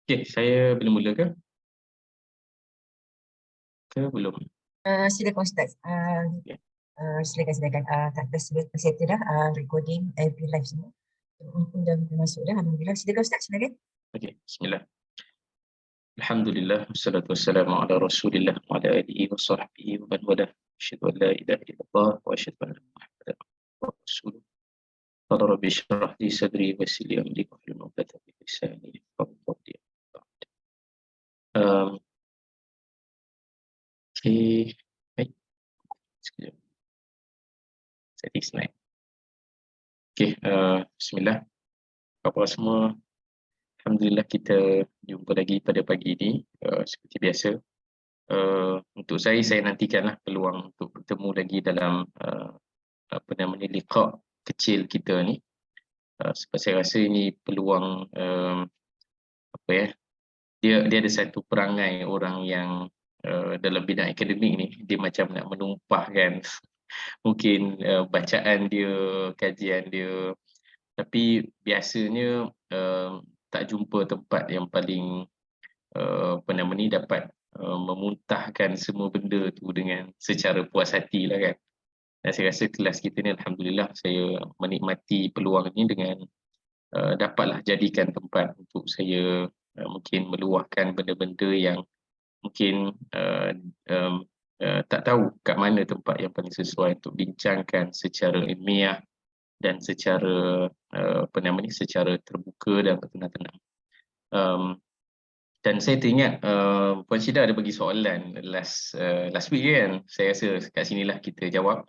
Okey, saya boleh mula ke? Ke belum? Silakan Ustaz. Okey, Silakan. Tak dah settle dah. Recording, FB live semua. Dah masuk dah. Alhamdulillah. Silakan Ustaz, silakan. okey, bismillah. Alhamdulillah, wassalatu wassalamu ala Rasulillah wa ala alihi wa sahbihi wa man walah. Asyhadu an la ilaha illallah wa asyhadu anna Muhammadan abduhu wa rasuluh. Qala rabbi shrah li sadri wa yassir li amri wahlul 'uqdatam min lisani yafqahu qawli. Um, okey, baik. Sekejap. Setting slide. Okey, bismillah. Apa khabar semua? Alhamdulillah kita jumpa lagi pada pagi ini seperti biasa. Untuk saya nantikanlah peluang untuk bertemu lagi dalam apa namanya liqa kecil kita ni, sebab saya rasa ini peluang apa ya, dia ada satu perangai orang yang dalam bidang akademik ni, dia macam nak menumpahkan mungkin bacaan dia, kajian dia, tapi biasanya tak jumpa tempat yang paling apa nama ni, dapat memuntahkan semua benda tu dengan secara puas hati lah kan. Dan saya rasa kelas kita ni alhamdulillah saya menikmati peluang ni dengan dapatlah jadikan tempat untuk saya mungkin meluahkan benda-benda yang mungkin tak tahu kat mana tempat yang paling sesuai untuk bincangkan secara ilmiah dan secara apa nama ni, secara terbuka dan bertenang-tenang. Dan saya teringat Puan Syida ada bagi soalan last week kan. Saya rasa kat sinilah kita jawab.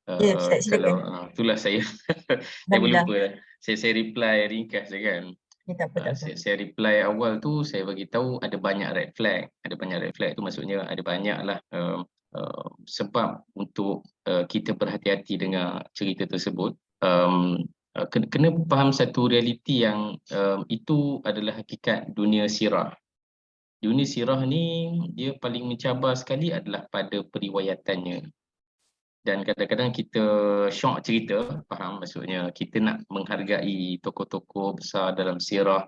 Ya, Ustaz, Kalau silakan. itulah saya saya pun Alhamdulillah. lupa. Saya reply ringkas je kan. Ya, tak apa. Saya reply awal tu saya bagi tahu ada banyak red flag. Ada banyak red flag tu maksudnya ada banyaklah sebab untuk kita berhati-hati dengan cerita tersebut. Kena faham satu realiti yang itu adalah hakikat dunia sirah. Dunia sirah ni dia paling mencabar sekali adalah pada periwayatannya. Dan kadang-kadang kita syok cerita, faham maksudnya kita nak menghargai tokoh-tokoh besar dalam sirah,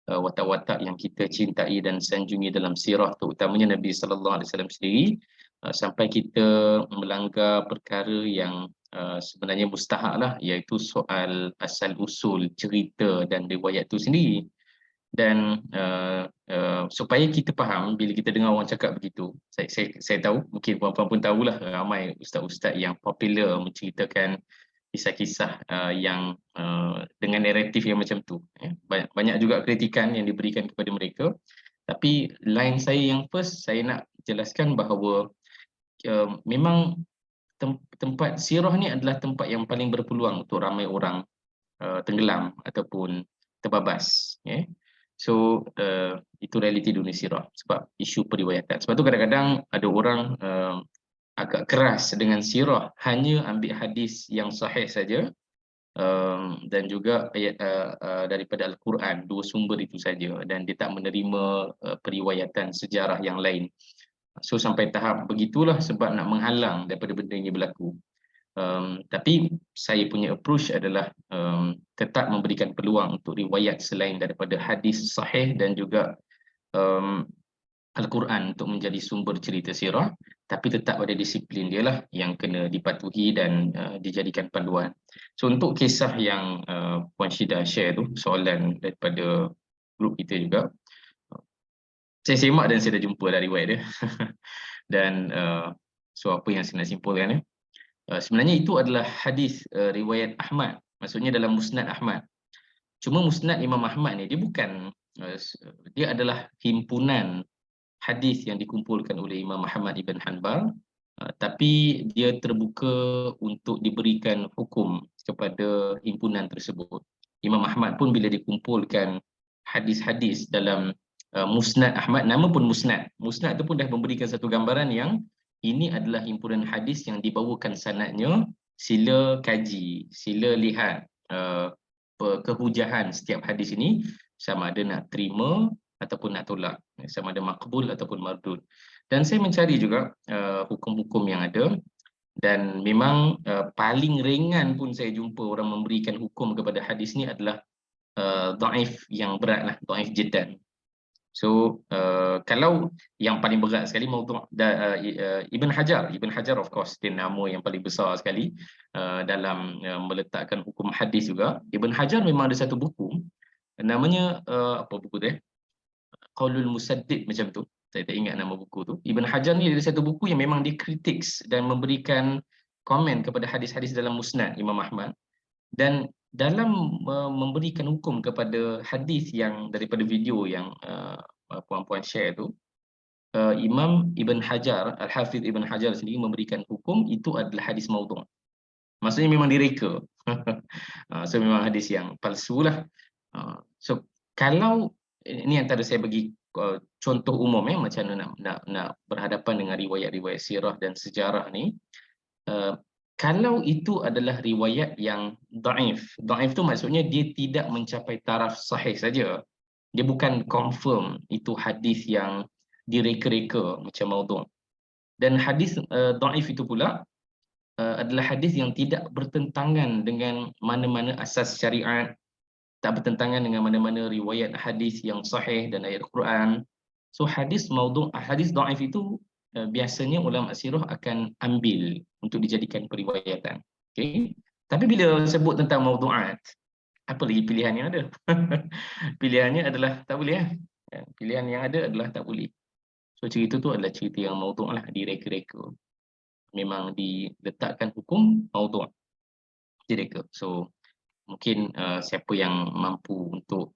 watak-watak yang kita cintai dan sanjungi dalam sirah, terutamanya Nabi sallallahu alaihi wasallam sendiri, sampai kita melanggar perkara yang sebenarnya mustahak lah, iaitu soal asal usul cerita dan riwayat itu sendiri. Dan supaya kita faham bila kita dengar orang cakap begitu, saya tahu mungkin puan-puan pun tahulah ramai ustaz-ustaz yang popular menceritakan kisah-kisah yang dengan naratif yang macam tu. Banyak juga kritikan yang diberikan kepada mereka. Tapi line saya yang first, saya nak jelaskan bahawa memang tempat sirah ni adalah tempat yang paling berpeluang untuk ramai orang tenggelam ataupun terbabas. So itu realiti dunia sirah sebab isu periwayatan. Sebab tu kadang-kadang ada orang agak keras dengan sirah, hanya ambil hadis yang sahih saja dan juga ayat daripada Al-Quran, dua sumber itu saja, dan dia tak menerima periwayatan sejarah yang lain. So sampai tahap begitulah sebab nak menghalang daripada benda ini berlaku. Tapi saya punya approach adalah tetap memberikan peluang untuk riwayat selain daripada hadis sahih dan juga Al-Quran untuk menjadi sumber cerita sirah, tapi tetap ada disiplin dia lah yang kena dipatuhi dan dijadikan panduan. So untuk kisah yang Puan Syida share tu, soalan daripada grup kita juga, saya semak dan saya dah jumpa dah riwayat dia. Dan so apa yang saya nak simpulkan ya, sebenarnya itu adalah hadis riwayat Ahmad, maksudnya dalam Musnad Ahmad. Cuma Musnad Imam Ahmad ni dia bukan dia adalah himpunan hadis yang dikumpulkan oleh Imam Ahmad ibn Hanbal, tapi dia terbuka untuk diberikan hukum kepada himpunan tersebut. Imam Ahmad pun bila dikumpulkan hadis-hadis dalam Musnad Ahmad, nama pun Musnad. Musnad itu pun dah memberikan satu gambaran yang ini adalah himpunan hadis yang dibawakan sanadnya, sila kaji, sila lihat kehujahan setiap hadis ini, sama ada nak terima ataupun nak tolak, sama ada makbul ataupun mardud. Dan saya mencari juga hukum-hukum yang ada, dan memang paling ringan pun saya jumpa orang memberikan hukum kepada hadis ni adalah dhaif yang berat lah, dhaif jiddan. So kalau yang paling berat sekali maudhu' Ibn Hajar of course dia nama yang paling besar sekali dalam meletakkan hukum hadis juga. Ibn Hajar memang ada satu buku namanya apa buku dia? Qaulul Musaddid macam tu. Saya tak ingat nama buku tu. Ibn Hajar ni ada satu buku yang memang dia kritiks dan memberikan komen kepada hadis-hadis dalam Musnad Imam Ahmad, dan dalam memberikan hukum kepada hadis yang daripada video yang puan-puan share tu, Imam Ibn Hajar, Al-Hafiz Ibn Hajar sendiri memberikan hukum itu adalah hadis maudhu'. Maksudnya memang direka. So memang hadis yang palsu lah. So kalau ini antara saya bagi contoh umum macam mana nak berhadapan dengan riwayat-riwayat sirah dan sejarah ni. Kalau itu adalah riwayat yang daif. Daif tu maksudnya dia tidak mencapai taraf sahih saja. Dia bukan confirm itu hadis yang direka-reka macam maudhu'. Dan hadis daif itu pula adalah hadis yang tidak bertentangan dengan mana-mana asas syariat, tak bertentangan dengan mana-mana riwayat hadis yang sahih dan ayat Quran. So hadis maudhu', hadis daif itu biasanya ulama sirah akan ambil untuk dijadikan periwayatan. Okey. Tapi bila sebut tentang maudhu'at, apa lagi pilihan yang ada? Pilihannya adalah tak boleh. Pilihan yang ada adalah tak boleh. So cerita tu adalah cerita yang maudhu' lah, direka-reka. Memang diletakkan hukum maudhu', direka. So mungkin siapa yang mampu untuk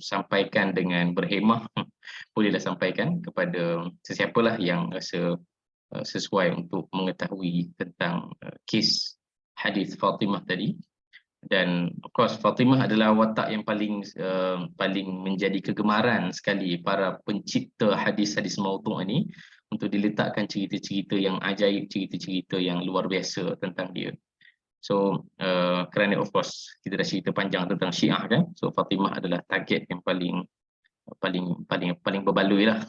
sampaikan dengan berhemah bolehlah sampaikan kepada sesiapalah yang rasa sesuai untuk mengetahui tentang kes hadis Fatimah tadi. Dan of course Fatimah adalah watak yang paling menjadi kegemaran sekali para pencipta hadis-hadis maudhu' ini untuk diletakkan cerita-cerita yang ajaib, cerita-cerita yang luar biasa tentang dia. So kerana of course kita dah cerita panjang tentang Syiah kan, so Fatimah adalah target yang paling berbaloi lah.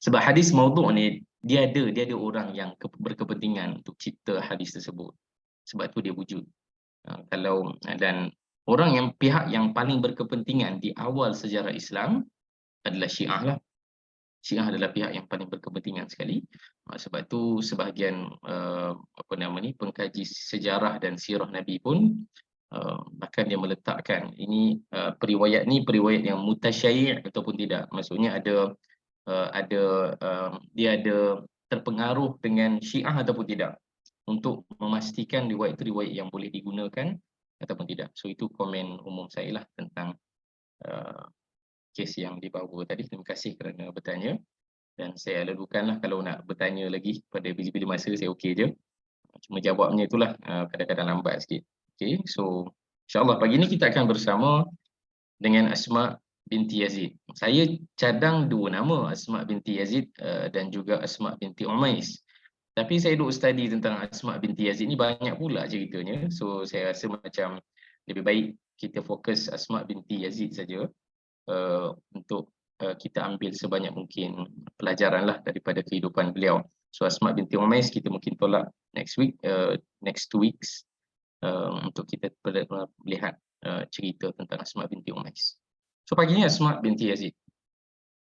Sebab hadis maudhu' ni dia ada orang yang berkepentingan untuk cipta hadis tersebut. Sebab tu dia wujud. Dan pihak yang paling berkepentingan di awal sejarah Islam adalah Syiah lah. Syiah adalah pihak yang paling berkepentingan sekali. Sebab tu sebahagian pengkaji sejarah dan sirah Nabi pun bahkan dia meletakkan ini periwayat yang mutasyai' ataupun tidak. Maksudnya dia ada terpengaruh dengan Syiah ataupun tidak, untuk memastikan riwayat-riwayat yang boleh digunakan ataupun tidak. So itu komen umum saya lah tentang kes yang dibawa tadi. Terima kasih kerana bertanya. Dan saya lalukanlah, kalau nak bertanya lagi pada bila-bila masa saya okey je. Cuma jawabnya itulah kadang-kadang lambat sikit. Okay, so insyaAllah pagi ni kita akan bersama dengan Asma binti Yazid. Saya cadang dua nama, Asma binti Yazid dan juga Asma binti Umais. Tapi saya duk study tentang Asma binti Yazid ni banyak pula ceritanya. So saya rasa macam lebih baik kita fokus Asma binti Yazid saja untuk kita ambil sebanyak mungkin pelajaran lah daripada kehidupan beliau. So Asma binti Umais kita mungkin tolak next 2 weeks untuk kita melihat cerita tentang Asma binti Umais. So pagi ni Asma binti Yazid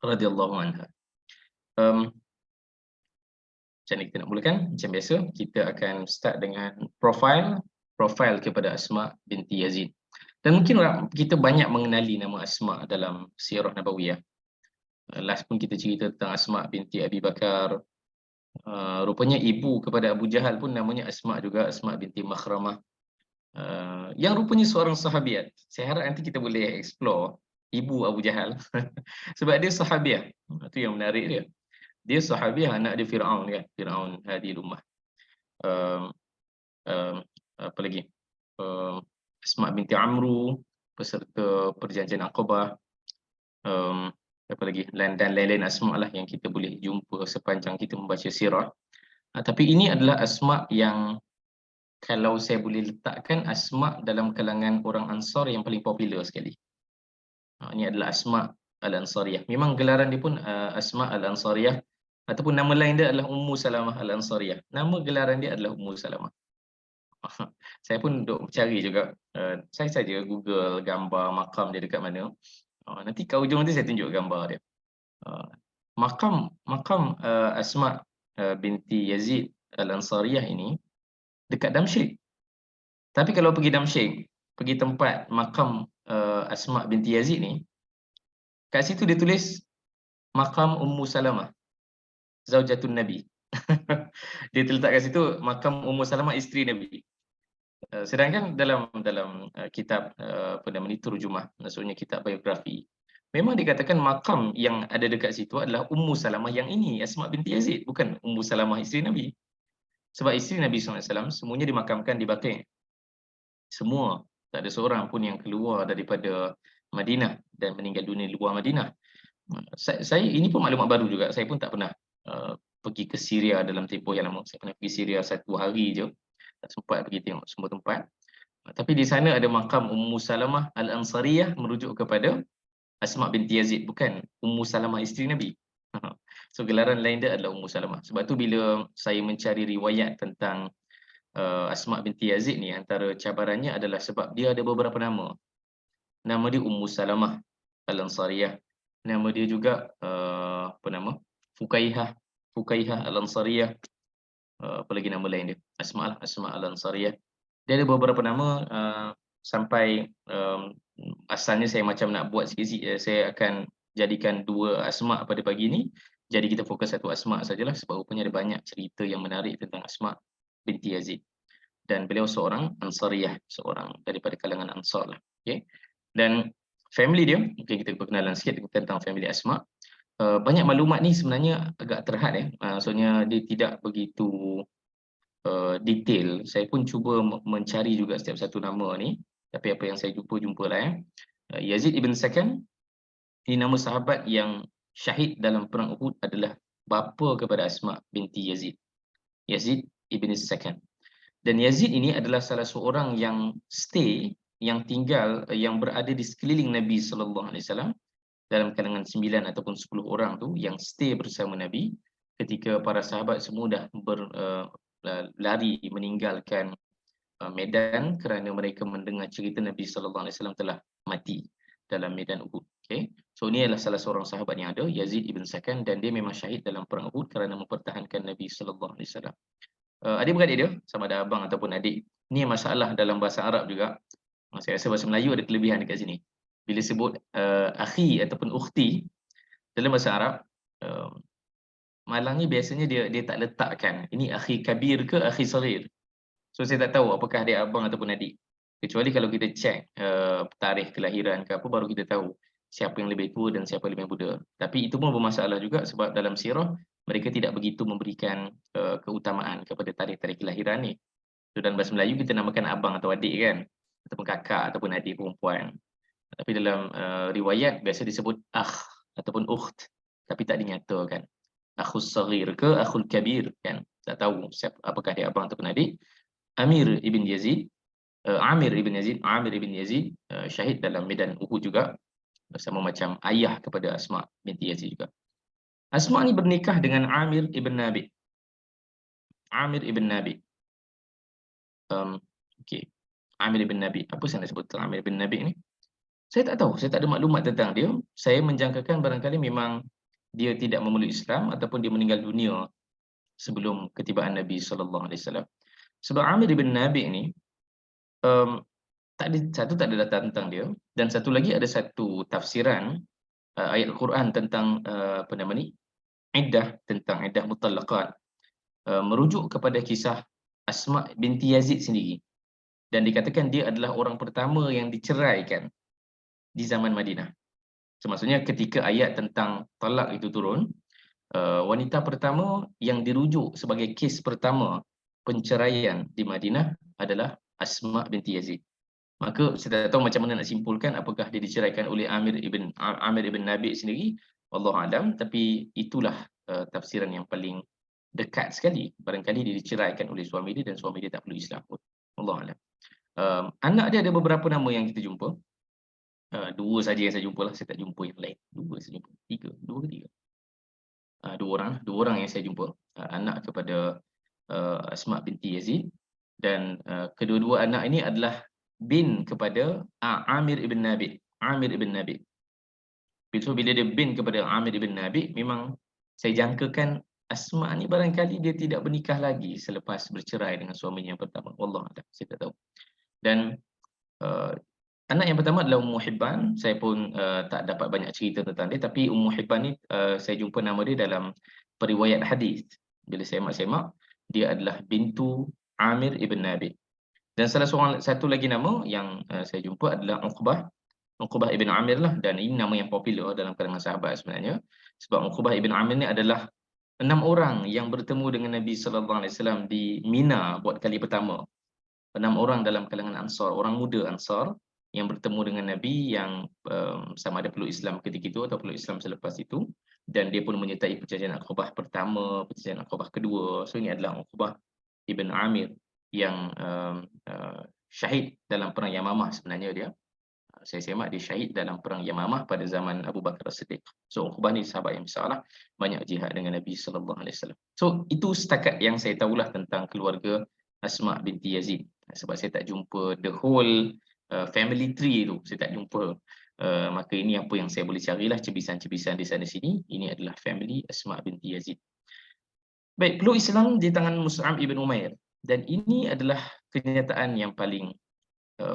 radhiyallahu anha. Macam mana kita nak mulakan? Macam biasa, kita akan start dengan profil kepada Asma binti Yazid. Dan mungkin kita banyak mengenali nama Asma dalam Sirah Nabawiyah. Last pun kita cerita tentang Asma binti Abi Bakar. Rupanya ibu kepada Abu Jahal pun namanya Asma juga, Asma binti Makhramah. Yang rupanya seorang sahabiat. Saya harap nanti kita boleh explore ibu Abu Jahal. Sebab dia sahabiah. Itu yang menarik dia. Dia sahabiah, anak dia Fir'aun kan, Fir'aun Hadil Ummah. Apa lagi? Asma binti Amru, peserta perjanjian Aqabah. Apa lagi? Dan lain-lain Asma lah yang kita boleh jumpa sepanjang kita membaca sirah. Tapi ini adalah Asma yang kalau saya boleh letakkan Asma dalam kalangan orang Ansar yang paling popular sekali. Ini adalah Asma Al-Ansariyah. Memang gelaran dia pun Asma Al-Ansariyah. Ataupun nama lain dia adalah Ummu Salamah Al-Ansariyah. Nama gelaran dia adalah Ummu Salamah. Saya pun duk cari juga. Saya saja Google gambar makam dia dekat mana. Nanti kat ujung nanti saya tunjuk gambar dia. Uh, makam Asma binti Yazid Al-Ansariyah ini dekat Damsyik. Tapi kalau pergi Damsyik, pergi tempat makam Asma binti Yazid ni, kat situ dia tulis makam Ummu Salamah, zaujatun Nabi. Dia terletak kat situ makam Ummu Salamah, isteri Nabi. Sedangkan dalam dalam kitab apa nama ni, terjemah, maksudnya kitab biografi, memang dikatakan makam yang ada dekat situ adalah Ummu Salamah yang ini, Asma binti Yazid, bukan Ummu Salamah isteri Nabi. Sebab isteri Nabi SAW semuanya dimakamkan di Baqi'. Semua, tak ada seorang pun yang keluar daripada Madinah dan meninggal dunia di luar Madinah. Saya ini pun maklumat baru juga. Saya pun tak pernah pergi ke Syria dalam tempoh yang lama. Saya pernah pergi Syria 1 hari je. Tak sempat pergi tengok semua tempat. Tapi di sana ada makam Ummu Salamah Al-Ansariyah merujuk kepada Asma binti Yazid, bukan Ummu Salamah isteri Nabi. So gelaran lain dia adalah Ummu Salamah. Sebab tu bila saya mencari riwayat tentang Asma binti Yazid ni, antara cabarannya adalah sebab dia ada beberapa nama. Nama dia Ummu Salamah Al-Ansariyah. Nama dia juga apa nama? Fukaihah Al-Ansariyah. Apa lagi nama lain dia? Asma Al-Ansariyah. Dia ada beberapa nama sampai asalnya saya macam nak buat sikit-sikit. Saya akan jadikan 2 Asma pada pagi ni. Jadi kita fokus satu Asma sajalah sebab rupanya ada banyak cerita yang menarik tentang Asma binti Yazid. Dan beliau seorang Ansariyah, seorang daripada kalangan Ansar lah. Okay. Dan family dia, mungkin kita perkenalan sikit tentang family Asma. Banyak maklumat ni sebenarnya agak terhad maksudnya dia tidak begitu detail. Saya pun cuba mencari juga setiap satu nama ni, tapi apa yang saya jumpalah Yazid ibn Sakan, ini nama sahabat yang syahid dalam perang Uhud, adalah bapa kepada Asma binti Yazid. Yazid ibn Sakan. Dan Yazid ini adalah salah seorang yang stay, yang tinggal, yang berada di sekeliling Nabi sallallahu alaihi wasallam, dalam kalangan 9 ataupun 10 orang tu yang stay bersama Nabi ketika para sahabat semua dah lari meninggalkan medan kerana mereka mendengar cerita Nabi sallallahu alaihi wasallam telah mati dalam medan Uhud. Okay. So ini adalah salah seorang sahabat yang ada, Yazid ibn Sakan, dan dia memang syahid dalam perang Uhud kerana mempertahankan Nabi sallallahu alaihi wasallam. Adik-beradik dia, sama ada abang ataupun adik, ni masalah dalam bahasa Arab juga. Saya rasa bahasa Melayu ada kelebihan dekat sini. Bila sebut akhi ataupun ukhti dalam bahasa Arab, malang ni biasanya dia tak letakkan ini akhi kabir ke akhi saghir. So saya tak tahu apakah dia abang ataupun adik. Kecuali kalau kita cek tarikh kelahiran ke apa, baru kita tahu siapa yang lebih tua dan siapa yang lebih muda. Tapi itu pun bermasalah juga sebab dalam sirah mereka tidak begitu memberikan keutamaan kepada tarikh-tarikh kelahiran ni. So dalam bahasa Melayu kita namakan abang atau adik kan, ataupun kakak ataupun adik perempuan. Tapi dalam riwayat biasa disebut akh ataupun ukht, tapi tak dinyatakan akhus saghir ke akhul kabir kan. Tak tahu siapa, apakah dia abang ataupun adik. Amir ibn Yazid syahid dalam medan Uhud juga, sama macam ayah kepada Asma binti Yazid juga. Asma ni bernikah dengan Amir ibn Nabi. Okay. Amir ibn Nabi. Apa saya nak sebut tentang Amir ibn Nabi ni? Saya tak tahu, saya tak ada maklumat tentang dia. Saya menjangkakan barangkali memang dia tidak memeluk Islam ataupun dia meninggal dunia sebelum ketibaan Nabi sallallahu alaihi wasallam. Sebab Amir ibn Nabi ni tak ada data tentang dia, dan satu lagi ada satu tafsiran ayat Al-Quran tentang apa nama ni? Tentang iddah mutallaqat, merujuk kepada kisah Asma binti Yazid sendiri. Dan dikatakan dia adalah orang pertama yang diceraikan di zaman Madinah. So, maksudnya ketika ayat tentang talak itu turun, wanita pertama yang dirujuk sebagai kes pertama penceraian di Madinah adalah Asma binti Yazid. Maka saya tak tahu macam mana nak simpulkan apakah dia diceraikan oleh Amir ibn Nabi sendiri, wallahu alam, tapi itulah tafsiran yang paling dekat sekali. Barangkali dia diceraikan oleh suami dia dan suami dia tak perlu Islam pun. Wallahu alam. Anak dia ada beberapa nama yang kita jumpa. 2 saja yang saya jumpa lah, saya tak jumpa yang lain. 2 saya jumpa. 2 ke 3? 2 orang yang saya jumpa. Anak kepada Asma binti Yazid, dan kedua-dua anak ini adalah bin kepada Amir ibn Nabi. So bila dia bin kepada Amir ibn Nabi, memang saya jangkakan Asma ni barangkali dia tidak bernikah lagi selepas bercerai dengan suaminya yang pertama. Wallahualam, saya tak tahu. Dan uh, anak yang pertama adalah Ummu Hibban. Saya pun tak dapat banyak cerita tentang dia, tapi Ummu Hibban ni saya jumpa nama dia dalam periwayat hadis. Bila semak-semak, dia adalah bintu Amir ibn Nabi. Dan satu lagi nama yang saya jumpa adalah Uqbah ibn Amir lah, dan ini nama yang popular dalam kalangan sahabat sebenarnya, sebab Uqbah ibn Amir ni adalah 6 orang yang bertemu dengan Nabi sallallahu alaihi wasallam di Mina buat kali pertama. 6 orang dalam kalangan Ansar, orang muda Ansar yang bertemu dengan Nabi, yang sama ada peluk Islam ketika itu atau peluk Islam selepas itu, dan dia pun menyertai perjanjian Aqabah pertama, perjanjian Aqabah kedua. So ini adalah Uqbah ibn Amir yang syahid dalam perang Yamamah sebenarnya dia. Saya semak dia syahid dalam perang Yamamah pada zaman Abu Bakar As-Siddiq. So Uqbah ni sahabat yang besarlah, banyak jihad dengan Nabi sallallahu alaihi wasallam. So itu setakat yang saya tahulah tentang keluarga Asma binti Yazid. Sebab saya tak jumpa the whole family tree tu, saya tak jumpa. Maka ini apa yang saya boleh carilah, cebisan-cebisan di sana sini. Ini adalah family Asma binti Yazid. Baik, peluk Islam di tangan Mus'ab ibn Umair, dan ini adalah kenyataan yang paling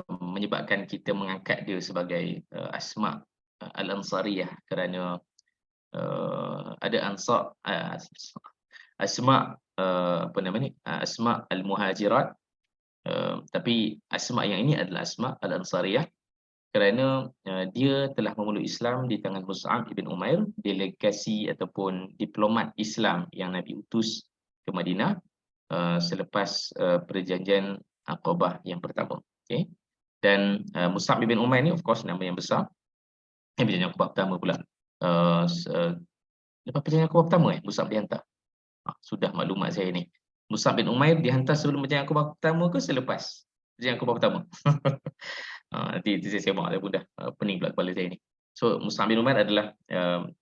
menyebabkan kita mengangkat dia sebagai Asma Al-Ansariyah, kerana ada Ansar, Asma apa nama ni, Asma Al-Muhajirat, tapi Asma yang ini adalah Asma Al-Ansariyah kerana dia telah memeluk Islam di tangan Mus'ab ibn Umair, delegasi ataupun diplomat Islam yang Nabi utus ke Madinah selepas perjanjian Aqabah yang pertama. Okay. Dan Mus'ab bin Umair ni of course nama yang besar. Perjanjian Aqabah pertama pula. Lepas perjanjian Aqabah pertama Mus'ab dihantar. Sudah maklumat saya ni. Mus'ab bin Umair dihantar sebelum perjanjian Aqabah pertama ke selepas perjanjian Aqabah pertama? Nanti saya semak dah, mudah pening pula kepala saya ni. So Mus'ab bin Umair adalah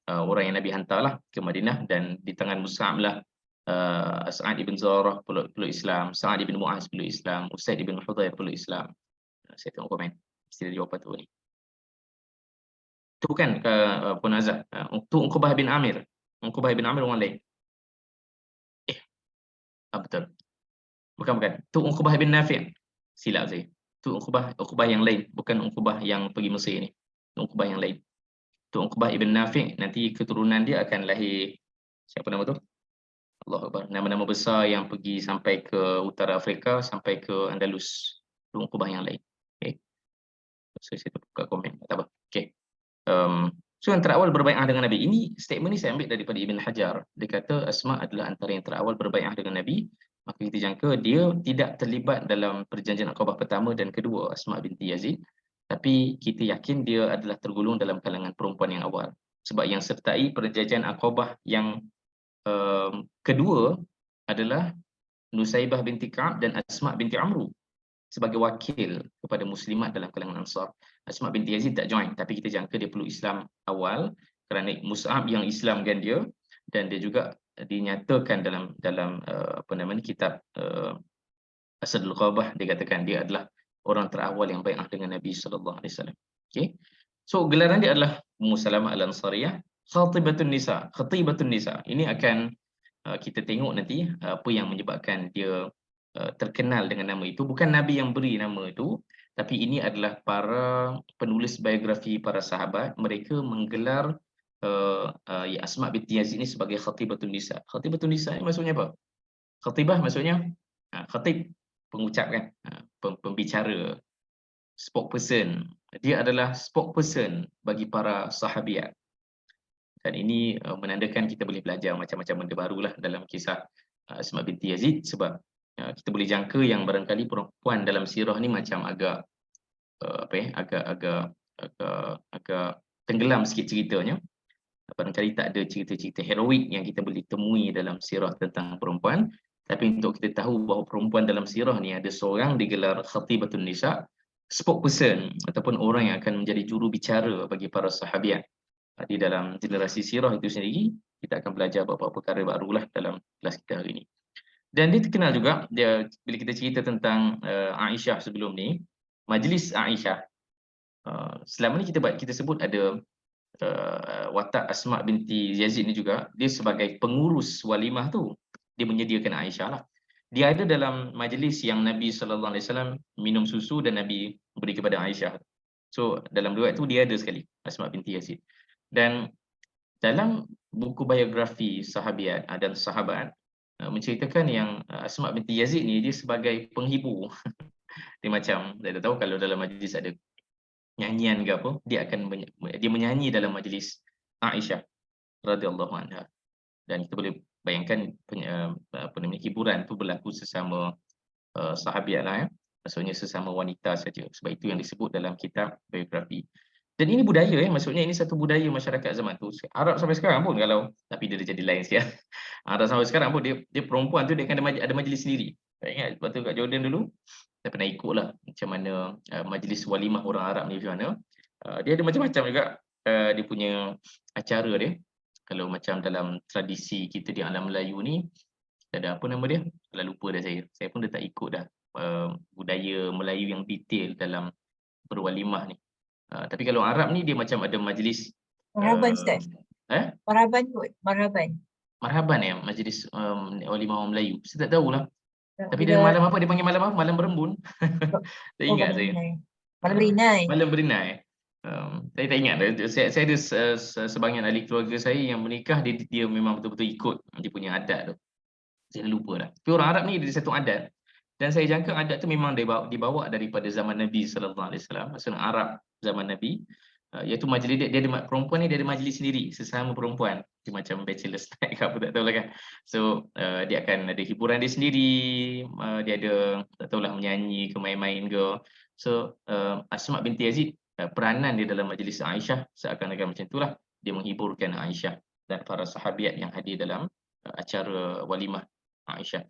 orang yang Nabi hantarlah ke Madinah, dan di tangan Mus'ab lah Sa'ad ibn Zarah peluk Islam, Sa'ad ibn Mu'az peluk Islam, Usaid ibn Hudayr peluk Islam. Saya tengok komen mesti ada jawapan tu ni. Itu bukan Puan Azhar. Untuk Uqbah bin Amir. Uqbah bin Amir orang lain. Betul. Bukan. Itu Uqbah bin Nafi'. Silap saya. Itu Uqbah yang lain, bukan Uqbah yang pergi Mesir ni. Uqbah yang lain. Itu Uqbah ibn Nafi', nanti keturunan dia akan lahir, siapa nama tu? Allahu Akbar. Nama-nama besar yang pergi sampai ke utara Afrika, sampai ke Andalus. Itu Uqbah yang lain. Okay. So, saya buka komen. Tak apa. Okay. So yang terawal berbai'ah dengan Nabi. Ini statement ni saya ambil daripada Ibn Hajar. Dia kata Asma adalah antara yang terawal berbai'ah dengan Nabi. Maka kita jangka dia tidak terlibat dalam perjanjian Aqabah pertama dan kedua, Asma binti Yazid. Tapi kita yakin dia adalah tergolong dalam kalangan perempuan yang awal. Sebab yang sertai perjanjian Aqabah yang kedua adalah Nusaibah binti Ka'ab dan Asma binti Amru sebagai wakil kepada muslimat dalam kalangan Ansar. Asma binti Yazid tak join, tapi kita jangka dia peluk Islam awal kerana Mus'ab yang Islamkan dia, dan dia juga dinyatakan dalam apa nama ni, kitab Asadul Ghabah, dikatakan dia adalah orang terawal yang bai'ah dengan Nabi sallallahu alaihi wasallam. Okey. So gelaran dia adalah Ummu Salamah Al-Ansariyah, Khatibatun Nisa. Khatibatun Nisa. Ini akan kita tengok nanti apa yang menyebabkan dia terkenal dengan nama itu. Bukan Nabi yang beri nama itu, tapi ini adalah para penulis biografi para sahabat. Mereka menggelar Asma binti Yazid ini sebagai Khatibatun Nisa. Khatibatun Nisa ini maksudnya apa? Khatibah maksudnya khatib, pengucap kan, pembicara, spokesperson. Dia adalah spokesperson bagi para sahabiat. Dan ini menandakan kita boleh belajar macam-macam benda barulah dalam kisah Asma binti Yazid, sebab kita boleh jangka yang barangkali perempuan dalam sirah ni macam agak agak tenggelam sikit ceritanya. Barangkali tak ada cerita-cerita heroik yang kita boleh temui dalam sirah tentang perempuan. Tapi untuk kita tahu bahawa perempuan dalam sirah ni ada seorang digelar Khatibatun Nisa, spokesperson ataupun orang yang akan menjadi juru bicara bagi para sahabiat di dalam generasi sirah itu sendiri. Kita akan belajar beberapa perkara barulah dalam kelas kita hari ini. Dan dia terkenal juga, bila kita cerita tentang Aisyah sebelum ni, majlis Aisyah, selama ni kita sebut ada watak Asma binti Yazid ni juga, dia sebagai pengurus walimah tu, dia menyediakan Aisyah lah. Dia ada dalam majlis yang Nabi SAW minum susu dan Nabi beri kepada Aisyah. So dalam riwayat tu dia ada sekali Asma binti Yazid. Dan dalam buku biografi sahabiat dan sahabat menceritakan yang Asma binti Yazid ni dia sebagai penghibur. Dia macam, saya dah tahu kalau dalam majlis ada nyanyian ke apa, dia menyanyi dalam majlis Aisyah radhiyallahu anha. Dan kita boleh bayangkan hiburan tu berlaku sesama sahabiat lah, maksudnya sesama wanita saja. Sebab itu yang disebut dalam kitab biografi. Dan ini budaya, maksudnya ini satu budaya masyarakat zaman tu. Arab sampai sekarang pun, kalau tapi dia dah jadi lain sikit. Arab sampai sekarang pun dia perempuan tu dia akan ada majlis sendiri. Tak ingat waktu kat Jordan dulu, saya pernah ikut lah macam mana majlis walimah orang Arab ni macam mana. Dia ada macam-macam juga dia punya acara dia. Kalau macam dalam tradisi kita di alam Melayu ni, ada apa nama dia? Dah lupa dah saya. Saya pun dah tak ikut dah budaya Melayu yang detail dalam berwalimah ni. Tapi kalau Arab ni dia macam ada majlis Marhaban Ustaz. Marhaban kot, marhaban. Marhaban ya, majlis walimah orang Melayu. Saya tak tahulah. Tapi dia Bila malam apa? Dia panggil malam apa? Malam berembun. Tak ingat saya. Malam berinai. Malam berinai. Saya tak ingat. Saya ada sebahagian ahli keluarga saya yang menikah, dia memang betul-betul ikut dia punya adat tu. Saya lupa dah. Tapi orang Arab ni ada satu adat. Dan saya jangka adat tu memang dibawa daripada zaman Nabi SAW. Maksudnya Arab zaman Nabi. Iaitu majlis dia ada perempuan ni, dia ada majlis sendiri sesama perempuan. Dia macam bachelor's night ke apa, tak tahulah kan. So dia akan ada hiburan dia sendiri, dia ada tak tahulah menyanyi ke main-main ke. So Asma binti Yazid, peranan dia dalam majlis Aisyah seakan-akan macam itulah, dia menghiburkan Aisyah dan para sahabiat yang hadir dalam acara walimah Aisyah.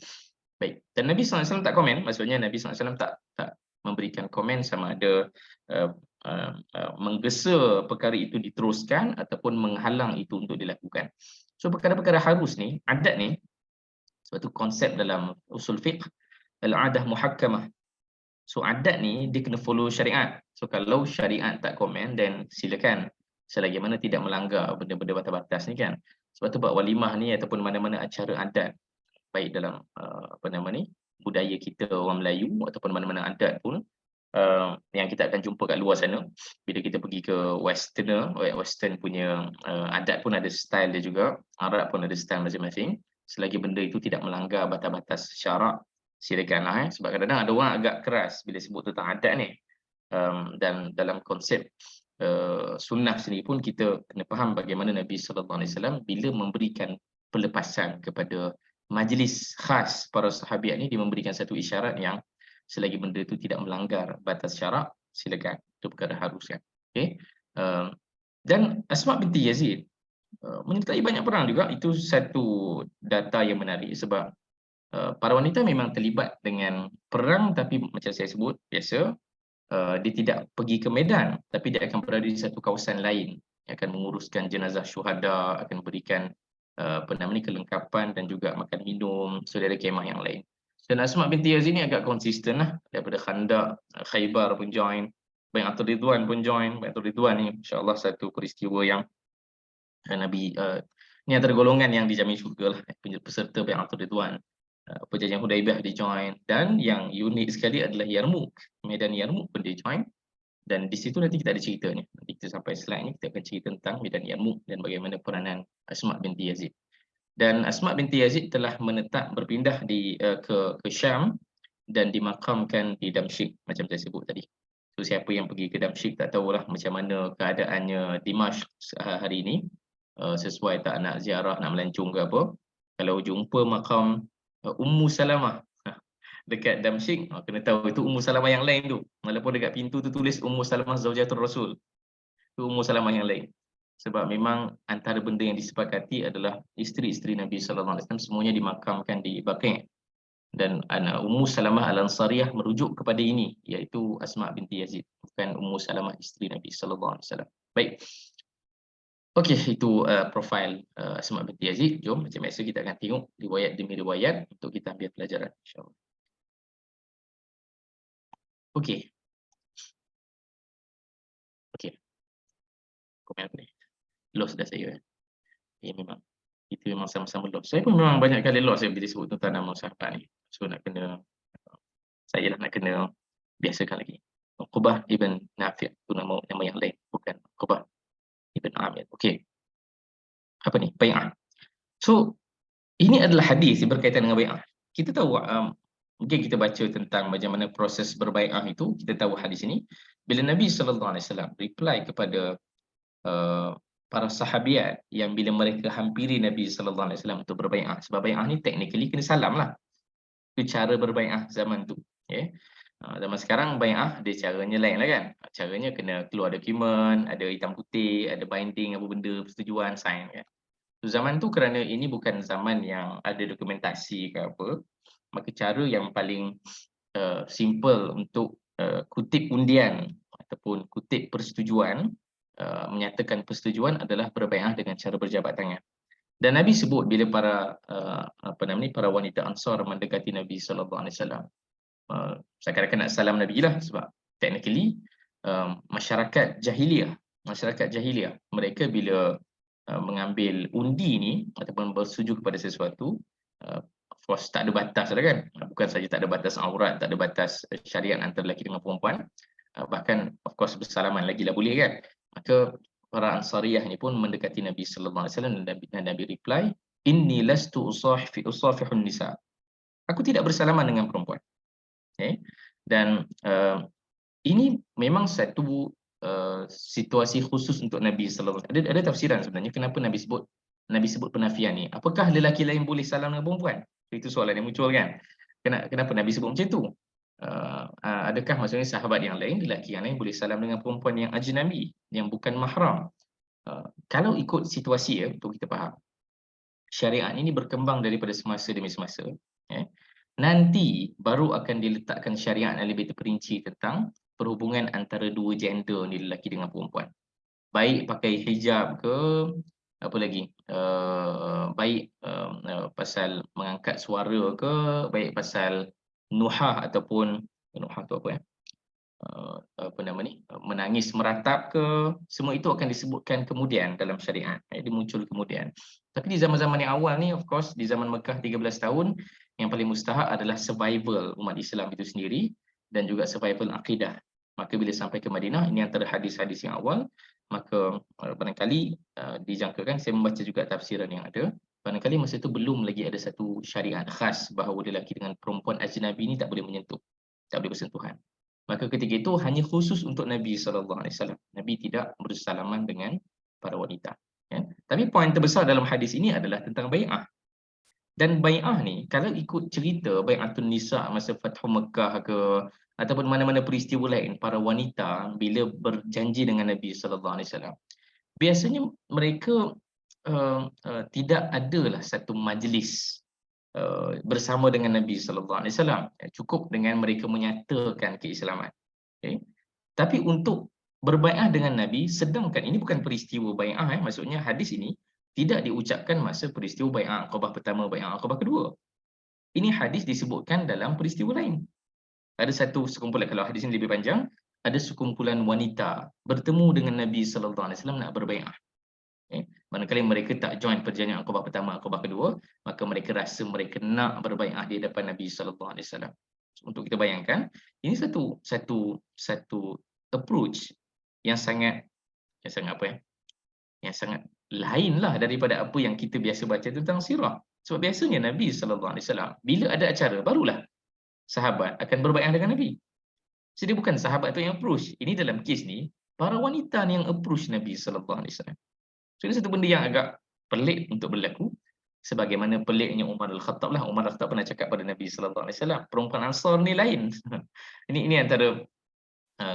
Baik. Dan Nabi SAW tak komen, maksudnya Nabi SAW tak memberikan komen sama ada menggesa perkara itu diteruskan ataupun menghalang itu untuk dilakukan. So perkara-perkara harus ni, adat ni, sebab tu konsep dalam usul fiqh, al-adah muhakkamah. So adat ni dia kena follow syariat. So kalau syariat tak komen, then silakan, selagi mana tidak melanggar benda-benda batas-batas ni kan. Sebab tu buat walimah ni ataupun mana-mana acara adat, baik dalam budaya kita orang Melayu ataupun mana-mana adat pun, yang kita akan jumpa kat luar sana. Bila kita pergi ke Western punya adat pun ada style dia juga, Arab pun ada style masing-masing. Selagi benda itu tidak melanggar batas-batas syarak, silakanlah. Sebab kadang-kadang ada orang agak keras bila sebut tentang adat ni. Dan dalam konsep sunnah sendiri pun kita kena faham bagaimana Nabi SAW bila memberikan pelepasan kepada majlis khas para sahabiat ni, dia memberikan satu isyarat yang selagi benda itu tidak melanggar batas syarak, silakan. Itu perkara harus kan. Okay. Dan Asma binti Yazid menyertai banyak perang juga. Itu satu data yang menarik sebab para wanita memang terlibat dengan perang, tapi macam saya sebut biasa, dia tidak pergi ke medan, tapi dia akan berada di satu kawasan lain, akan menguruskan jenazah syuhada, akan berikan kelengkapan dan juga makan minum, saudara kemah yang lain. Dan Asma binti Yazid ni agak konsisten lah, daripada Khandaq, Khaybar pun join, Bai'atul Ridwan pun join. Bai'atul Ridwan ni insya-Allah satu peristiwa yang Nabi ni antara golongan yang dijamin syurga lah, peserta Bai'atul Ridwan. Perjanjian Hudaibiyah dia join, dan yang unik sekali adalah Yarmouk, medan Yarmouk pun dia join. Dan di situ nanti kita ada cerita ni. Nanti kita sampai slide ni, kita akan cerita tentang medan Yarmouk dan bagaimana peranan Asma binti Yazid. Dan Asma binti Yazid telah menetap berpindah ke Syam dan dimakamkan di Damsyik macam saya sebut tadi. So siapa yang pergi ke Damsyik tak tahulah macam mana keadaannya Dimashq hari ini, sesuai tak nak ziarah, nak melancong ke apa. Kalau jumpa makam Ummu Salamah dekat Damsyik, kena tahu itu Ummu Salamah yang lain tu. Walaupun dekat pintu tu tulis Ummu Salamah Zaujatul Rasul, itu Ummu Salamah yang lain. Sebab memang antara benda yang disepakati adalah isteri-isteri Nabi SAW semuanya dimakamkan di Baqi'. Dan Ummu Salamah Al-Ansariyah merujuk kepada ini, iaitu Asma binti Yazid, bukan Ummu Salamah isteri Nabi SAW. Baik. Okey, itu profil Asma binti Yazid. Jom macam biasa kita akan tengok riwayat demi riwayat untuk kita ambil pelajaran, insya-Allah. Okey. Komen apa ni? Lost dah saya. Memang kita memang sama-sama lost. Saya pun memang banyak kali lost bila sebut tentang nama sahabat ni. So nak kena saya lah nak kena biasakan lagi. Uqbah ibn Nafi' tu nama yang lain, bukan Uqbah ibn Amir. Okey. Apa ni? Bai'ah. So ini adalah hadis yang berkaitan dengan bai'ah. Kita tahu mungkin kita baca tentang bagaimana proses berbai'ah itu, kita tahu hadis ini bila Nabi sallallahu alaihi wasallam reply kepada para sahabiat yang bila mereka hampiri Nabi sallallahu alaihi wasallam untuk berbai'ah. Sebab bai'ah ni technically kena salam lah. Itu cara berbai'ah zaman tu. Okay. Zaman sekarang bai'ah dia caranya lain lah kan. Caranya kena keluar dokumen, ada hitam putih, ada binding apa benda, persetujuan, sign kan. So, zaman tu kerana ini bukan zaman yang ada dokumentasi ke apa, maka cara yang paling simple untuk kutip undian ataupun kutip persetujuan, menyatakan persetujuan adalah berbai'ah dengan cara berjabat tangan. Dan Nabi sebut bila para wanita Ansar mendekati Nabi sallallahu alaihi wasallam, seakan-akan nak salam Nabi lah, sebab technically masyarakat jahiliah mereka bila mengambil undi ni ataupun bersetuju kepada sesuatu, of course tak ada batas lah kan. Bukan saja tak ada batas aurat, tak ada batas syariat antara lelaki dengan perempuan, bahkan of course bersalaman lagi lah boleh kan. Maka para Ansariyah ni pun mendekati Nabi sallallahu alaihi wasallam dan Nabi reply, inni lastu usafihun nisa. Aku tidak bersalaman dengan perempuan. Okay. Dan ini memang satu situasi khusus untuk Nabi sallallahu alaihi wasallam. Ada tafsiran sebenarnya kenapa Nabi sebut penafian ni. Apakah lelaki lain boleh salam dengan perempuan? Itu soalan yang muncul kan. Kenapa Nabi sebut macam tu? Adakah maksudnya sahabat yang lain, lelaki yang lain boleh salam dengan perempuan yang ajnabi, yang bukan mahram? Kalau ikut situasi untuk kita faham, syariat ini berkembang daripada semasa demi semasa. Nanti baru akan diletakkan syariat yang lebih terperinci tentang perhubungan antara dua gender ni, lelaki dengan perempuan. Baik pakai hijab ke, apa lagi, baik pasal mengangkat suara ke, baik pasal nuhah ataupun nuhah tu apa ya? Menangis meratap ke, semua itu akan disebutkan kemudian dalam syariat. Dia muncul kemudian. Tapi di zaman-zaman yang awal ni, of course, di zaman Mekah 13 tahun, yang paling mustahak adalah survival umat Islam itu sendiri dan juga survival akidah. Maka bila sampai ke Madinah, ini antara hadis-hadis yang awal, maka barangkali dijangkakan, saya membaca juga tafsiran yang ada, barangkali masa itu belum lagi ada satu syariat khas bahawa lelaki dengan perempuan ajnabi ini tak boleh menyentuh, tak boleh bersentuhan. Maka ketika itu hanya khusus untuk Nabi sallallahu alaihi wasallam. Nabi tidak bersalaman dengan para wanita. Ya. Tapi poin terbesar dalam hadis ini adalah tentang bai'ah. Dan bai'ah ni, kalau ikut cerita bai'atun nisa masa Fathu Mekah ke, ataupun mana-mana peristiwa lain, para wanita bila berjanji dengan Nabi sallallahu alaihi wasallam, biasanya mereka tidak adalah satu majlis bersama dengan Nabi sallallahu alaihi wasallam. Cukup dengan mereka menyatakan keislaman. Okay. Tapi untuk berbai'ah dengan Nabi, sedangkan ini bukan peristiwa bai'ah, maksudnya hadis ini tidak diucapkan masa peristiwa bai'ah Aqabah pertama, bai'ah Aqabah kedua. Ini hadis disebutkan dalam peristiwa lain. Ada satu sekumpulan, kalau hadis ini lebih panjang, ada sekumpulan wanita bertemu dengan Nabi sallallahu alaihi wasallam nak berbai'ah. Okay. Manakala mereka tak join perjanjian Aqabah pertama, Aqabah kedua, maka mereka rasa mereka nak berbai'ah di depan Nabi sallallahu alaihi wasallam. Untuk kita bayangkan, ini satu approach yang sangat apa ya? Yang sangat lainlah daripada apa yang kita biasa baca tentang sirah. Sebab biasanya Nabi sallallahu alaihi wasallam bila ada acara barulah sahabat akan berbai'ah dengan Nabi. Jadi bukan sahabat tu yang approach. Ini dalam kes ni para wanita ni yang approach Nabi sallallahu alaihi wasallam. So ini satu benda yang agak pelik untuk berlaku, sebagaimana peliknya Umar Al-Khattab lah. Umar Al-Khattab pernah cakap pada Nabi sallallahu alaihi wasallam, perempuan Ansar ni lain. ini antara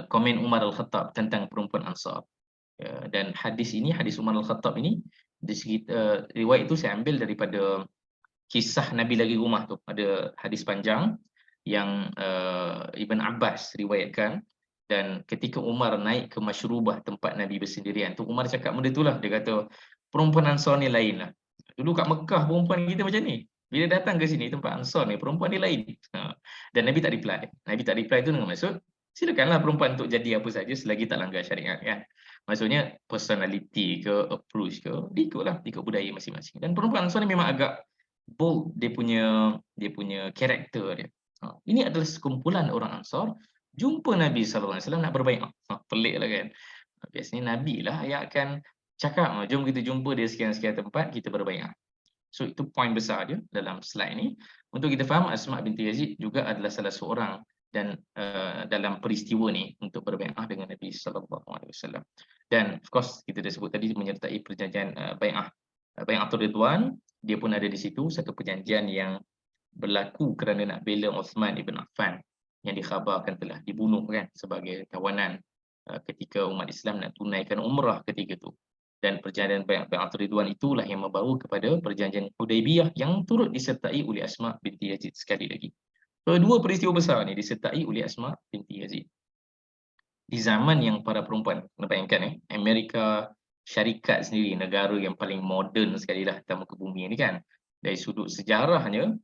komen Umar Al-Khattab tentang perempuan Ansar. Dan hadis Umar Al-Khattab ini, riwayat itu saya ambil daripada kisah Nabi lagi rumah tu. Ada hadis panjang yang Ibn Abbas riwayatkan. Dan ketika Umar naik ke Masyrubah, tempat Nabi bersendirian tu, Umar cakap benda itulah. Dia kata, perempuan Ansar ni lain lah. Dulu kat Mekah perempuan kita macam ni. Bila datang ke sini tempat Ansar ni, perempuan ni lain. Dan Nabi tak reply. Nabi tak reply tu dengan maksud silakanlah perempuan untuk jadi apa saja selagi tak langgar syariat kan. Maksudnya personality ke, approach ke, ikut budaya masing-masing. Dan perempuan Ansar ni memang agak bold dia punya karakter dia. Ini adalah sekumpulan orang Ansar jumpa Nabi SAW nak berbaiat. Peliklah kan. Biasanya Nabi lah yang akan cakap, jom kita jumpa di sekian-sekian tempat, kita berbaiat. So itu poin besar dia dalam slide ni. Untuk kita faham, Asma binti Yazid juga adalah salah seorang dan dalam peristiwa ni untuk berbaiat dengan Nabi SAW. Dan of course kita dah sebut tadi menyertai perjanjian bai'atul Ridwan, dia pun ada di situ, satu perjanjian yang berlaku kerana nak bela Uthman ibn Affan yang dikhabarkan telah dibunuh kan sebagai tawanan ketika umat Islam nak tunaikan umrah ketika itu. Dan perjanjian bai'atul Ridwan itulah yang membawa kepada perjanjian Hudaibiyah yang turut disertai oleh Asma binti Yazid sekali lagi. Kedua peristiwa besar ni disertai oleh Asma binti Yazid. Di zaman yang para perempuan, kena bayangkan Amerika Syarikat sendiri, negara yang paling moden sekali lah atas muka bumi ni kan. Dari sudut sejarahnya,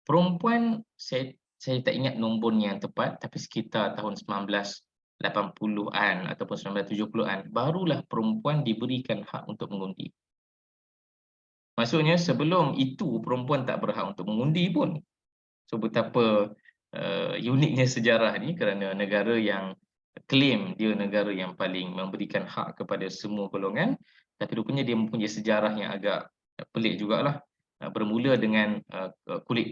perempuan, saya tak ingat nombornya yang tepat, tapi sekitar tahun 1980-an ataupun 1970-an, barulah perempuan diberikan hak untuk mengundi. Maksudnya sebelum itu perempuan tak berhak untuk mengundi pun. So betapa uniknya sejarah ni kerana negara yang claim dia negara yang paling memberikan hak kepada semua golongan, tapi rupanya dia mempunyai sejarah yang agak pelik jugalah. Bermula dengan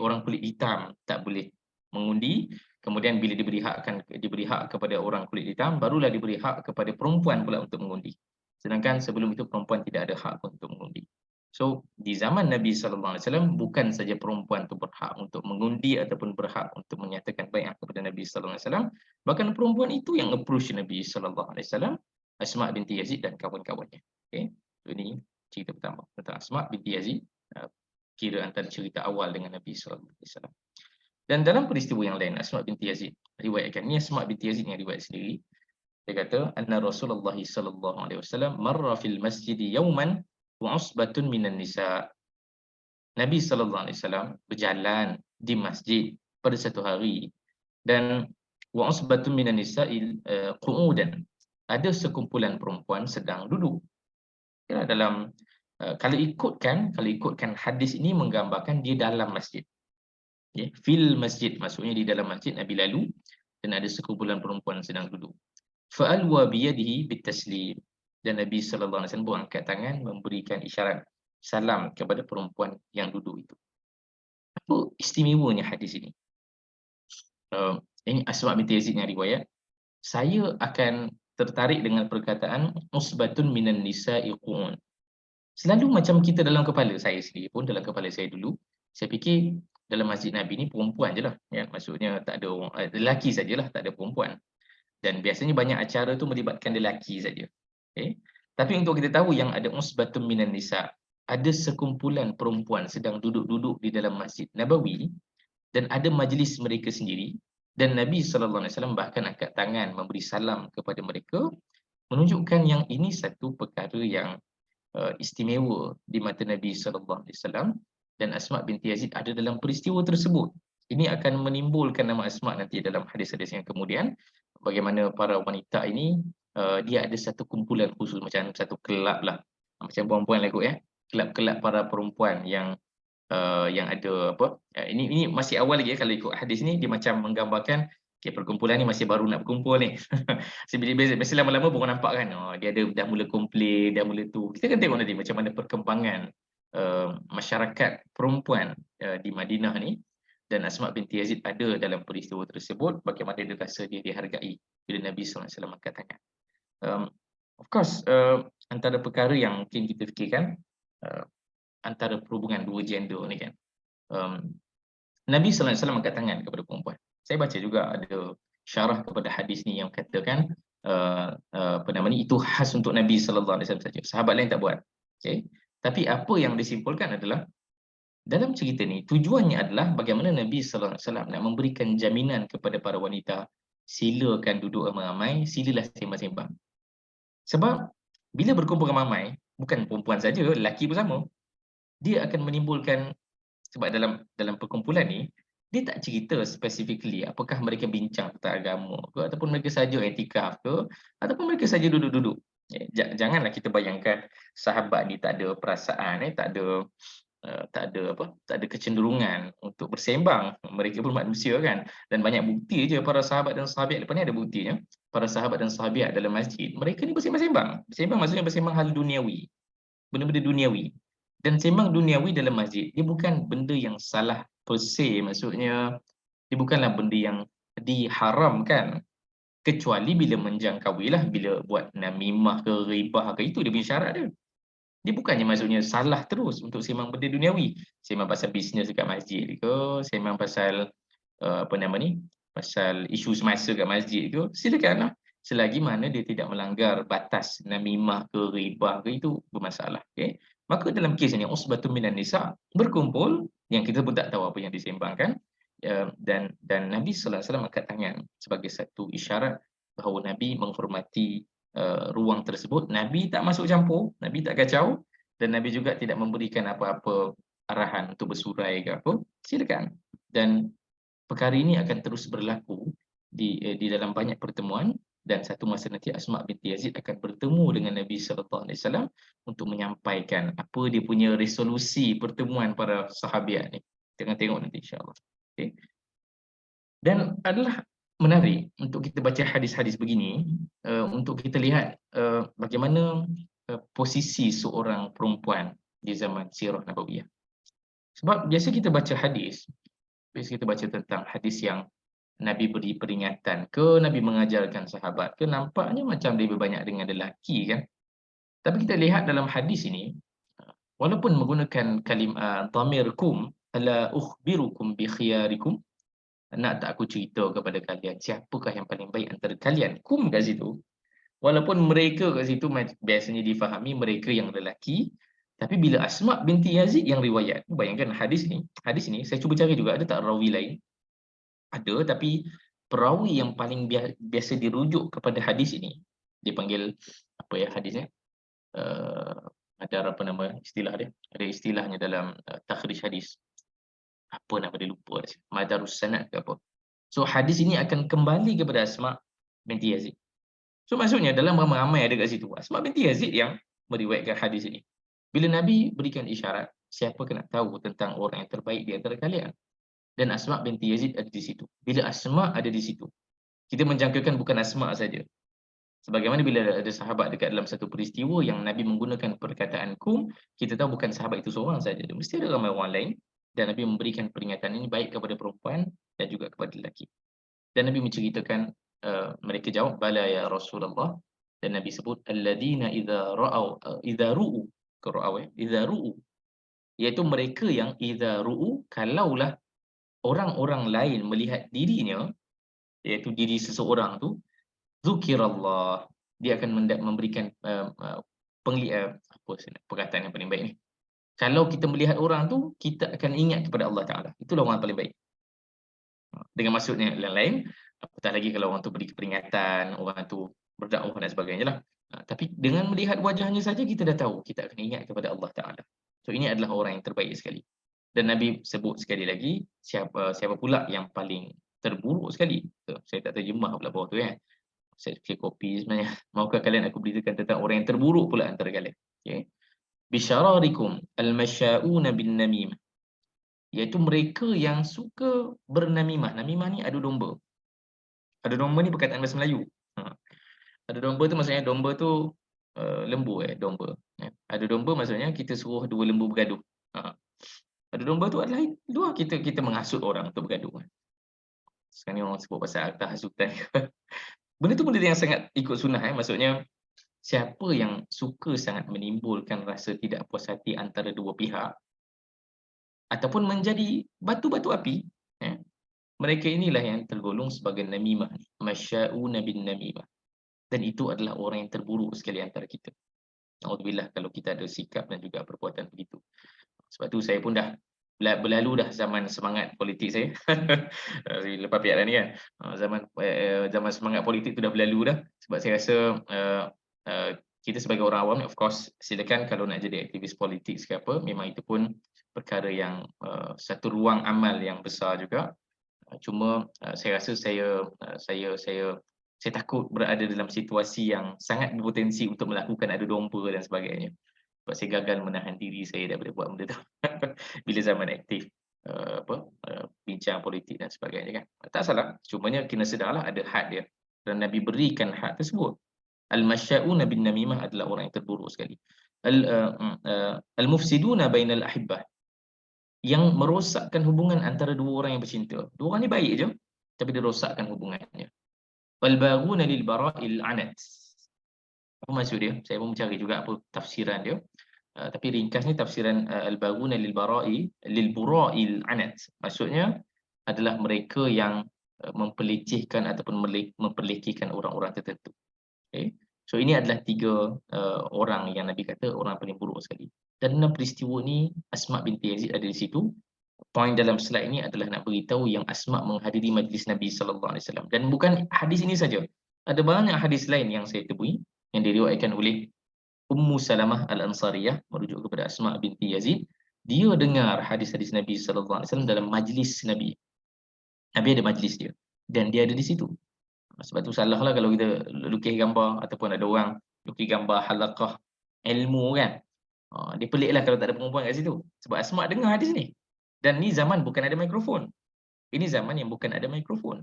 orang kulit hitam tak boleh mengundi, kemudian bila diberi hak kepada orang kulit hitam, barulah diberi hak kepada perempuan pula untuk mengundi. Sedangkan sebelum itu perempuan tidak ada hak untuk mengundi. So, di zaman Nabi SAW, bukan saja perempuan itu berhak untuk mengundi ataupun berhak untuk menyatakan baiat kepada Nabi SAW, bahkan perempuan itu yang approach Nabi SAW, Asma binti Yazid dan kawan-kawannya. Okay. So, ini cerita pertama tentang Asma binti Yazid, kira antara cerita awal dengan Nabi SAW. Dan dalam peristiwa yang lain, Asma binti Yazid riwayatkan, ini Asma binti Yazid yang riwayat sendiri. Dia kata, anna Rasulullah SAW marra fil masjid yawman wa usbatun minan nisa. Nabi SAW berjalan di masjid pada satu hari dan wa usbatun minan nisa qu'udan. Ada sekumpulan perempuan sedang duduk. Ya, dalam kalau ikutkan hadis ini menggambarkan dia dalam masjid. Ya, fil masjid maksudnya di dalam masjid Nabi lalu dan ada sekumpulan perempuan sedang duduk. Fa'alwa biyadihi bitaslim. Dan Nabi SAW angkat tangan memberikan isyarat salam kepada perempuan yang duduk itu. Apa istimewanya hadis ini? Ini Asma binti Yazid yang riwayat. Saya akan tertarik dengan perkataan usbatun minan nisa'i qu'un. Selalu macam kita dalam kepala saya sendiri pun, dalam kepala saya dulu, saya fikir dalam masjid Nabi ni perempuan je lah. Ya, maksudnya tak ada orang, lelaki sajalah, tak ada perempuan. Dan biasanya banyak acara tu melibatkan lelaki saja. Okay. Tapi untuk kita tahu yang ada usbatun minan nisa, ada sekumpulan perempuan sedang duduk-duduk di dalam Masjid Nabawi dan ada majlis mereka sendiri dan Nabi SAW bahkan angkat tangan memberi salam kepada mereka, menunjukkan yang ini satu perkara yang istimewa di mata Nabi SAW dan Asma binti Yazid ada dalam peristiwa tersebut. Ini akan menimbulkan nama Asma nanti dalam hadis-hadis yang kemudian, bagaimana para wanita ini dia ada satu kumpulan khusus, macam satu kelab lah, macam perempuan lah kot ya, kelab-kelab para perempuan yang ada apa, ini masih awal lagi ya, kalau ikut hadis ni dia macam menggambarkan okay, perkumpulan ni masih baru nak berkumpul ni. Biasa lama-lama baru nampak kan, dia ada dah mula komplain, dah mula tu. Kita akan tengok nanti macam mana perkembangan masyarakat perempuan di Madinah ni, dan Asma binti Yazid ada dalam peristiwa tersebut, bagaimana dia rasa dia dihargai bila Nabi SAW angkat tangan. Of course, antara perkara yang mungkin kita fikirkan, antara perhubungan dua gender ni kan, Nabi SAW angkat tangan kepada perempuan. Saya baca juga ada syarah kepada hadis ni yang katakan itu khas untuk Nabi SAW saja. Sahabat lain tak buat. Okay. Tapi apa yang disimpulkan adalah dalam cerita ni tujuannya adalah bagaimana Nabi SAW nak memberikan jaminan kepada para wanita, silakan duduk ramai-ramai, silalah sembang-sembang. Sebab bila berkumpul ramai, bukan perempuan saja, lelaki pun sama. Dia akan menimbulkan, sebab dalam perkumpulan ni dia tak cerita specifically apakah mereka bincang tentang agama ke, ataupun mereka saja i'tikaf ke, ataupun mereka saja duduk-duduk. Janganlah kita bayangkan sahabat ni tak ada perasaan, tak ada kecenderungan untuk bersembang. Mereka pun manusia kan, dan banyak bukti je para sahabat dan sahabiat, lepas ni ada buktinya, para sahabat dan sahabiat dalam masjid, mereka ni bersembang-sembang. Bersembang maksudnya bersembang hal duniawi, benda-benda duniawi. Dan sembang duniawi dalam masjid, dia bukan benda yang salah per se, maksudnya dia bukanlah benda yang diharamkan, kecuali bila menjangkauilah, bila buat namimah ke ghibah ke, itu dia punya syarat dia. Dia bukannya maksudnya salah terus untuk sembang benda duniawi. Sembang pasal bisnes dekat masjid ke, sembang pasal pasal isu semasa kat masjid ke, silakanlah. Selagi mana dia tidak melanggar batas namimah ke ghibah ke, itu bermasalah. Okay? Maka dalam kes ini usbatun minan nisa, berkumpul yang kita pun tak tahu apa yang disembangkan, dan Nabi sallallahu alaihi wasallam angkat tangan sebagai satu isyarat bahawa Nabi menghormati ruang tersebut. Nabi tak masuk campur, Nabi tak kacau, dan Nabi juga tidak memberikan apa-apa arahan untuk bersurai ke apa. Silakan. Dan perkara ini akan terus berlaku di dalam banyak pertemuan, dan satu masa nanti Asma binti Yazid akan bertemu dengan Nabi sallallahu alaihi wasallam untuk menyampaikan apa dia punya resolusi pertemuan para sahabat ni. Kita tengok nanti insya-Allah. Okey. Dan adalah menarik untuk kita baca hadis-hadis begini, untuk kita lihat bagaimana posisi seorang perempuan di zaman sirah Nabawiyah. Sebab biasa kita baca hadis, biasa kita baca tentang hadis yang Nabi beri peringatan ke, Nabi mengajarkan sahabat ke, nampaknya macam lebih banyak dengan lelaki kan. Tapi kita lihat dalam hadis ini, walaupun menggunakan dhamir kum, ala ukhbirukum bi khiyarikum, nak tak aku cerita kepada kalian siapakah yang paling baik antara kalian, kum kat situ. Walaupun mereka kat situ biasanya difahami mereka yang lelaki, tapi bila Asma binti Yazid yang riwayat, bayangkan hadis ni saya cuba cari juga ada tak rawi lain. Ada, tapi perawi yang paling biasa dirujuk kepada hadis ini, dia panggil apa ya hadisnya? Ada apa nama istilah dia? Ada istilahnya dalam takhrij hadis. Apa nama dia, lupa dah. Madarus sanad ke apa. So hadis ini akan kembali kepada Asma binti Yazid. So maksudnya dalam ramai-ramai ada kat situ, Asma binti Yazid yang meriwayatkan hadis ini. Bila Nabi berikan isyarat, siapa kena tahu tentang orang yang terbaik di antara kalian? Dan Asma binti Yazid ada di situ. Bila Asma ada di situ, kita menjangkakan bukan Asma saja. Sebagaimana bila ada sahabat dekat dalam satu peristiwa yang Nabi menggunakan perkataan kum, kita tahu bukan sahabat itu seorang saja. Dia mesti ada ramai orang lain, dan Nabi memberikan peringatan ini baik kepada perempuan dan juga kepada lelaki. Dan Nabi menceritakan, mereka jawab, bala ya Rasulullah. Dan Nabi sebut, alladzina idza ru'u, idza ru'u, iaitu mereka yang idza ru'u, kalaulah orang-orang lain melihat dirinya, iaitu diri seseorang tu, zukirallah, dia akan memberikan perkataan yang paling baik ni. Kalau kita melihat orang tu, kita akan ingat kepada Allah Ta'ala. Itulah orang paling baik. Dengan maksudnya yang lain, apatah lagi kalau orang tu beri peringatan, orang tu berdakwah dan sebagainya lah. Tapi dengan melihat wajahnya saja kita dah tahu, kita akan ingat kepada Allah Ta'ala. So ini adalah orang yang terbaik sekali. Dan Nabi sebut sekali lagi, siapa pula yang paling terburuk sekali. Saya tak terjemah pula bawah tu kan. Saya clear copy sebenarnya. Maukah kalian aku beritakan tentang orang yang terburuk pula antara kalian. Okay. Bisyararikum al-masya'una bin namimah. Iaitu mereka yang suka bernamimah. Namimah ni adu domba. Adu domba ni perkataan bahasa Melayu. Adu domba tu maksudnya domba tu lembu domba. Adu domba maksudnya kita suruh dua lembu bergaduh. Adu domba tu adalah dua kita menghasut orang untuk bergaduh. Sekarang ni orang sebut pasal harta hasutan. Benda tu benda yang sangat ikut sunnah. Maksudnya siapa yang suka sangat menimbulkan rasa tidak puas hati antara dua pihak ataupun menjadi batu-batu api, mereka inilah yang tergolong sebagai namimah, masya'una bin namimah. Dan itu adalah orang yang terburuk sekali antara kita. Alhamdulillah kalau kita ada sikap dan juga perbuatan begitu. Sebab tu saya pun dah berlalu dah zaman semangat politik saya. Lepas pihak ni kan. Zaman semangat politik tu dah berlalu dah. Sebab saya rasa kita sebagai orang awam, of course, silakan kalau nak jadi aktivis politik ke apa, memang itu pun perkara yang satu ruang amal yang besar juga. Cuma saya rasa saya takut berada dalam situasi yang sangat berpotensi untuk melakukan adu domba dan sebagainya. Sebab saya gagal menahan diri saya daripada buat benda tu bila zaman aktif bincang politik dan sebagainya kan. Tak salah, cumanya kena sedarlah ada had dia dan Nabi berikan had tersebut. Al-masya'una bin namimah adalah orang yang terburuk sekali. Al-mufsiduna bainal ahibbah, yang merosakkan hubungan antara dua orang yang bercinta. Dua orang ni baik je, tapi dia rosakkan hubungannya. Wal-baghuna lil bara'il anat. Apa maksud dia? Saya pun mencari juga apa tafsiran dia. Tapi ringkasnya tafsiran al-baghuna lil bura'il anat. Maksudnya adalah mereka yang mempelecehkan ataupun memperlekehkan orang-orang tertentu. Okay. So ini adalah tiga orang yang Nabi kata orang paling buruk sekali. Dan dalam peristiwa ni Asma binti Yazid ada di situ. Poin dalam slide ini adalah nak beritahu yang Asma menghadiri majlis Nabi sallallahu alaihi wasallam. Dan bukan hadis ini saja. Ada banyak hadis lain yang saya temui yang diriwayatkan oleh Ummu Salamah Al-Ansariyah merujuk kepada Asma binti Yazid. Dia dengar hadis-hadis Nabi sallallahu alaihi wasallam dalam majlis Nabi. Nabi ada majlis dia dan dia ada di situ. Sebab tu salahlah kalau kita lukis gambar ataupun ada orang lukis gambar halaqah ilmu kan. Dia peliklah kalau tak ada perempuan kat situ. Sebab Asma dengar hadis ni. Dan ni zaman bukan ada mikrofon. Ini zaman yang bukan ada mikrofon.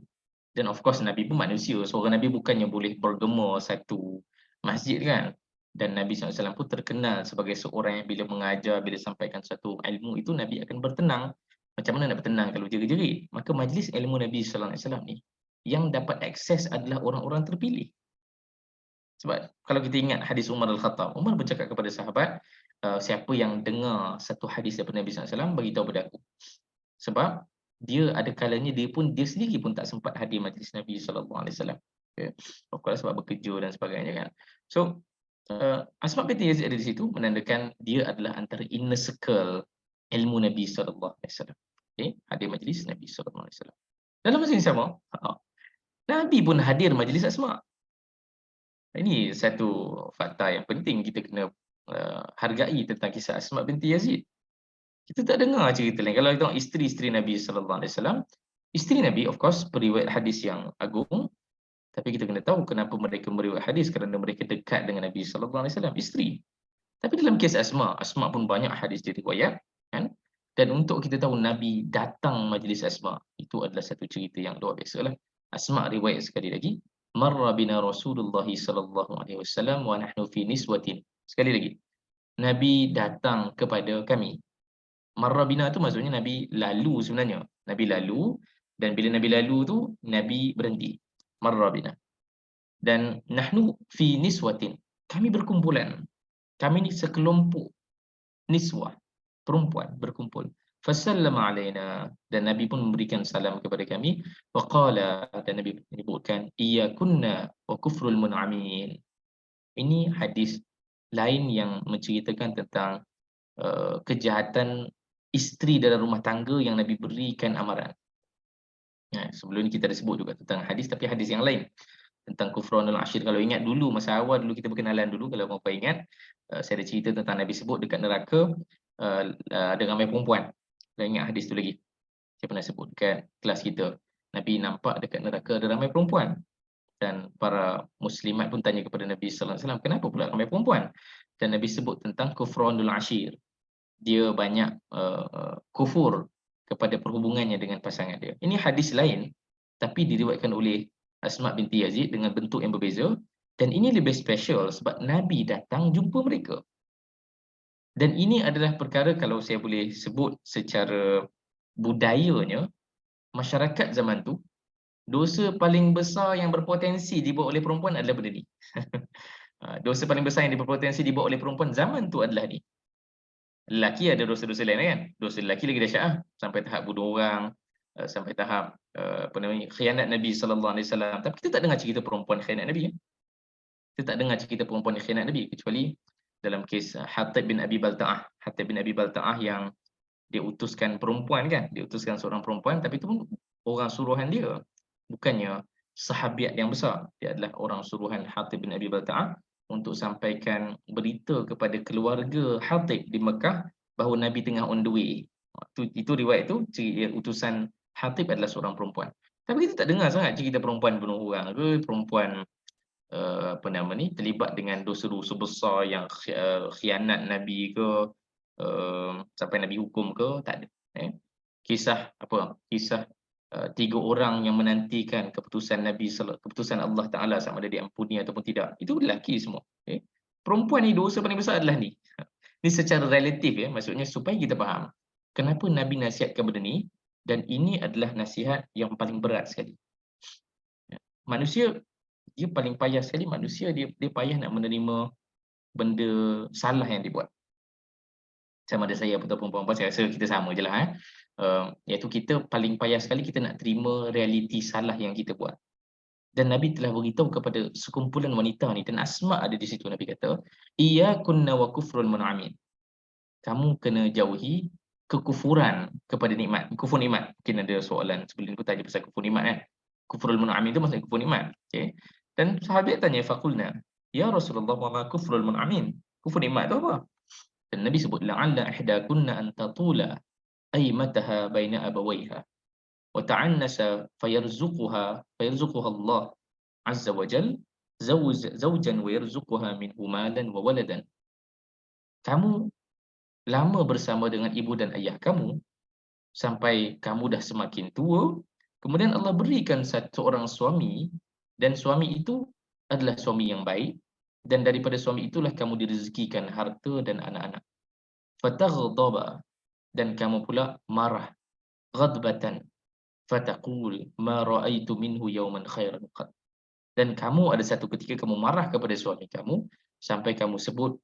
Dan of course Nabi pun manusia. Suara Nabi bukannya boleh bergema satu masjid kan. Dan Nabi SAW pun terkenal sebagai seorang yang bila mengajar, bila sampaikan satu ilmu itu Nabi akan bertenang. Macam mana nak bertenang kalau jerit-jerit? Maka majlis ilmu Nabi SAW ni yang dapat akses adalah orang-orang terpilih. Sebab kalau kita ingat hadis Umar Al-Khattab, Umar bercakap kepada sahabat, siapa yang dengar satu hadis daripada Nabi SAW, beritahu kepada aku. Sebab dia ada kalanya dia sendiri pun tak sempat hadir majlis Nabi SAW. Okay. Of course sebab bekerja dan sebagainya kan. So, Asma binti Yazid ada di situ menandakan dia adalah antara inner circle ilmu Nabi SAW. Okay. Hadir majlis Nabi SAW. Dalam masa yang sama, Nabi pun hadir majlis Asma. Ini satu fakta yang penting kita kena hargai tentang kisah Asma binti Yazid. Kita tak dengar cerita lain. Kalau kita tengok isteri-isteri Nabi sallallahu alaihi wasallam, isteri Nabi of course periwayat hadis yang agung, tapi kita kena tahu kenapa mereka meriwayat hadis, kerana mereka dekat dengan Nabi sallallahu alaihi wasallam, isteri. Tapi dalam kes Asma pun banyak hadis diriwayat kan? Dan untuk kita tahu Nabi datang majlis Asma, itu adalah satu cerita yang luar biasa lah. Asma riwayat sekali lagi, marra bina Rasulullah sallallahu alaihi wasallam wa nahnu fi niswatin. Sekali lagi, Nabi datang kepada kami. Marra bina tu maksudnya Nabi lalu sebenarnya. Nabi lalu, dan bila Nabi lalu tu Nabi berhenti. Marra bina. Dan nahnu fi niswatin. Kami berkumpulan. Kami ni sekelompok niswah, perempuan berkumpul. Fasallama alaina, dan Nabi pun memberikan salam kepada kami. Waqala, dan Nabi menyebutkan iyyakunna wa kufrul mun'amin. Ini hadis lain yang menceritakan tentang kejahatan isteri dalam rumah tangga yang Nabi berikan amaran. Sebelum ni kita ada sebut juga tentang hadis, tapi hadis yang lain tentang kufranul ashir. Kalau ingat dulu masa awal dulu kita berkenalan dulu, kalau apa ingat, saya ada cerita tentang Nabi sebut dekat neraka ada ramai perempuan. Dah ingat hadis tu lagi? Saya pernah sebut dekat kelas kita. Nabi nampak dekat neraka ada ramai perempuan. Dan para muslimat pun tanya kepada Nabi sallallahu alaihi wasallam, kenapa pula ramai perempuan? Dan Nabi sebut tentang kufranul ashir. Dia banyak kufur kepada perhubungannya dengan pasangan dia. Ini hadis lain tapi diriwayatkan oleh Asma binti Yazid dengan bentuk yang berbeza, dan ini lebih special sebab Nabi datang jumpa mereka. Dan ini adalah perkara, kalau saya boleh sebut secara budayanya, masyarakat zaman tu, dosa paling besar yang berpotensi dibuat oleh perempuan adalah benda ni. Dosa paling besar yang berpotensi dibuat oleh perempuan zaman tu adalah ni. Lelaki ada dosa-dosa lain kan? Dosa lelaki lagi dahsyat sampai tahap bunuh orang, sampai tahap khianat Nabi sallallahu alaihi wasallam. Tapi kita tak dengar cerita perempuan khianat Nabi. Kita tak dengar cerita perempuan khianat Nabi, kecuali dalam kes Hatib bin Abi Balta'ah. Hatib bin Abi Balta'ah yang dia utuskan perempuan kan? Dia utuskan seorang perempuan, tapi itu pun orang suruhan dia. Bukannya sahabiat yang besar. Dia adalah orang suruhan Hatib bin Abi Balta'ah. untuk sampaikan berita kepada keluarga Hatib di Mekah bahawa Nabi tengah on the way. Itu riwayat tu, utusan Hatib adalah seorang perempuan. Tapi kita tak dengar sangat cerita perempuan bunuh orang ke, perempuan apa nama ni, terlibat dengan dosa-dosa besar yang khianat Nabi ke, sampai Nabi hukum ke, tak ada. Kisah apa? Kisah 3 orang yang menantikan keputusan keputusan Allah Taala sama ada diampuni ataupun tidak. Itu lelaki semua. Perempuan ni dosa paling besar adalah ni. Ni secara relatif maksudnya supaya kita faham kenapa Nabi nasihatkan benda ni dan ini adalah nasihat yang paling berat sekali. Manusia dia paling payah sekali, manusia dia payah nak menerima benda salah yang dibuat. Sama ada saya ataupun perempuan, saya rasa kita sama je lah. Iaitu kita paling payah sekali kita nak terima realiti salah yang kita buat. Dan Nabi telah beritahu kepada sekumpulan wanita ni, dan Asma ada di situ. Nabi kata, "Iyyakunna wa kufrul mun'amin." Kamu kena jauhi kekufuran kepada nikmat. Kufur nikmat. Mungkin ada soalan sebelum ni pun tanya pasal kufur nikmat kan. Kufrul mun'amin itu maksudnya kufur nikmat. Okay. Dan sahabat tanya, "Faqulna, ya Rasulullah, wa ma kufrul mun'amin?" Kufur nikmat tu apa? Dan Nabi sebut, "La'alla ihdakunna an tatula aimataha baina abawaiha wa ta'annasa fayarzuquha Allah azza wa jal zawjan wa yarzuquha minhu malan wa waladan." Kamu lama bersama dengan ibu dan ayah kamu sampai kamu dah semakin tua, kemudian Allah berikan seorang suami dan suami itu adalah suami yang baik dan daripada suami itulah kamu direzekikan harta dan anak-anak. Fataghdaba, dan kamu pula marah, ghadbatan, fataqul ma ra'aitu minhu yawman khairan qad. Dan kamu ada satu ketika kamu marah kepada suami kamu sampai kamu sebut,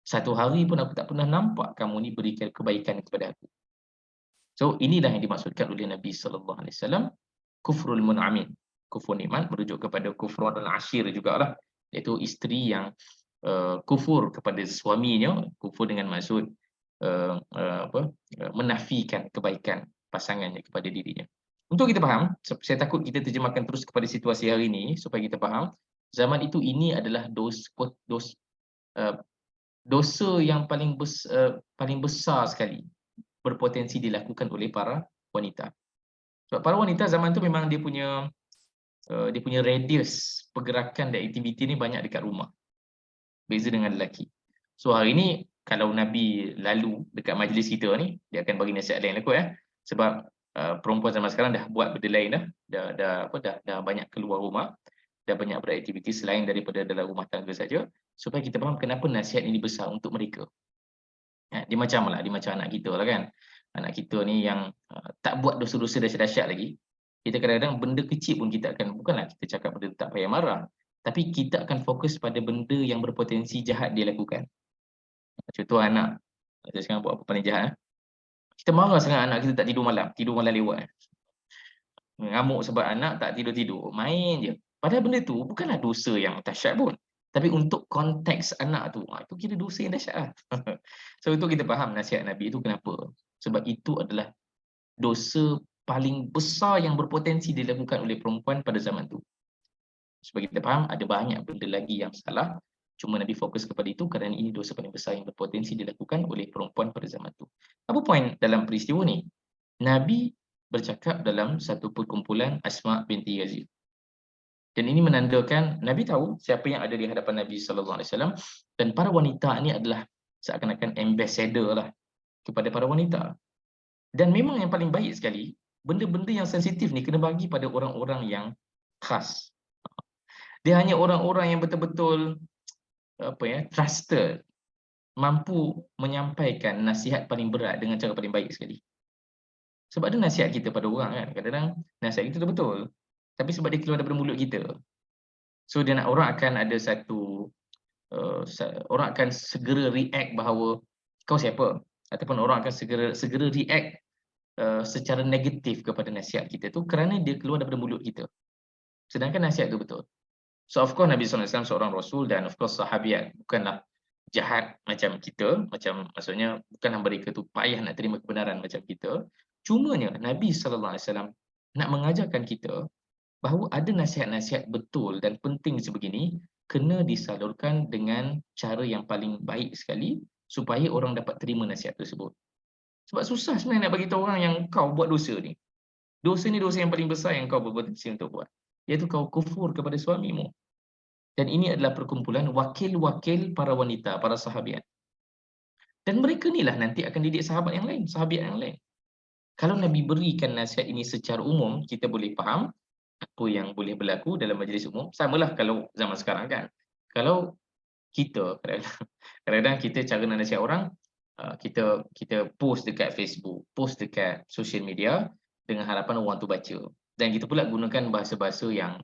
"Satu hari pun aku tak pernah nampak kamu ni berikan kebaikan kepada aku." So inilah yang dimaksudkan oleh Nabi sallallahu alaihi wasallam kufrul mun'amin. Kufur nikmat merujuk kepada kufrun al-ashir jugalah, iaitu isteri yang kufur kepada suaminya, kufur dengan maksud menafikan kebaikan pasangannya kepada dirinya. Untuk kita faham, saya takut kita terjemahkan terus kepada situasi hari ini supaya kita faham, zaman itu ini adalah dosa yang paling besar sekali berpotensi dilakukan oleh para wanita. Sebab para wanita zaman tu memang dia punya radius pergerakan dan aktiviti ni banyak dekat rumah. Beza dengan lelaki. So hari ni kalau Nabi lalu dekat majlis kita ni, dia akan bagi nasihat lain lah kot Sebab perempuan zaman sekarang dah buat benda lain dah banyak keluar rumah, dah banyak beraktiviti selain daripada dalam rumah tangga saja, supaya kita faham kenapa nasihat ini besar untuk mereka. Dia macam anak kita lah kan. Anak kita ni yang tak buat dosa-dosa dahsyat lagi. Kita kadang-kadang benda kecil pun kita akan, bukanlah kita cakap benda tak payah marah, tapi kita akan fokus pada benda yang berpotensi jahat dia lakukan. Contoh anak, saya sekarang buat apa paling jahat. Kita marah sangat anak kita tak tidur malam lewat. Mengamuk sebab anak tak tidur-tidur, main je. Padahal benda tu bukanlah dosa yang dahsyat pun. Tapi untuk konteks anak tu, itu kira dosa yang dahsyat. So untuk kita faham nasihat Nabi itu kenapa. Sebab itu adalah dosa paling besar yang berpotensi dilakukan oleh perempuan pada zaman tu. Supaya kita faham, ada banyak benda lagi yang salah. Cuma Nabi fokus kepada itu kerana ini dosa paling besar yang berpotensi dilakukan oleh perempuan pada zaman itu. Apa poin dalam peristiwa ni? Nabi bercakap dalam satu perkumpulan Asma binti Yazid. Dan ini menandakan Nabi tahu siapa yang ada di hadapan Nabi sallallahu alaihi wasallam, dan para wanita ini adalah seakan-akan ambassador lah kepada para wanita. Dan memang yang paling baik sekali, benda-benda yang sensitif ni kena bagi pada orang-orang yang khas. Dia hanya orang-orang yang betul-betul trusted, mampu menyampaikan nasihat paling berat dengan cara paling baik sekali. Sebab ada nasihat kita pada orang kan, kadang-kadang nasihat kita tu betul, tapi sebab dia keluar daripada mulut kita. So orang akan ada satu orang akan segera react bahawa kau siapa, ataupun orang akan segera react secara negatif kepada nasihat kita tu kerana dia keluar daripada mulut kita. Sedangkan nasihat tu betul. So of course Nabi SAW seorang Rasul, dan of course sahabiat bukanlah jahat macam kita, maksudnya bukanlah mereka tu payah nak terima kebenaran macam kita. Cumanya Nabi SAW nak mengajarkan kita bahawa ada nasihat-nasihat betul dan penting sebegini kena disalurkan dengan cara yang paling baik sekali supaya orang dapat terima nasihat tersebut. Sebab susah sebenarnya nak bagi tahu orang yang kau buat dosa ni. Dosa ni dosa yang paling besar yang kau berpotensi untuk buat. Iaitu kau kufur kepada suamimu. Dan ini adalah perkumpulan wakil-wakil para wanita, para sahabiat. Dan mereka ni lah nanti akan didik sahabat yang lain, sahabiat yang lain. Kalau Nabi berikan nasihat ini secara umum, kita boleh faham apa yang boleh berlaku dalam majlis umum. Samalah kalau zaman sekarang kan. Kalau kita kadang-kadang kita cara nak nasihat orang, kita post dekat Facebook, post dekat social media dengan harapan orang tu baca. Dan kita pula gunakan bahasa-bahasa yang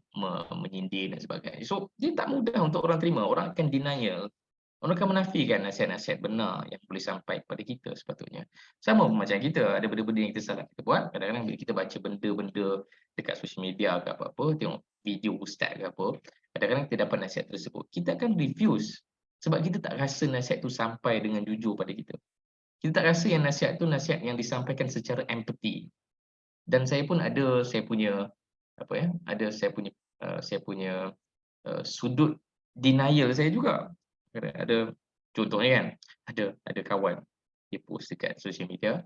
menyindir dan sebagainya. So, dia tak mudah untuk orang terima. Orang akan denial. Orang akan menafikan nasihat-nasihat benar yang boleh sampai kepada kita sepatutnya. Sama macam kita, ada benda-benda yang kita salah kita buat. Kadang-kadang bila kita baca benda-benda dekat social media ke apa-apa, tengok video ustaz ke apa, kadang-kadang kita dapat nasihat tersebut. Kita akan refuse sebab kita tak rasa nasihat tu sampai dengan jujur pada kita. Kita tak rasa yang nasihat tu nasihat yang disampaikan secara empathy. Dan saya pun ada saya punya sudut denial saya juga. Ada contohnya kan, ada kawan dia post dekat social media,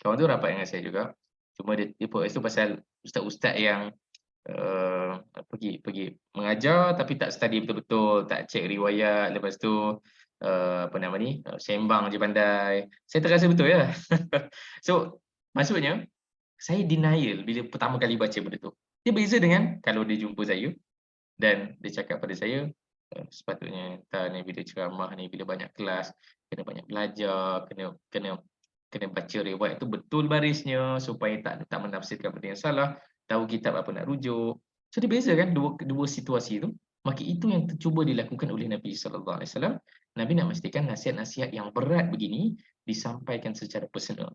kawan tu rapat dengan saya juga. Cuma dia post tu pasal ustaz-ustaz yang pergi mengajar tapi tak study betul-betul, tak cek riwayat, lepas tu sembang je pandai. Saya terasa betul ya. So, maksudnya saya denial bila pertama kali baca benda tu. Dia beza dengan kalau dia jumpa saya dan dia cakap pada saya, sepatutnya ni bila ceramah ni, bila banyak kelas, kena banyak belajar, kena baca riwayat tu betul barisnya supaya tak menafsirkan benda yang salah, tahu kitab apa nak rujuk. So dia beza kan dua situasi tu. Maka itu yang cuba dilakukan oleh Nabi sallallahu alaihi wasallam. Nabi nak memastikan nasihat-nasihat yang berat begini disampaikan secara personal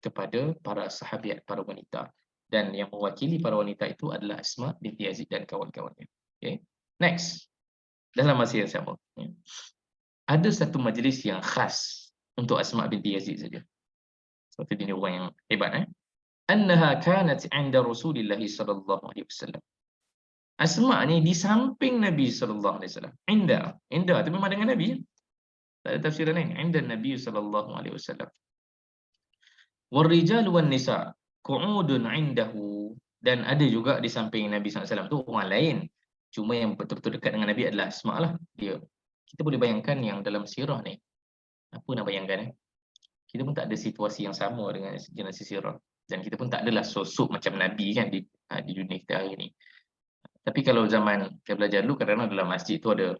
kepada para sahabiat, para wanita. Dan yang mewakili para wanita itu adalah Asma binti Yazid dan kawan-kawannya. Okay. Next. Dalam masa yang sama. Ada satu majlis yang khas untuk Asma binti Yazid saja. Sebab dia ni orang yang hebat. Annaha kanat 'inda Rasulillah sallallahu alaihi wasallam. Asma ni di samping Nabi sallallahu alaihi wasallam. Inda tu memang dengan Nabi. Tak ada tafsiran lain. Inda Nabi sallallahu alaihi wasallam. Warrijal wan nisa qu'udun 'indahu, dan ada juga di samping Nabi SAW tu orang lain. Cuma yang betul-betul dekat dengan Nabi adalah Asma lah. Kita boleh bayangkan yang dalam sirah ni. Apa nak bayangkan kita pun tak ada situasi yang sama dengan generasi sirah. Dan kita pun tak adalah sosok macam Nabi kan di dunia kita hari ni. Tapi kalau zaman saya belajar dulu, kadang-kadang dalam masjid tu ada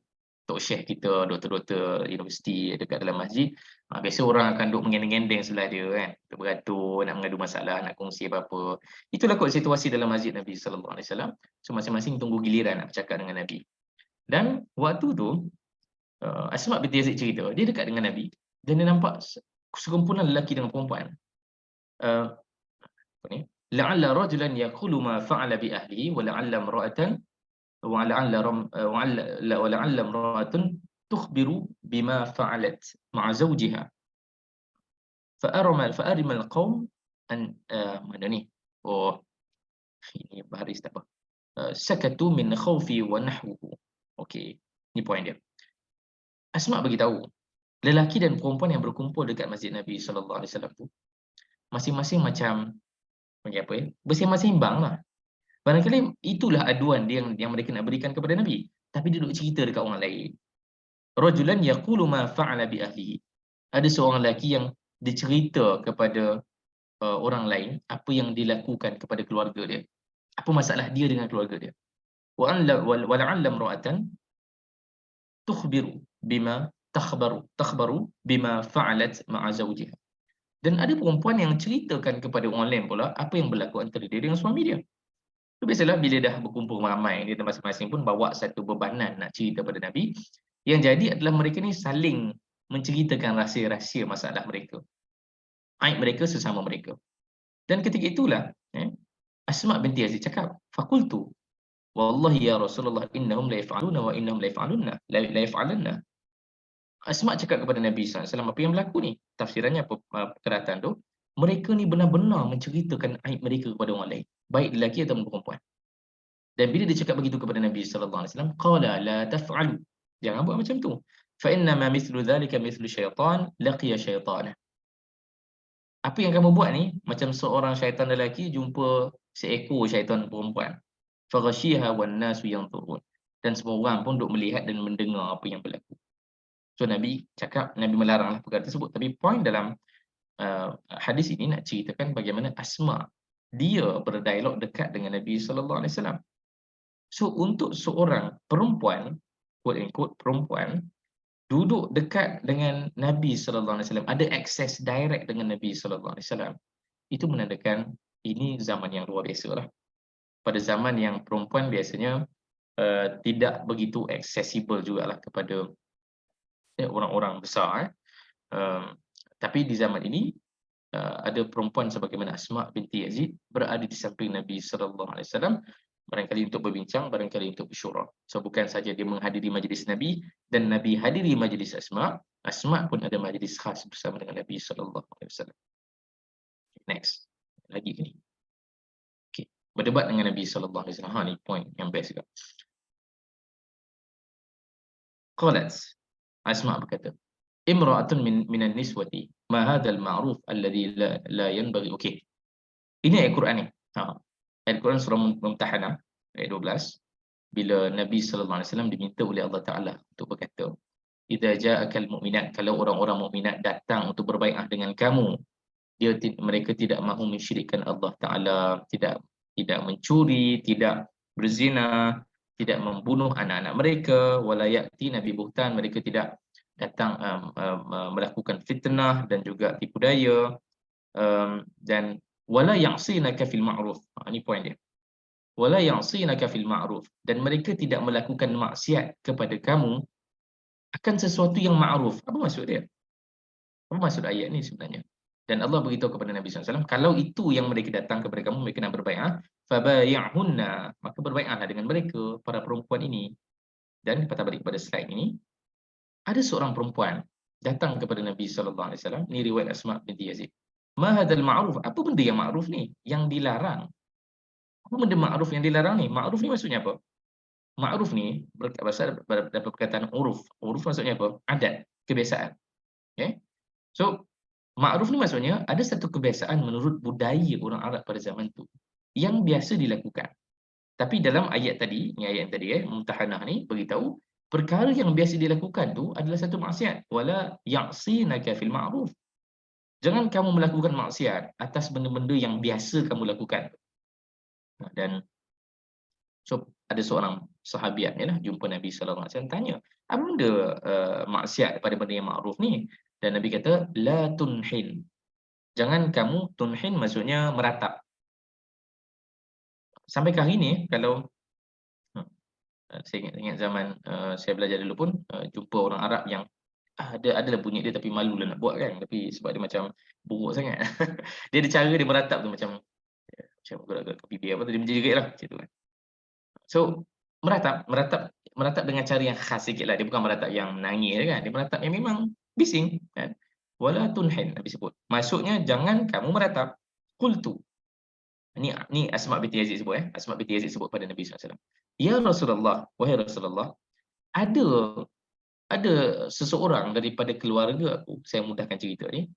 tok syekh kita, doktor-doktor universiti dekat dalam masjid. Biasa orang akan duduk mengendeng-endeng sebelah dia kan. Beratur, nak mengadu masalah, nak kongsi apa-apa. Itulah kot situasi dalam masjid Nabi sallallahu alaihi wasallam. So masing-masing tunggu giliran nak bercakap dengan Nabi. Dan waktu tu Asma binti Yazid cerita, dia dekat dengan Nabi dan dia nampak sekumpulan lelaki dengan perempuan. La'alla rajulan yaqulu ma fa'ala bi ahlihi wa la'alla imra'atan ولعل امرأة تخبر بما فعلت مع زوجها فأرم القوم أن mana ni? Ini baris tak apa. Sakatu min khawfi wa nahwuhu. Okey, ni poin dia. Asma beritahu, lelaki dan perempuan yang berkumpul dekat Masjid Nabi sallallahu alaihi wasallam tu masing-masing macam bersembang-sembang lah. Barangkali itulah aduan yang mereka nak berikan kepada Nabi. Tapi dia duduk cerita dekat orang lain. Rajulan yaqulu ma fa'ala bi ahlihi. Ada seorang lelaki yang dicerita kepada orang lain apa yang dilakukan kepada keluarga dia. Apa masalah dia dengan keluarga dia. Wa la'alla imra'atan tukhbiru bima takhbaru bima fa'alat ma'a zawjiha. Dan ada perempuan yang ceritakan kepada orang lain pula apa yang berlaku antara dia dengan suami dia. So, biasalah bila dah berkumpul ramai, dia masing-masing pun bawa satu bebanan nak cerita pada Nabi. Yang jadi adalah mereka ni saling menceritakan rahsia-rahsia masalah mereka. Aib mereka sesama mereka. Dan ketika itulah Asma binti Yazid cakap, "Faqultu wallahi ya Rasulullah innahum la yaf'aluna wa innahum la yaf'alunna." Asma cakap kepada Nabi SAW, apa yang berlaku ni? Tafsirannya perkataan tu, mereka ni benar-benar menceritakan aib mereka kepada orang lain, baik lelaki atau perempuan. Dan bila dia cakap begitu kepada Nabi sallallahu alaihi wasallam, qala la taf'alu. Jangan buat macam tu. Fa inna ma mithlu dhalika mithlu syaitan laqiya syaitana. Apa yang kamu buat ni macam seorang syaitan lelaki jumpa seekor syaitan perempuan. Faghashiha wan nasu yanzurun. Dan semua orang pun duk melihat dan mendengar apa yang berlaku. So Nabi cakap, Nabi melaranglah perkara tersebut. Tapi poin dalam hadis ini nak ceritakan bagaimana Asma dia berdialog dekat dengan Nabi sallallahu alaihi wasallam. So untuk seorang perempuan, quote unquote perempuan, duduk dekat dengan Nabi sallallahu alaihi wasallam, ada akses direct dengan Nabi sallallahu alaihi wasallam, itu menandakan ini zaman yang luar biasa lah. Pada zaman yang perempuan biasanya tidak begitu accessible jugalah kepada orang-orang besar. Tapi di zaman ini ada perempuan sebagaimana Asma binti Yazid berada di samping Nabi sallallahu alaihi wasallam, barangkali untuk berbincang, barangkali untuk bersyura. So bukan saja dia menghadiri majlis Nabi dan Nabi hadiri majlis Asma, Asma pun ada majlis khas bersama dengan Nabi sallallahu alaihi wasallam. Next. Lagi ni. Okey, berdebat dengan Nabi sallallahu alaihi wasallam. Ni point yang best juga. Qalat, Asma berkata, imra'atun minan niswati ma hadzal ma'ruf alladhi la yanbaghi. Okey. Ini ayat Quran ni. Ayat Quran surah Mumtahanah ayat 12, bila Nabi sallallahu alaihi wasallam diminta oleh Allah Taala untuk berkata, idza ja'akal mu'minat, kalau orang-orang mukminat datang untuk berbaiat dengan kamu, mereka tidak mahu mensyirikkan Allah Taala, tidak mencuri, tidak berzina, tidak membunuh anak-anak mereka, wala ya'ti nabi buhtan, mereka tidak datang melakukan fitnah dan juga tipu daya, dan wala ya'sinaka fil ma'ruf. Ini poin dia. Wala ya'sinaka fil ma'ruf, dan mereka tidak melakukan maksiat kepada kamu akan sesuatu yang ma'ruf. Apa maksud dia? Apa maksud ayat ni sebenarnya? Dan Allah beritahu kepada Nabi SAW, kalau itu yang mereka datang kepada kamu, mereka nak berbai'ah, fabay'ahunna, maka berbai'ahlah dengan mereka, para perempuan ini. Dan patah balik kepada slide ini, ada seorang perempuan datang kepada Nabi SAW, ini riwayat Asma binti Yazid. Ma hadzal ma'ruf, apa benda yang ma'ruf ni? Yang dilarang. Apa benda ma'ruf yang dilarang ni? Ma'ruf ni maksudnya apa? Ma'ruf ni berasal daripada perkataan uruf. Uruf maksudnya apa? Adat, kebiasaan. Okay? So, ma'ruf ni maksudnya ada satu kebiasaan menurut budaya orang Arab pada zaman tu yang biasa dilakukan. Tapi dalam ayat tadi, ni ayat tadi Mumtahanah ni beritahu perkara yang biasa dilakukan tu adalah satu maksiat. Wala ya'sinaka fil ma'ruf. Jangan kamu melakukan maksiat atas benda-benda yang biasa kamu lakukan. Dan so ada seorang sahabiat ni lah jumpa Nabi sallallahu alaihi wasallam, tanya, apa benda maksiat pada benda yang ma'ruf ni? Dan Nabi kata, la tunhin. Jangan kamu, tunhin maksudnya meratap. Sampai ke hari ni, kalau saya ingat zaman saya belajar dulu pun, jumpa orang Arab yang adalah bunyi dia tapi malu lah nak buat kan. Tapi sebab dia macam buruk sangat. Dia ada cara dia meratap tu macam gerak-gerak ke pipi apa tu, dia menjerit lah macam tu kan. So, meratap dengan cara yang khas sikit lah. Dia bukan meratap yang menangis kan. Dia meratap yang memang bising kan. Wala tunhin, Nabi sebut. Maksudnya jangan kamu meratap. Qultu. Ni Asma binti Yazid sebut Asma binti Yazid sebut pada Nabi SAW. Ya Rasulullah, wahai Rasulullah, ada seseorang daripada keluarga aku, saya mudahkan cerita ni.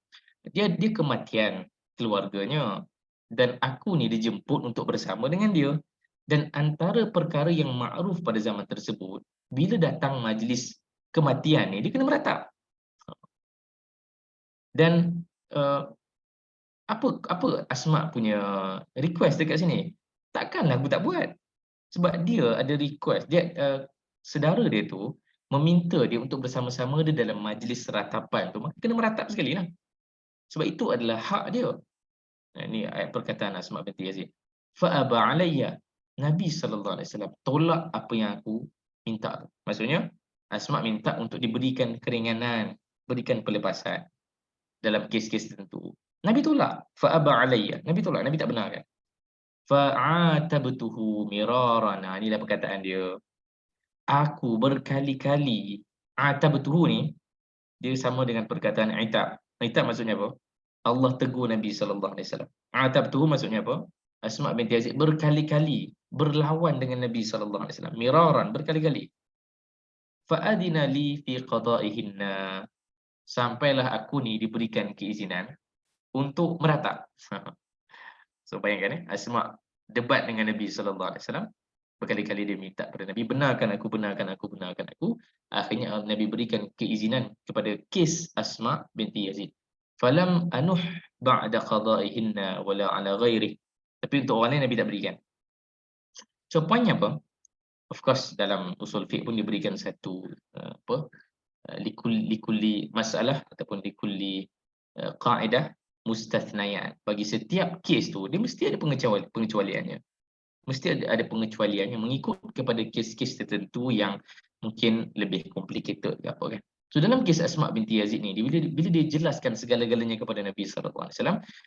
Dia kematian keluarganya dan aku ni dijemput untuk bersama dengan dia. Dan antara perkara yang ma'ruf pada zaman tersebut, bila datang majlis kematian ni, dia kena meratap. Dan apa Asma punya request dekat sini? Takkanlah aku tak buat. Sebab dia ada request, dia saudara dia tu meminta dia untuk bersama-sama dia dalam majlis ratapan tu, maka kena meratap sekali lah. Sebab itu adalah hak dia. Ini ayat perkataan Asma binti Yazid. Fa'aba alayya. Nabi SAW tolak apa yang aku minta. Maksudnya, Asma minta untuk diberikan keringanan, berikan pelepasan dalam kes-kes tertentu. Nabi tolak. Fa'aba alayya. Nabi tolak. Nabi tak benarkan. Fa'atabtuhu miraran. Inilah perkataan dia. Aku berkali-kali. Atabtuhu ni, dia sama dengan perkataan itab. Itab maksudnya apa? Allah tegur Nabi SAW. Atabtuhu maksudnya apa? Asma binti Yazid berkali-kali berlawan dengan Nabi SAW miraran, berkali-kali. Fa'adina li fi qada'ihinna, sampailah aku ni diberikan keizinan untuk meratap. So bayangkan Asma debat dengan Nabi SAW, berkali-kali dia minta pada Nabi, benarkan aku, benarkan aku, benarkan aku. Akhirnya Nabi berikan keizinan kepada kes Asma binti Yazid. Falam anuh ba'da qada'ihinna wala ala ghairi. Tapi untuk orang lain Nabi tak berikan. So poinnya apa? Of course dalam usul fiqh pun diberikan satu likulli masalah ataupun likulli kaedah mustathnayat. Bagi setiap kes tu dia mesti ada pengecualiannya. Mesti ada pengecualiannya mengikut kepada kes-kes tertentu yang mungkin lebih complicated ke apa kan. So dalam kes Asma binti Yazid ni, bila dia jelaskan segala-galanya kepada Nabi SAW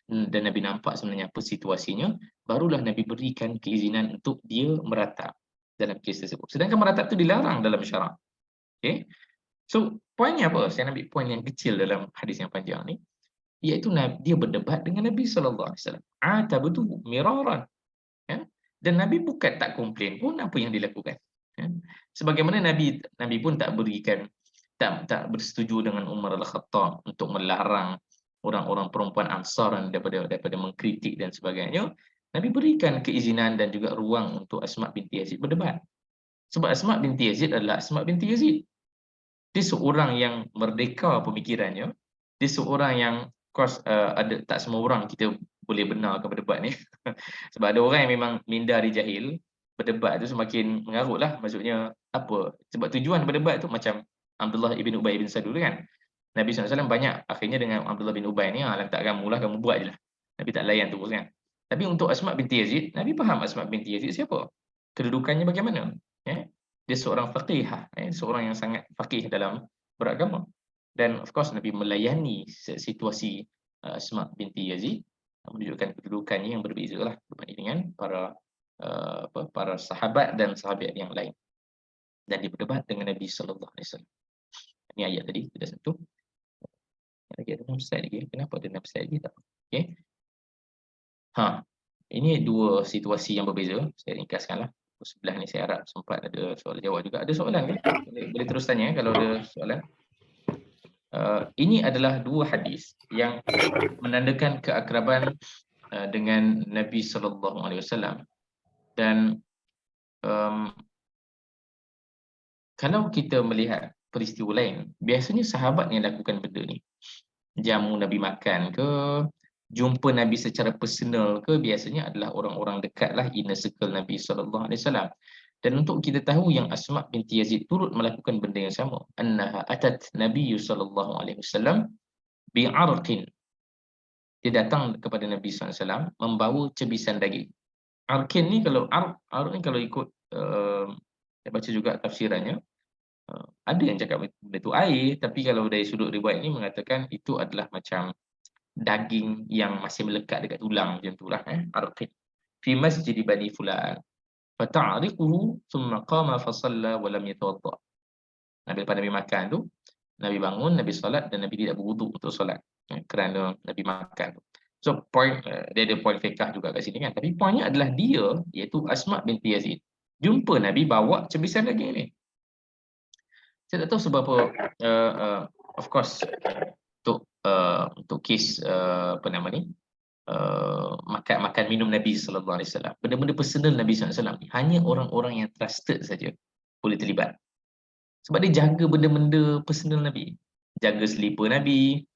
dan Nabi nampak sebenarnya apa situasinya, barulah Nabi berikan keizinan untuk dia meratap dalam kes tersebut. Sedangkan meratap itu dilarang dalam syarak. Okay? So poinnya apa? Saya ambil poin yang kecil dalam hadis yang panjang ni, iaitu dia berdebat dengan Nabi SAW. Betul miraran. Ya? Dan Nabi bukan tak komplain pun apa yang dilakukan. Ya? Sebagaimana Nabi pun tak tak bersetuju dengan Umar Al-Khattab untuk melarang orang-orang perempuan Ansar daripada mengkritik dan sebagainya. Nabi berikan keizinan dan juga ruang untuk Asma binti Yazid berdebat. Sebab Asma binti Yazid adalah Asma binti Yazid. Dia seorang yang merdeka pemikirannya. Dia seorang yang, of course, tak semua orang kita boleh benarkan berdebat ni. Sebab ada orang yang memang minda di jahil, berdebat tu semakin mengarut lah. Maksudnya apa? Sebab tujuan berdebat tu macam Abdullah ibn Ubay bin Salul kan. Nabi SAW banyak akhirnya dengan Abdullah bin Ubay ni, lantak kamu lah, kamu buat je lah. Nabi tak layan terus kan. Tapi untuk Asma binti Yazid, Nabi faham Asma binti Yazid siapa? Kedudukannya bagaimana? Dia seorang faqihah, seorang yang sangat faqih dalam beragama. Dan of course Nabi melayani situasi Asma binti Yazid, menunjukkan kedudukannya yang berbeza lah berbanding dengan para sahabat dan sahabat yang lain. Dan dia berdebat dengan Nabi SAW. Ini ayat tadi kita sentuh. Lagi ada 6 slide lagi. Kenapa ada 6 slide lagi tak? Okay. Ini dua situasi yang berbeza. Saya ringkaskanlah. Sebelah ni saya harap sempat ada soalan jawab juga. Ada soalan kan? Boleh terus tanya kalau ada soalan. Ini adalah dua hadis yang menandakan keakraban dengan Nabi SAW. Dan kalau kita melihat peristiwa lain, biasanya sahabat yang lakukan benda ni. Jamu Nabi makan ke, jumpa Nabi secara personal ke, biasanya adalah orang-orang dekatlah, inner circle Nabi SAW. Dan untuk kita tahu yang Asma binti Yazid turut melakukan benda yang sama, annaha atat Nabi SAW bi'arqin. Dia datang kepada Nabi SAW membawa cebisan daging. Arqin ni kalau arq ni kalau ikut saya baca juga tafsirannya, ada yang cakap itu air, tapi kalau dari sudut riwayat ni mengatakan itu adalah macam daging yang masih melekat dekat tulang macam itulah arqin fi masjid bani fulan fata'riquhu thumma qama fa shalla wa lam yatawadda. Lepas Nabi makan tu, Nabi bangun, Nabi solat dan Nabi tidak berwuduk untuk solat kerana Nabi makan tu. So point dia ada point fiqh juga kat sini kan, tapi poinnya adalah dia iaitu Asma binti Yazid jumpa Nabi bawa cebisan daging ni. Saya tak tahu sebab apa, of course untuk kes apa nama ni, makan minum Nabi SAW, benda-benda personal Nabi SAW, hanya orang-orang yang trusted saja boleh terlibat. Sebab dia jaga benda-benda personal Nabi, jaga selipar Nabi,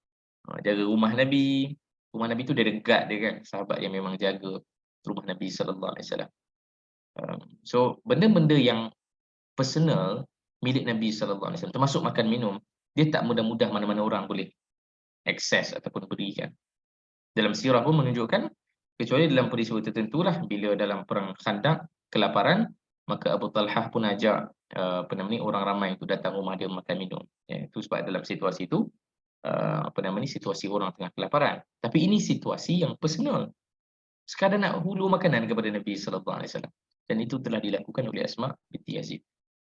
jaga rumah Nabi. Rumah Nabi tu dia ada guard dia kan, sahabat yang memang jaga rumah Nabi SAW. So benda-benda yang personal milik Nabi SAW, termasuk makan minum, dia tak mudah-mudah mana-mana orang boleh akses ataupun berikan. Dalam sirah pun menunjukkan, kecuali dalam peristiwa tertentu lah, bila dalam perang Khandaq kelaparan, maka Abu Talhah pun ajak orang ramai itu datang rumah dia makan minum. Itu sebab dalam situasi itu situasi orang tengah kelaparan. Tapi ini situasi yang personal, sekadar nak hulu makanan kepada Nabi SAW. Dan itu telah dilakukan oleh Asma binti Yazid.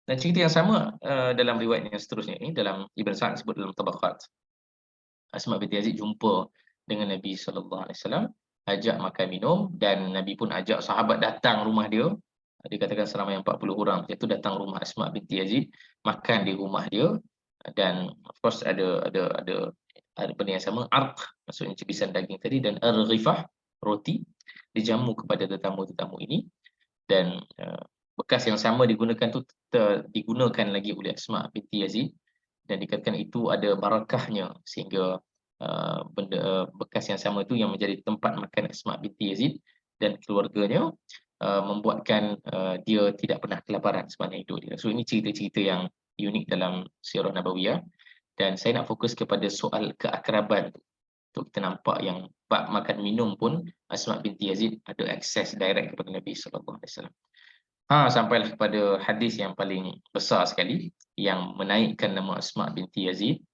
Dan cerita yang sama dalam riwayat yang seterusnya ini, dalam Ibn Sa'd sebut dalam Tabaqat. Asma binti Yazid jumpa dengan Nabi SAW, ajak makan minum, dan Nabi pun ajak sahabat datang rumah dia dikatakan seramai 40 orang itu datang rumah Asma binti Yazid, makan di rumah dia, dan of course ada benda yang sama, arq maksudnya cebisan daging tadi, dan ar-ghifah roti dijamu kepada tetamu-tetamu ini. Dan bekas yang sama digunakan tu digunakan lagi oleh Asma binti Yazid, dan dikatakan itu ada barakahnya sehingga bekas yang sama itu yang menjadi tempat makan Asma binti Yazid dan keluarganya, membuatkan dia tidak pernah kelaparan sepanjang hidup dia. So ini cerita-cerita yang unik dalam Sirah Nabawiyah, dan saya nak fokus kepada soal keakraban tu. Untuk kita nampak yang bab makan minum pun Asma binti Yazid ada akses direct kepada Nabi sallallahu alaihi wasallam. Sampailah kepada hadis yang paling besar sekali yang menaikkan nama Asma binti Yazid,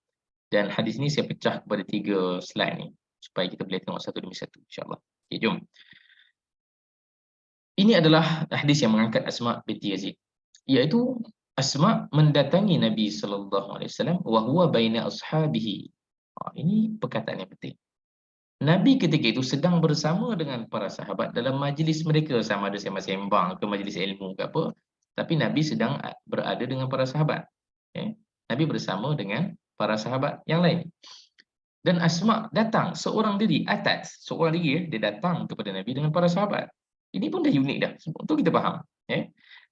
dan hadis ni saya pecah kepada 3 slide ni supaya kita boleh tengok satu demi satu insya-Allah. Okey, jom. Ini adalah hadis yang mengangkat Asma binti Yazid, iaitu Asma mendatangi Nabi sallallahu alaihi wasallam wa huwa baina ashabihi. Ini perkataan yang penting. Nabi ketika itu sedang bersama dengan para sahabat dalam majlis mereka, sama ada sembang-sembang ke majlis ilmu ke apa, tapi Nabi sedang berada dengan para sahabat. Okay. Nabi bersama dengan para sahabat yang lain. Dan Asma datang seorang diri, seorang diri dia datang kepada Nabi dengan para sahabat. Ini pun dah unik dah, untuk kita faham.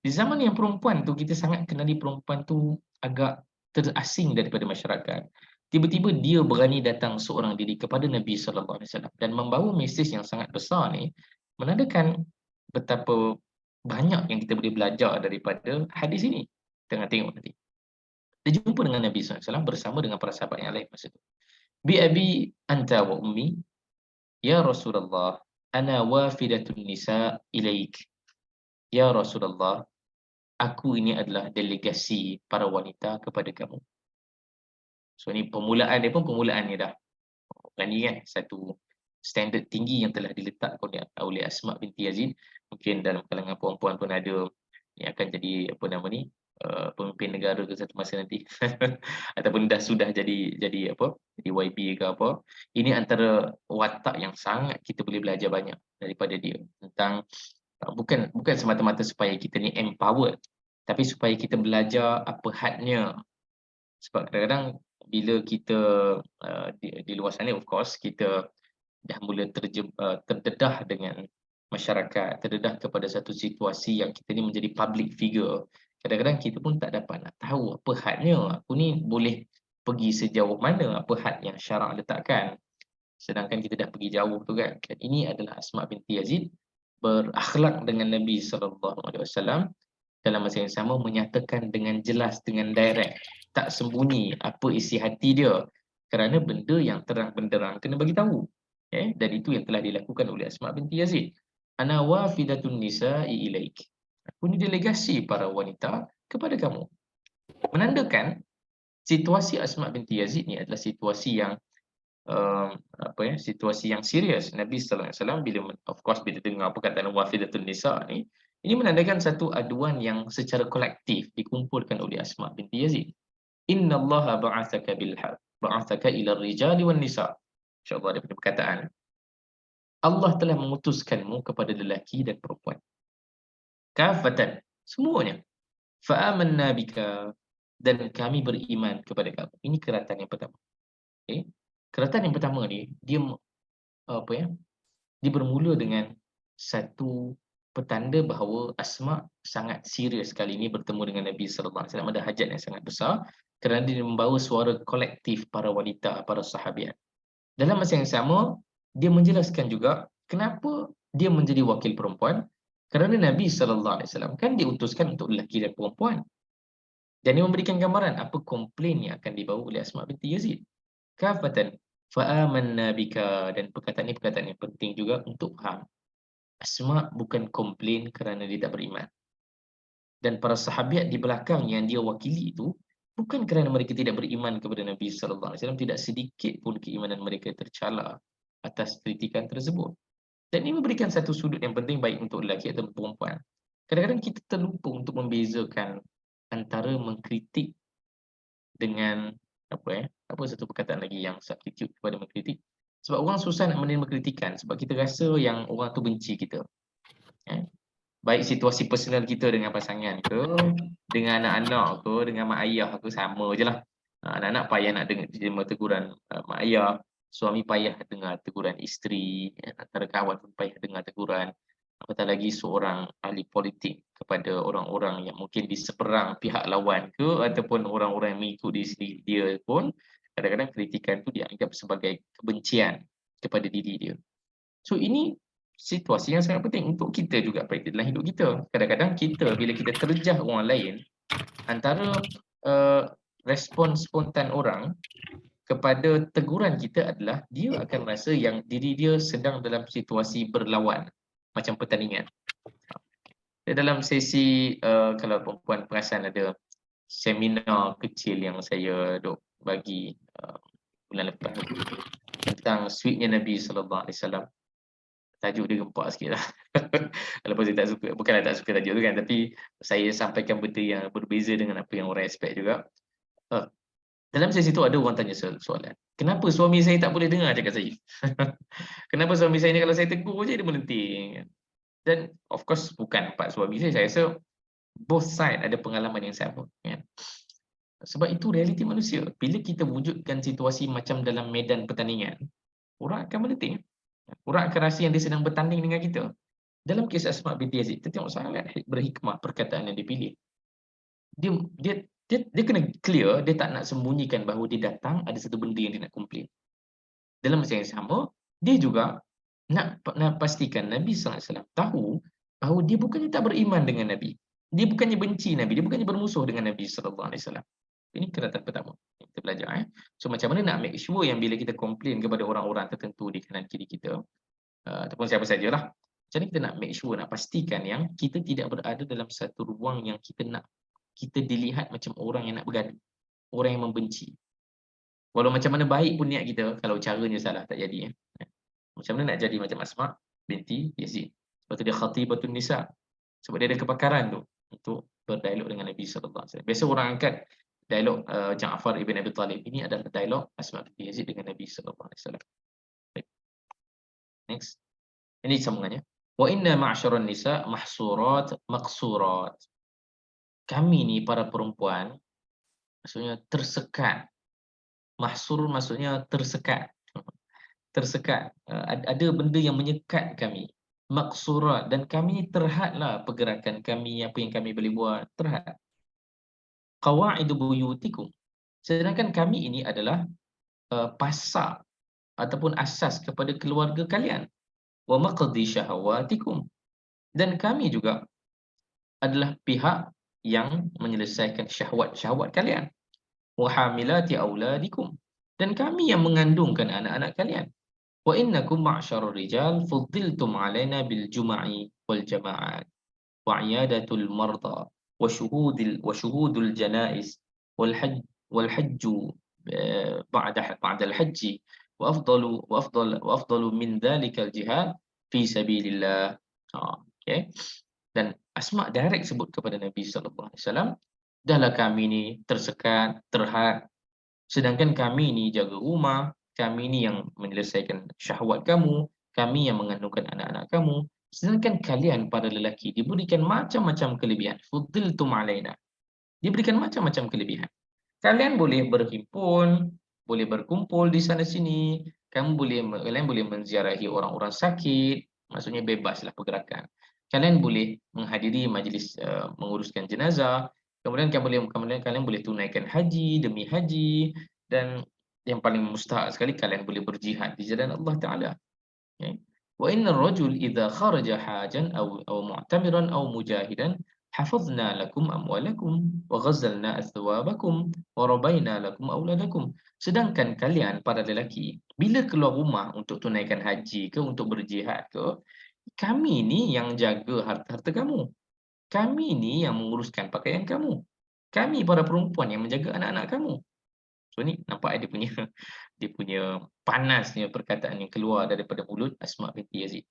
Di zaman yang perempuan tu, kita sangat kenali perempuan tu agak terasing daripada masyarakat. Tiba-tiba dia berani datang seorang diri kepada Nabi sallallahu alaihi wasallam dan membawa mesej yang sangat besar ni, menandakan betapa banyak yang kita boleh belajar daripada hadis ini. Tengah tengok nanti. Dia jumpa dengan Nabi sallallahu alaihi wasallam bersama dengan para sahabat yang lain masa tu. Bi abi anta wa ummi ya Rasulullah, ana wafidatun nisa ilaik. Ya Rasulullah, aku ini adalah delegasi para wanita kepada kamu. So ni permulaan dia pun permulaan ni dah berani kan, satu standard tinggi yang telah diletakkan oleh Asma binti Yazid. Mungkin dalam kalangan perempuan pun ada yang akan jadi apa nama ni, pemimpin negara ke satu masa nanti ataupun sudah jadi apa, jadi YB ke apa. Ini antara watak yang sangat kita boleh belajar banyak daripada dia tentang bukan semata-mata supaya kita ni empowered, tapi supaya kita belajar apa hadnya. Sebab kadang-kadang bila kita di luar sana, of course kita dah mula terdedah dengan masyarakat, terdedah kepada satu situasi yang kita ni menjadi public figure. Kadang-kadang kita pun tak dapat nak tahu apa hadnya, aku ni boleh pergi sejauh mana, apa had yang syarak letakkan. Sedangkan kita dah pergi jauh tu kan. Dan ini adalah Asma binti Yazid berakhlak dengan Nabi sallallahu alaihi wasallam, dalam masa yang sama menyatakan dengan jelas, dengan direct, tak sembunyi apa isi hati dia, kerana benda yang terang benderang kena bagi tahu. Dan itu yang telah dilakukan oleh Asma binti Yazid. Ana wafidatun nisa'i ilaik. Aku ni delegasi para wanita kepada kamu. Menandakan situasi Asma binti Yazid ni adalah situasi yang situasi yang serius. Nabi sallallahu alaihi wasallam bila dengar perkataan wafidatun nisa ni, ini menandakan satu aduan yang secara kolektif dikumpulkan oleh Asma binti Yazid. Innallaha ba'atsaka bil haq, ba'atsaka ila ar-rijali wan nisa. Insya-Allah daripada perkataan, Allah telah mengutuskanmu kepada lelaki dan perempuan. Kafatan, semuanya. Fa amanna bika, dan kami beriman kepada kamu. Ini keratan yang pertama. Okay. Keratan yang pertama ni dia dia bermula dengan satu petanda bahawa Asma sangat serius kali ini bertemu dengan Nabi sallallahu alaihi wasallam, ada hajat yang sangat besar kerana dia membawa suara kolektif para wanita, para sahabat. Dalam masa yang sama, dia menjelaskan juga kenapa dia menjadi wakil perempuan, kerana Nabi sallallahu alaihi wasallam kan diutuskan untuk lelaki dan perempuan. Dan dia memberikan gambaran apa komplain yang akan dibawa oleh Asma binti Yazid. Kafatan fa'amanna bika, dan perkataan ini perkataan yang penting juga untuk faham. Asma bukan komplain kerana dia tak beriman. Dan para sahabat di belakang yang dia wakili itu bukan kerana mereka tidak beriman kepada Nabi sallallahu alaihi wasallam, tidak sedikit pun keimanan mereka tercela atas kritikan tersebut. Dan ini memberikan satu sudut yang penting baik untuk lelaki atau perempuan. Kadang-kadang kita terlupa untuk membezakan antara mengkritik dengan apa satu perkataan lagi yang substitute kepada mengkritik. Sebab orang susah nak menerima kritikan sebab kita rasa yang orang tu benci kita. baik situasi personal kita dengan pasangan ke, dengan anak-anak ke, dengan mak ayah ke, sama je lah. Anak-anak payah nak dengar terima teguran mak ayah, suami payah dengar teguran isteri, antara kawan pun payah dengar teguran. Apatah lagi seorang ahli politik kepada orang-orang yang mungkin di seberang pihak lawan ke, ataupun orang-orang yang mengikuti diri dia pun, kadang-kadang kritikan tu dianggap sebagai kebencian kepada diri dia. So ini situasi yang sangat penting untuk kita juga praktik dalam hidup kita. Kadang-kadang kita bila kita terjah orang lain, antara respon spontan orang kepada teguran kita adalah dia akan rasa yang diri dia sedang dalam situasi berlawan, macam pertandingan. Dalam sesi kalau perempuan perasan ada seminar kecil yang saya duk bagi bulan lepas tentang sweetnya Nabi SAW. Tajuk dia gempak sikit lah. Walaupun saya tak suka, bukanlah tak suka tajuk tu kan, tapi saya sampaikan benda yang berbeza dengan apa yang orang expect juga. Dalam sesi tu ada orang tanya soalan, kenapa suami saya tak boleh dengar cakap saya? Kenapa suami saya ni kalau saya tegur je dia melenting? Dan of course bukan empat suami saya rasa both side ada pengalaman yang sama. Kan? Sebab itu realiti manusia. Bila kita wujudkan situasi macam dalam medan pertandingan, orang akan melenting. Orang akan rasa yang dia sedang bertanding dengan kita. Dalam kes Asma binti Yazid, kita tengok sangat berhikmah perkataan yang dipilih. Dia kena clear, dia tak nak sembunyikan bahawa dia datang ada satu benda yang dia nak komplain. Dalam masa yang sama, dia juga nak pastikan Nabi SAW tahu bahawa dia bukannya tak beriman dengan Nabi. Dia bukannya benci Nabi, dia bukannya bermusuh dengan Nabi SAW. Ini keratan pertama kita belajar. So macam mana nak make sure yang bila kita komplain kepada orang-orang tertentu di kanan kiri kita, ataupun siapa sajalah, macam mana kita nak make sure, nak pastikan yang kita tidak berada dalam satu ruang yang kita dilihat macam orang yang nak bergaduh, orang yang membenci. Walau macam mana baik pun niat kita, kalau caranya salah tak jadi. Macam mana nak jadi macam Asma binti Yazid. Sebab tu dia khatibatun nisa. Sebab dia ada kepakaran tu untuk berdialog dengan Nabi SAW. Biasa orang angkat dialog Ja'far ibn Abi Talib. Ini adalah dialog Asma binti Yazid dengan Nabi SAW. Next. Ini sambungannya. Wa inna ma'syaran nisa mahsurat maqsurat. Kami ni para perempuan maksudnya tersekat. Mahsur maksudnya tersekat. Tersekat. Ada benda yang menyekat kami. Maqsurat, dan kami terhadlah pergerakan kami, apa yang kami boleh buat, terhad. Qawaidu buyutikum. Sedangkan kami ini adalah pasak ataupun asas kepada keluarga kalian. Wa maqdi syahawatikum. Dan kami juga adalah pihak yang menyelesaikan syahwat-syahwat kalian. Wa hamilati auladikum. Dan kami yang mengandungkan anak-anak kalian. Wa innakum ma'syarur rijal fuddiltum 'alaina bil juma'i wal jama'at wa 'iyadatul marda wa syuhudul janaiz wal hajju ba'da al hajji wa afdalu min dhalikal jihad fi sabilillah. Okay. Dan Asma direct sebut kepada Nabi sallallahu alaihi wasallam, dahlah kami ni tersekat, terhad, sedangkan kami ni jaga rumah, kami ni yang menyelesaikan syahwat kamu, kami yang mengandungkan anak-anak kamu, sedangkan kalian para lelaki diberikan macam-macam kelebihan. Fuddiltum alaina. Diberikan macam-macam kelebihan. Kalian boleh berhimpun, boleh berkumpul di sana sini, kalian boleh menziarahi orang-orang sakit, maksudnya bebaslah pergerakan. Kalian boleh menghadiri majlis menguruskan jenazah, kemudian kalian boleh tunaikan haji demi haji, dan yang paling mustahak sekali kalian boleh berjihad di jalan Allah Taala. Okay. Wa innar rajul idza kharaja hajan aw mu'tamiran aw mujahidan hafazna lakum amwalakum wa ghazzalna athwabakum wa rabaina lakum auladakum. Sedangkan kalian para lelaki bila keluar rumah untuk tunaikan haji ke, untuk berjihad ke, kami ni yang jaga harta-harta kamu. Kami ni yang menguruskan pakaian kamu. Kami para perempuan yang menjaga anak-anak kamu. So ni nampak dia punya panasnya perkataan yang keluar daripada mulut Asma binti Yazid.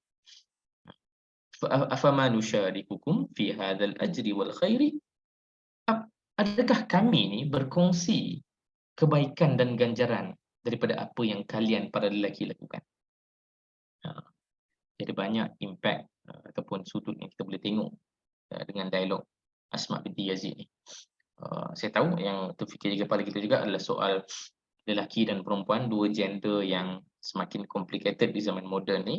Afama nusyarikukum fi hadzal ajri wal khairi? Adakah kami ni berkongsi kebaikan dan ganjaran daripada apa yang kalian para lelaki lakukan? Jadi banyak impact ataupun sudut yang kita boleh tengok dengan dialog Asma binti Yazid ni. Saya tahu yang terfikir di kepala kita juga adalah soal lelaki dan perempuan, dua gender yang semakin complicated di zaman moden ni.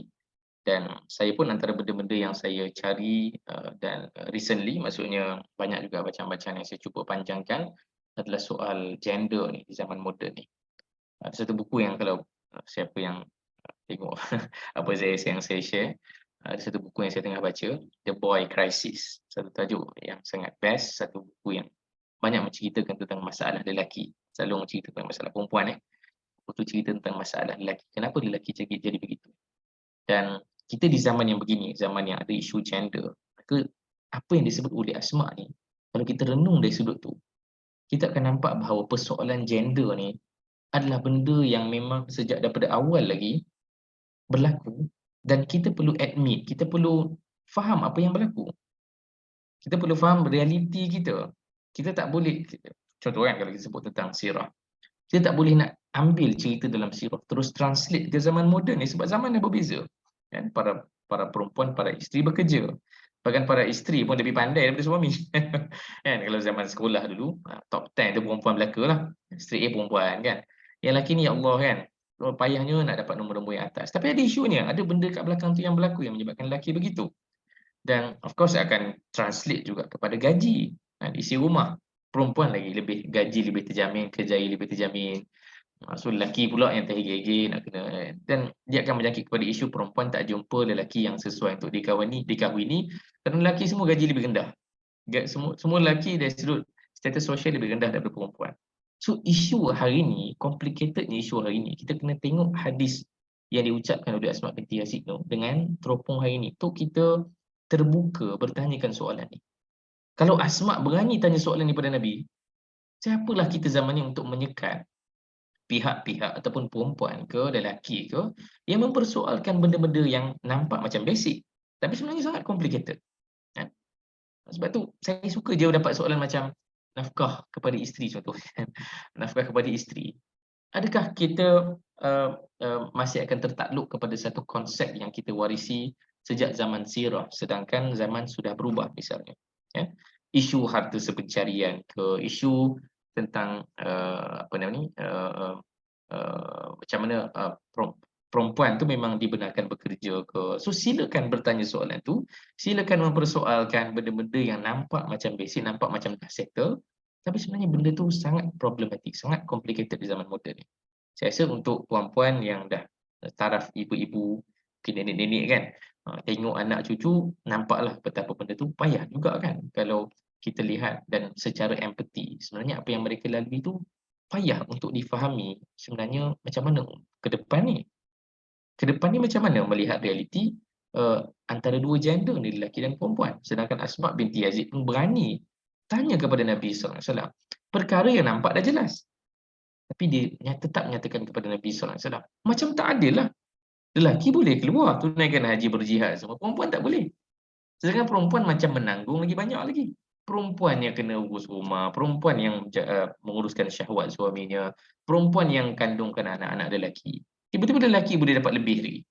Dan saya pun antara benda-benda yang saya cari dan recently, maksudnya banyak juga bacaan-bacaan yang saya cuba panjangkan adalah soal gender ni di zaman moden ni. Ada satu buku yang kalau siapa yang tengok apa yang saya share, ada satu buku yang saya tengah baca, The Boy Crisis. Satu tajuk yang sangat best, satu buku yang banyak menceritakan tentang masalah lelaki. Selalu menceritakan masalah perempuan. Buku cerita tentang masalah lelaki. Kenapa lelaki jadi begitu? Dan kita di zaman yang begini, zaman yang ada isu gender, maka apa yang disebut oleh Asma ni, kalau kita renung dari sudut tu, kita akan nampak bahawa persoalan gender ni adalah benda yang memang sejak daripada awal lagi berlaku dan kita perlu admit, kita perlu faham apa yang berlaku. Kita perlu faham realiti kita. Kita tak boleh, contoh kan kalau kita sebut tentang sirah, kita tak boleh nak ambil cerita dalam sirah terus translate ke zaman moden ni sebab zaman dah berbeza. Kan? Para perempuan, para isteri bekerja. Bahkan para isteri pun lebih pandai daripada suami. Kan? Kalau zaman sekolah dulu, top 10 tu perempuan belaka lah. Isteri perempuan kan. Yang lelaki ni ya Allah kan, payahnya nak dapat nombor-nombor yang atas. Tapi ada isunya, ada benda kat belakang tu yang berlaku yang menyebabkan lelaki begitu. Dan of course akan translate juga kepada gaji. Isi rumah. Perempuan lagi lebih gaji lebih terjamin, kerjaya lebih terjamin. So lelaki pula yang terhege-hege nak kena, dan dia akan menjangkit kepada isu perempuan tak jumpa lelaki yang sesuai untuk dikahwini kerana lelaki semua gaji lebih rendah. Semua lelaki dari sudut status sosial lebih rendah daripada perempuan. So isu hari ni, complicatednya isu hari ni, kita kena tengok hadis yang diucapkan oleh Asma binti Yazid tu dengan teropong hari ni. Tu kita terbuka bertanyakan soalan ni. Kalau Asma berani tanya soalan ni pada Nabi, siapalah kita zaman ni untuk menyekat pihak-pihak ataupun perempuan ke lelaki ke yang mempersoalkan benda-benda yang nampak macam basic tapi sebenarnya sangat complicated. Kan? Sebab tu saya suka dia dapat soalan macam nafkah kepada isteri contohnya. Nafkah kepada isteri. Adakah kita masih akan tertakluk kepada satu konsep yang kita warisi sejak zaman sirah sedangkan zaman sudah berubah misalnya. Ya? Isu harta sepencarian ke, isu tentang apa nama ni, macam mana perempuan tu memang dibenarkan bekerja ke. So silakan bertanya soalan tu, silakan mempersoalkan benda-benda yang nampak macam basic, nampak macam dah settle, tapi sebenarnya benda tu sangat problematik, sangat complicated di zaman moden ni. Saya rasa untuk puan-puan yang dah taraf ibu-ibu, mungkin nenek-nenek kan, tengok anak cucu, nampaklah betapa benda tu payah juga kan. Kalau kita lihat dan secara empati, sebenarnya apa yang mereka lalui tu payah untuk difahami sebenarnya macam mana ke depan ni. Ke depan ni macam mana melihat realiti antara dua gender ni, lelaki dan perempuan. Sedangkan Asma binti Yazid pun berani tanya kepada Nabi SAW. Perkara yang nampak dah jelas. Tapi dia tetap menyatakan kepada Nabi SAW. Macam tak adil lah. Lelaki boleh keluar, tunaikan haji, berjihad semua. Perempuan tak boleh. Sedangkan perempuan macam menanggung lagi banyak lagi. Perempuan yang kena urus rumah, perempuan yang menguruskan syahwat suaminya, perempuan yang kandungkan anak-anak lelaki. Tiba-tiba lelaki boleh dapat lebih lagi.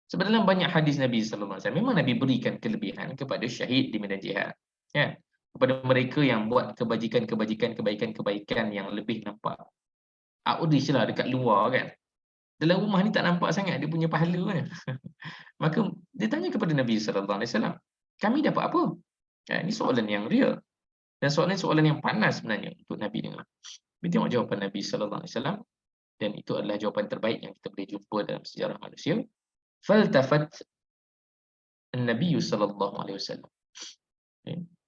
Sebab dalam banyak hadis Nabi SAW, memang Nabi berikan kelebihan kepada syahid di medan jihad. Ya? Kepada mereka yang buat kebaikan-kebaikan yang lebih nampak. Outreach lah dekat luar kan. Dalam rumah ni tak nampak sangat dia punya pahala kan. Maka dia tanya kepada Nabi SAW, kami dapat apa? Ini soalan yang real. Dan soalan yang panas sebenarnya untuk Nabi dengar. Kita tengok jawapan Nabi SAW, dan itu adalah jawapan terbaik yang kita boleh jumpa dalam sejarah manusia. Faltafat Nabi SAW.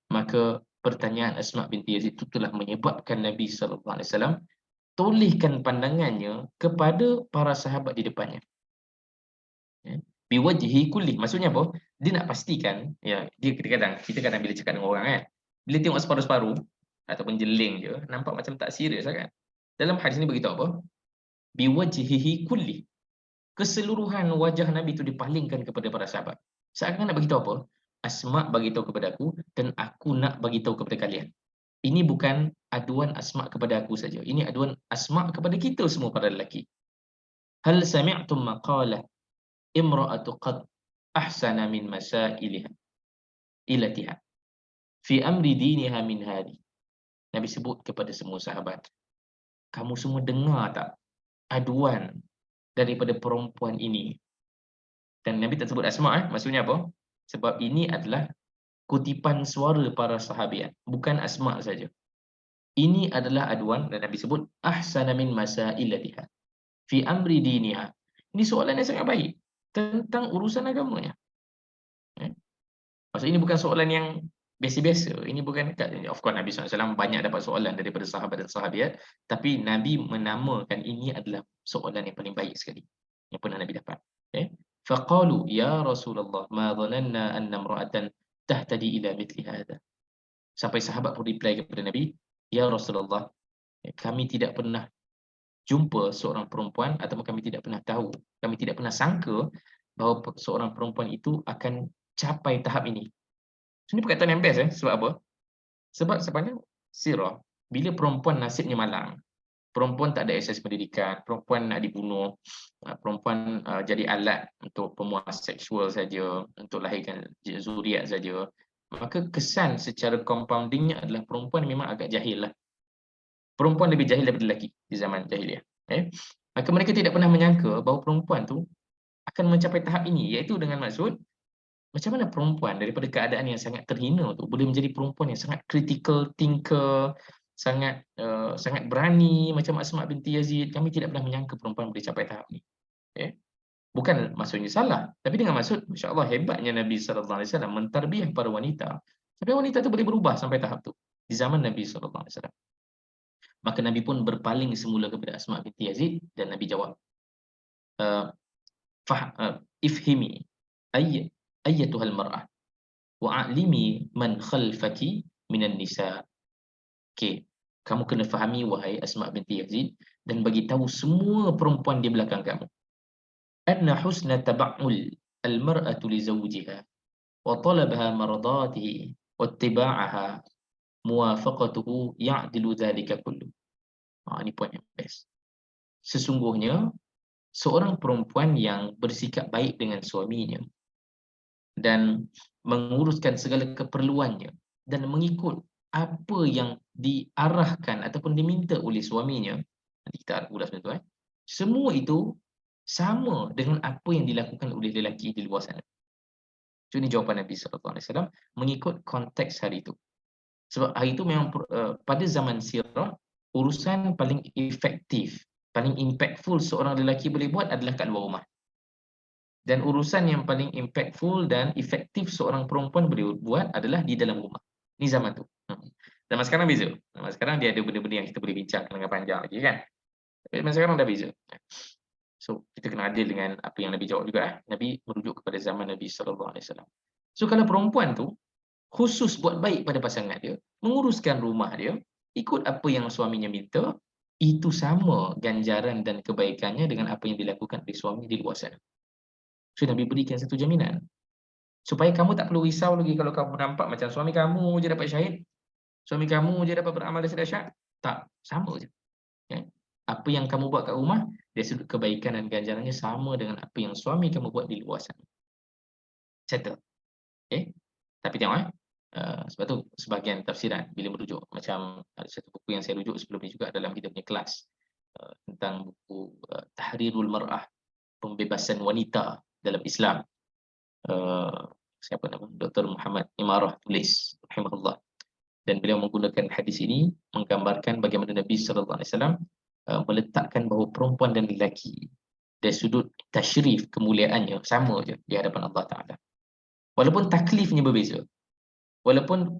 Maka pertanyaan Asma binti Yazid itu telah menyebabkan Nabi SAW tolehkan pandangannya kepada para sahabat di depannya. Biwajhi kulli, maksudnya apa? Dia nak pastikan, ya, dia kita kadang bila cakap dengan orang kan, bila tengok separuh-separuh ataupun jeling je, nampak macam tak serius kan. Dalam hadis ni beritahu apa? Biwajhihi kulli. Keseluruhan wajah Nabi itu dipalingkan kepada para sahabat. Seakan nak beritahu apa? Asma beritahu kepada aku dan aku nak beritahu kepada kalian. Ini bukan aduan Asma kepada aku saja. Ini aduan Asma kepada kita semua para lelaki. Hal sami'tum maqalah imra'atu qad ahsana min masailiha ilatiha fi amri diniha min hadi. Nabi sebut kepada semua sahabat, kamu semua dengar tak aduan daripada perempuan ini? Dan Nabi tak sebut asma, maksudnya apa? Sebab ini adalah kutipan suara para sahabat, bukan asma saja. Ini adalah aduan dan Nabi sebut ahsana min masailatiha fi amri diniha. Ini soalan yang sangat baik tentang urusan agamanya. Eh? Maksud ini bukan soalan yang biasa-biasa. Ini bukan, of course Nabi SAW banyak dapat soalan daripada sahabat dan sahabiat, tapi Nabi menamakan ini adalah soalan yang paling baik sekali yang pernah Nabi dapat. Faqalu ya Rasulullah ma dhananna anna imra'atan tahtadi ila mithli hadha. Sampai sahabat pun reply kepada Nabi, ya Rasulullah, kami tidak pernah jumpa seorang perempuan ataupun kami tidak pernah tahu, kami tidak pernah sangka bahawa seorang perempuan itu akan capai tahap ini. So, ini perkataan yang best. Sebab apa? Sebab sebenarnya sirah, bila perempuan nasibnya malang, perempuan tak ada akses pendidikan, perempuan nak dibunuh, perempuan jadi alat untuk pemuas seksual saja, untuk lahirkan zuriat saja, maka kesan secara compoundingnya adalah perempuan memang agak jahil lah. Perempuan lebih jahil daripada lelaki di zaman jahiliah. Maka mereka tidak pernah menyangka bahawa perempuan tu akan mencapai tahap ini, iaitu dengan maksud macam mana perempuan daripada keadaan yang sangat terhina tu boleh menjadi perempuan yang sangat critical thinker, sangat sangat berani macam Asma binti Yazid. Kami tidak pernah menyangka perempuan boleh capai tahap ni. Bukan maksudnya salah, tapi dengan maksud masya-Allah hebatnya Nabi sallallahu alaihi wasallam mentarbiah para wanita. Sampai wanita tu boleh berubah sampai tahap tu di zaman Nabi sallallahu alaihi wasallam. Maka Nabi pun berpaling semula kepada Asma binti Yazid dan Nabi jawab, ifhimi ayyatuhal mar'ah wa'alimi man khalfaki minan nisa. Okey, kamu kena fahami wahai Asma binti Yazid dan bagi tahu semua perempuan di belakang kamu. Anna husna taba'ul al-mar'atu li zawjiha wa talabaha mardatihi wa ittiba'aha muwafaqatuhu ya'dilu dhalika kullu. Ini poin yang best. Sesungguhnya seorang perempuan yang bersikap baik dengan suaminya dan menguruskan segala keperluannya dan mengikut apa yang diarahkan ataupun diminta oleh suaminya, nanti kita ulas tu, semua itu sama dengan apa yang dilakukan oleh lelaki di luar sana. So, ini jawapan Nabi SAW mengikut konteks hari itu. Sebab hari itu memang pada zaman sirah, urusan paling efektif, paling impactful seorang lelaki boleh buat adalah kat luar rumah. Dan urusan yang paling impactful dan efektif seorang perempuan boleh buat adalah di dalam rumah. Ini zaman tu. Zaman sekarang beza. Zaman sekarang dia ada benda-benda yang kita boleh bincangkan dengan panjang lagi kan. Tapi zaman sekarang dah beza. So, kita kena adil dengan apa yang Nabi jawab juga. Nabi merujuk kepada zaman Nabi SAW. So, kalau perempuan tu khusus buat baik pada pasangan dia, menguruskan rumah dia, ikut apa yang suaminya minta, itu sama ganjaran dan kebaikannya dengan apa yang dilakukan oleh suami di luar sana. So, Nabi berikan satu jaminan. Supaya kamu tak perlu risau lagi kalau kamu nampak macam suami kamu je dapat syahid, suami kamu je dapat beramal dan dahsyat. Tak, sama je. Apa yang kamu buat kat rumah, dari sudut kebaikan dan ganjarannya sama dengan apa yang suami kamu buat di luar sana. Settle. Tapi tengok sebab tu sebahagian tafsiran bila merujuk, macam ada satu buku yang saya rujuk sebelum ni juga dalam kita punya kelas tentang buku Tahrirul Mar'ah, pembebasan wanita dalam Islam. Siapa nama? Dr. Muhammad Imarah tulis, rahimahullah. Dan beliau menggunakan hadis ini menggambarkan bagaimana Nabi SAW meletakkan bahawa perempuan dan lelaki dari sudut tasyrif kemuliaannya sama je di hadapan Allah Ta'ala. Walaupun taklifnya berbeza, walaupun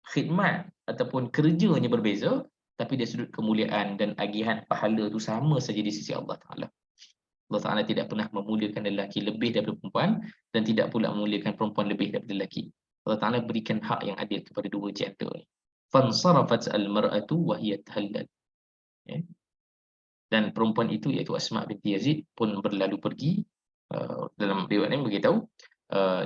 khidmat ataupun kerjanya berbeza, tapi dari sudut kemuliaan dan agihan pahala itu sama saja di sisi Allah Ta'ala. Allah Ta'ala tidak pernah memuliakan lelaki lebih daripada perempuan dan tidak pula memuliakan perempuan lebih daripada lelaki. Allah Ta'ala berikan hak yang adil kepada dua gender. Fansarafat al-mar'atu wa hiya tahallal. Dan perempuan itu iaitu Asma binti Yazid pun berlalu pergi, dalam riwayat ini beritahu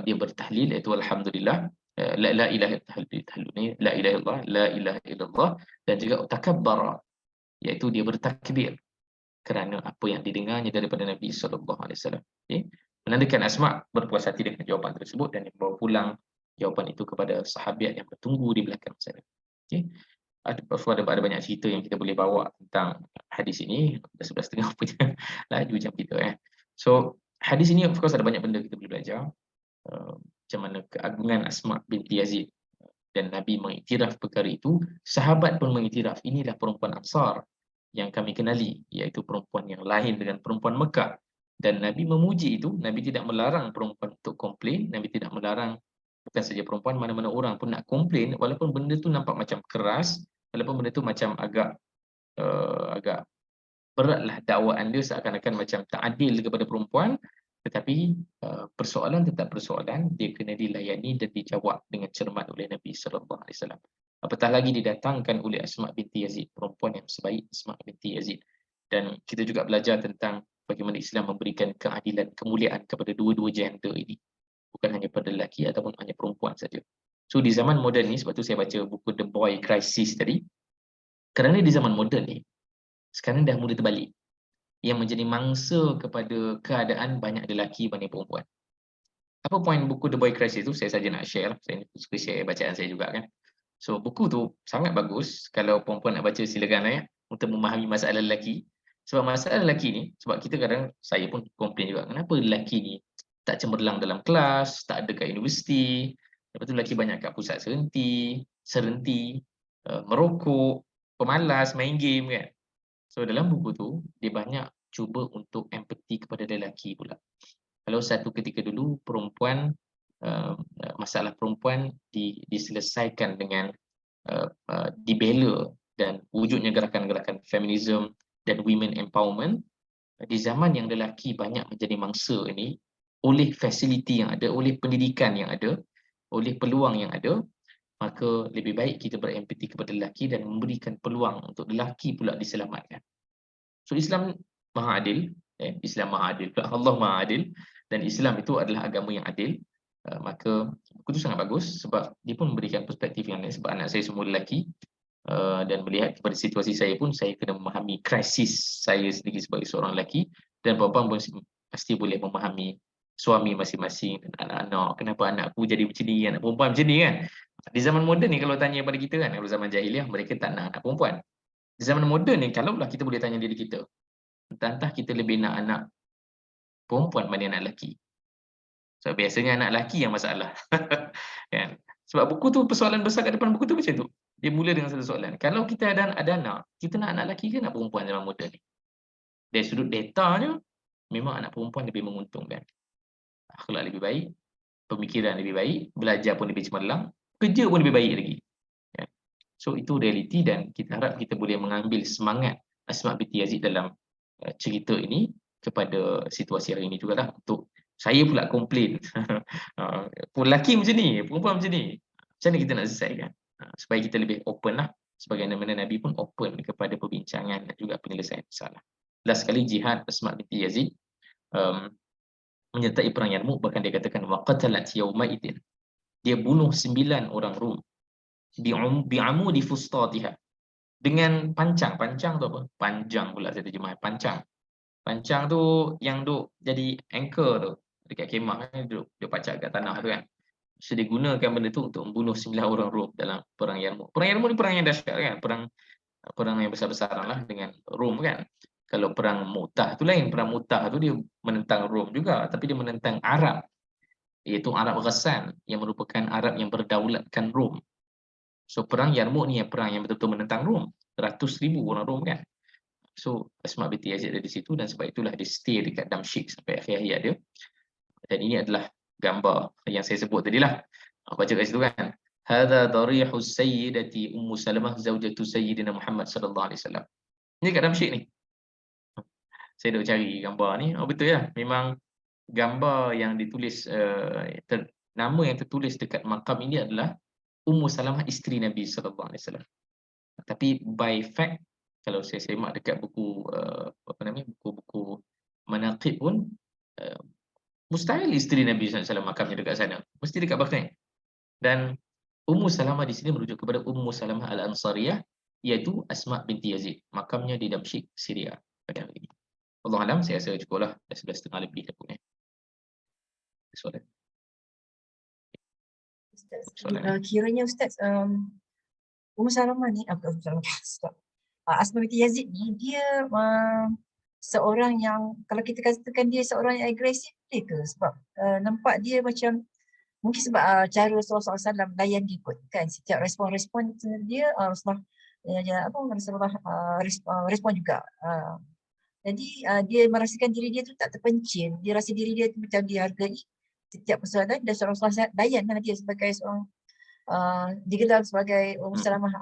dia bertahlil iaitu alhamdulillah, la ilaha illallah, la ilaha illallah, la ilaha illallah, dan juga takabbara iaitu dia bertakbir kerana apa yang didengarnya daripada Nabi SAW. Menandakan Asma berpuas hati dengan jawapan tersebut dan membawa pulang jawapan itu kepada sahabat yang bertunggu di belakang sana. Okey. Ada banyak cerita yang kita boleh bawa tentang hadis ini. Dah 11.30 punya laju jam kita So, hadis ini of course ada banyak benda kita boleh belajar. Macam mana keagungan Asma binti Yazid dan Nabi mengiktiraf perkara itu, sahabat pun mengiktiraf inilah perempuan Ansar yang kami kenali, iaitu perempuan yang lain dengan perempuan Mekah. Dan Nabi memuji itu, Nabi tidak melarang perempuan untuk komplain, Nabi tidak melarang bukan saja perempuan, mana-mana orang pun nak komplain, walaupun benda tu nampak macam keras, walaupun benda tu macam agak beratlah dakwaan dia seakan-akan macam tak adil kepada perempuan, tetapi persoalan tetap persoalan, dia kena dilayani dan dijawab dengan cermat oleh Nabi sallallahu alaihi wasallam. Apatah lagi didatangkan oleh Asma binti Yazid, perempuan yang sebaik Asma binti Yazid. Dan kita juga belajar tentang bagaimana Islam memberikan keadilan, kemuliaan kepada dua-dua gender ini. Bukan hanya pada lelaki ataupun hanya perempuan saja. So di zaman moden ni, sebab tu saya baca buku The Boy Crisis tadi, kerana di zaman moden ni, sekarang dah mula terbalik. Yang menjadi mangsa kepada keadaan banyak lelaki berbanding perempuan. Apa poin buku The Boy Crisis itu? Saya saja nak share. Saya suka share bacaan saya juga kan. So buku tu sangat bagus. Kalau perempuan nak baca silakan untuk memahami masalah lelaki. Sebab masalah lelaki ni, sebab kita kadang, saya pun komplain juga, kenapa lelaki ni tak cemerlang dalam kelas, tak ada kat universiti, lepas tu lelaki banyak kat pusat serenti, merokok, pemalas, main game kan. So dalam buku tu, dia banyak cuba untuk empati kepada lelaki pula. Kalau satu ketika dulu perempuan, masalah perempuan diselesaikan dengan dibela dan wujudnya gerakan-gerakan feminism dan women empowerment, di zaman yang lelaki banyak menjadi mangsa ini, oleh fasiliti yang ada, oleh pendidikan yang ada, oleh peluang yang ada, maka lebih baik kita berempati kepada lelaki dan memberikan peluang untuk lelaki pula diselamatkan. So Islam maha adil, Islam maha adil, Allah maha adil, dan Islam itu adalah agama yang adil. Maka buku itu sangat bagus sebab dia pun memberikan perspektif yang lain, sebab anak saya semua lelaki, dan melihat kepada situasi saya pun, saya kena memahami krisis saya sendiri sebagai seorang lelaki, dan perempuan pun pasti boleh memahami suami masing-masing dan anak-anak, kenapa anakku jadi macam ni, anak perempuan macam ni kan. Di zaman moden ni kalau tanya pada kita kan, kalau zaman jahiliah mereka tak nak anak perempuan. Di zaman moden ni kalaulah kita boleh tanya diri kita, entah kita lebih nak anak perempuan berbanding anak lelaki. So biasanya anak lelaki yang masalah. Kan? Sebab buku tu, persoalan besar kat depan buku tu macam tu. Dia mula dengan satu soalan. Kalau kita ada anak, kita nak anak lelaki ke anak perempuan zaman moden ni? Dari sudut datanya, memang anak perempuan lebih menguntungkan. Akhlak lebih baik, pemikiran lebih baik, belajar pun lebih cemerlang, kerja pun lebih baik lagi. Kan? So itu realiti, dan kita harap kita boleh mengambil semangat Asma binti Yazid dalam cerita ini kepada situasi hari ini jugalah, untuk saya pula komplain. Lelaki macam ni, perempuan macam ni. Macam mana kita nak selesaikan? Supaya kita lebih open lah. Sebagaimana Nabi pun open kepada perbincangan dan juga penyelesaian masalah. Last sekali, jihad Asma binti Yazid menyertai perang Yarmuk, bahkan dia katakan waqatalat yaumaidin. Dia bunuh 9 orang Rom bi'amudi fustatiha, dengan pancang. Pancang tu apa? Panjang pula saya terjemah. Pancang tu yang duk jadi anchor tu dekat kemah kan, duk pacak kat tanah tu kan. So dia gunakan benda tu untuk membunuh 9 orang Rom dalam perang Yarmuk. Perang Yarmuk ni perang yang dahsyat kan, perang yang besar-besaran lah dengan Rom kan. Kalau perang Mu'tah tu lain, perang Mu'tah tu dia menentang Rom juga, tapi dia menentang Arab, iaitu Arab Ghassan yang merupakan Arab yang berdaulatkan Rom. So perang Yarmuk ni yang perang yang betul-betul menentang Rom, ratus ribu orang Rom kan. So Asma binti Yazid ada di situ, dan sebab itulah dia stay dekat Damsyik sampai akhir hayat dia. Dan ini adalah gambar yang saya sebut tadilah. Baca kat situ kan. Hadza darihu sayyidati Ummu Salamah zaujatu Sayyidina Muhammad sallallahu alaihi wasallam. Ini kat Damsyik ni. Saya duk cari gambar ni. Betul ya. Memang gambar yang ditulis, nama yang tertulis dekat makam ini adalah Ummu Salamah, isteri Nabi sallallahu alaihi wasallam. Tapi by fact, kalau saya semak dekat buku buku-buku manaqib pun, mustahil isteri Nabi SAW makamnya dekat sana. Mesti dekat Baqi'. Dan Ummu Salamah di sini merujuk kepada Ummu Salamah Al-Ansariyah, iaitu Asma binti Yazid. Makamnya di Damsyik, Syria pada hari ini. Wallahu alam, saya rasa cukuplah. Dah 11.30 lebih dah pun. soalan. Ustaz, Soalan. kiranya Ustaz, Ummu Salamah ni, bukan Ummu Salamah, stop. Asma binti Yazid ni, dia seorang yang, kalau kita katakan dia seorang yang agresif, boleh ke? Sebab nampak dia macam, mungkin sebab cara Rasulullah SAW layan dia kot, kan? Setiap respon-respon dia, Rasulullah, Rasulullah respon juga. Jadi dia merasakan diri dia tu tak terpencil, dia rasa diri dia tu macam dihargai setiap persoalan, dan Rasulullah layan dia sebagai seorang digelar sebagai Ummu Salamah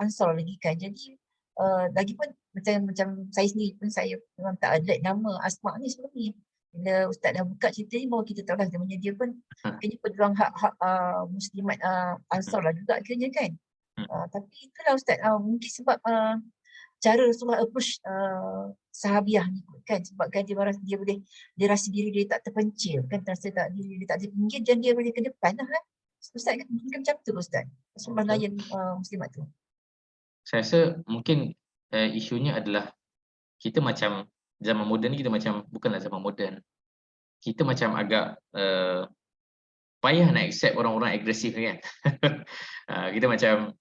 Ansar lagi kan. Jadi lagipun macam saya sendiri pun, saya memang tak ada nama Asma ni sebelum ni. Bila Ustaz dah buka cerita ni, baru kita tahu lah namanya dia pun kayaknya pejuang hak-hak muslimat Ansar lah juga akhirnya kan. Tapi itulah Ustaz, mungkin sebab cara Rasulullah approach sahabiah ni kot kan, sebabkan dia rasa diri dia tak terpencil kan, diri dia tak terpinggir, dan dia boleh ke depan lah kan. Ustaz kan mungkin macam tu Ustaz, Rasulullah layan muslimat tu. Saya rasa mungkin isunya adalah kita macam zaman moden ni, kita macam bukanlah zaman moden. Kita macam agak payah nak accept orang-orang agresif kan. Kita macam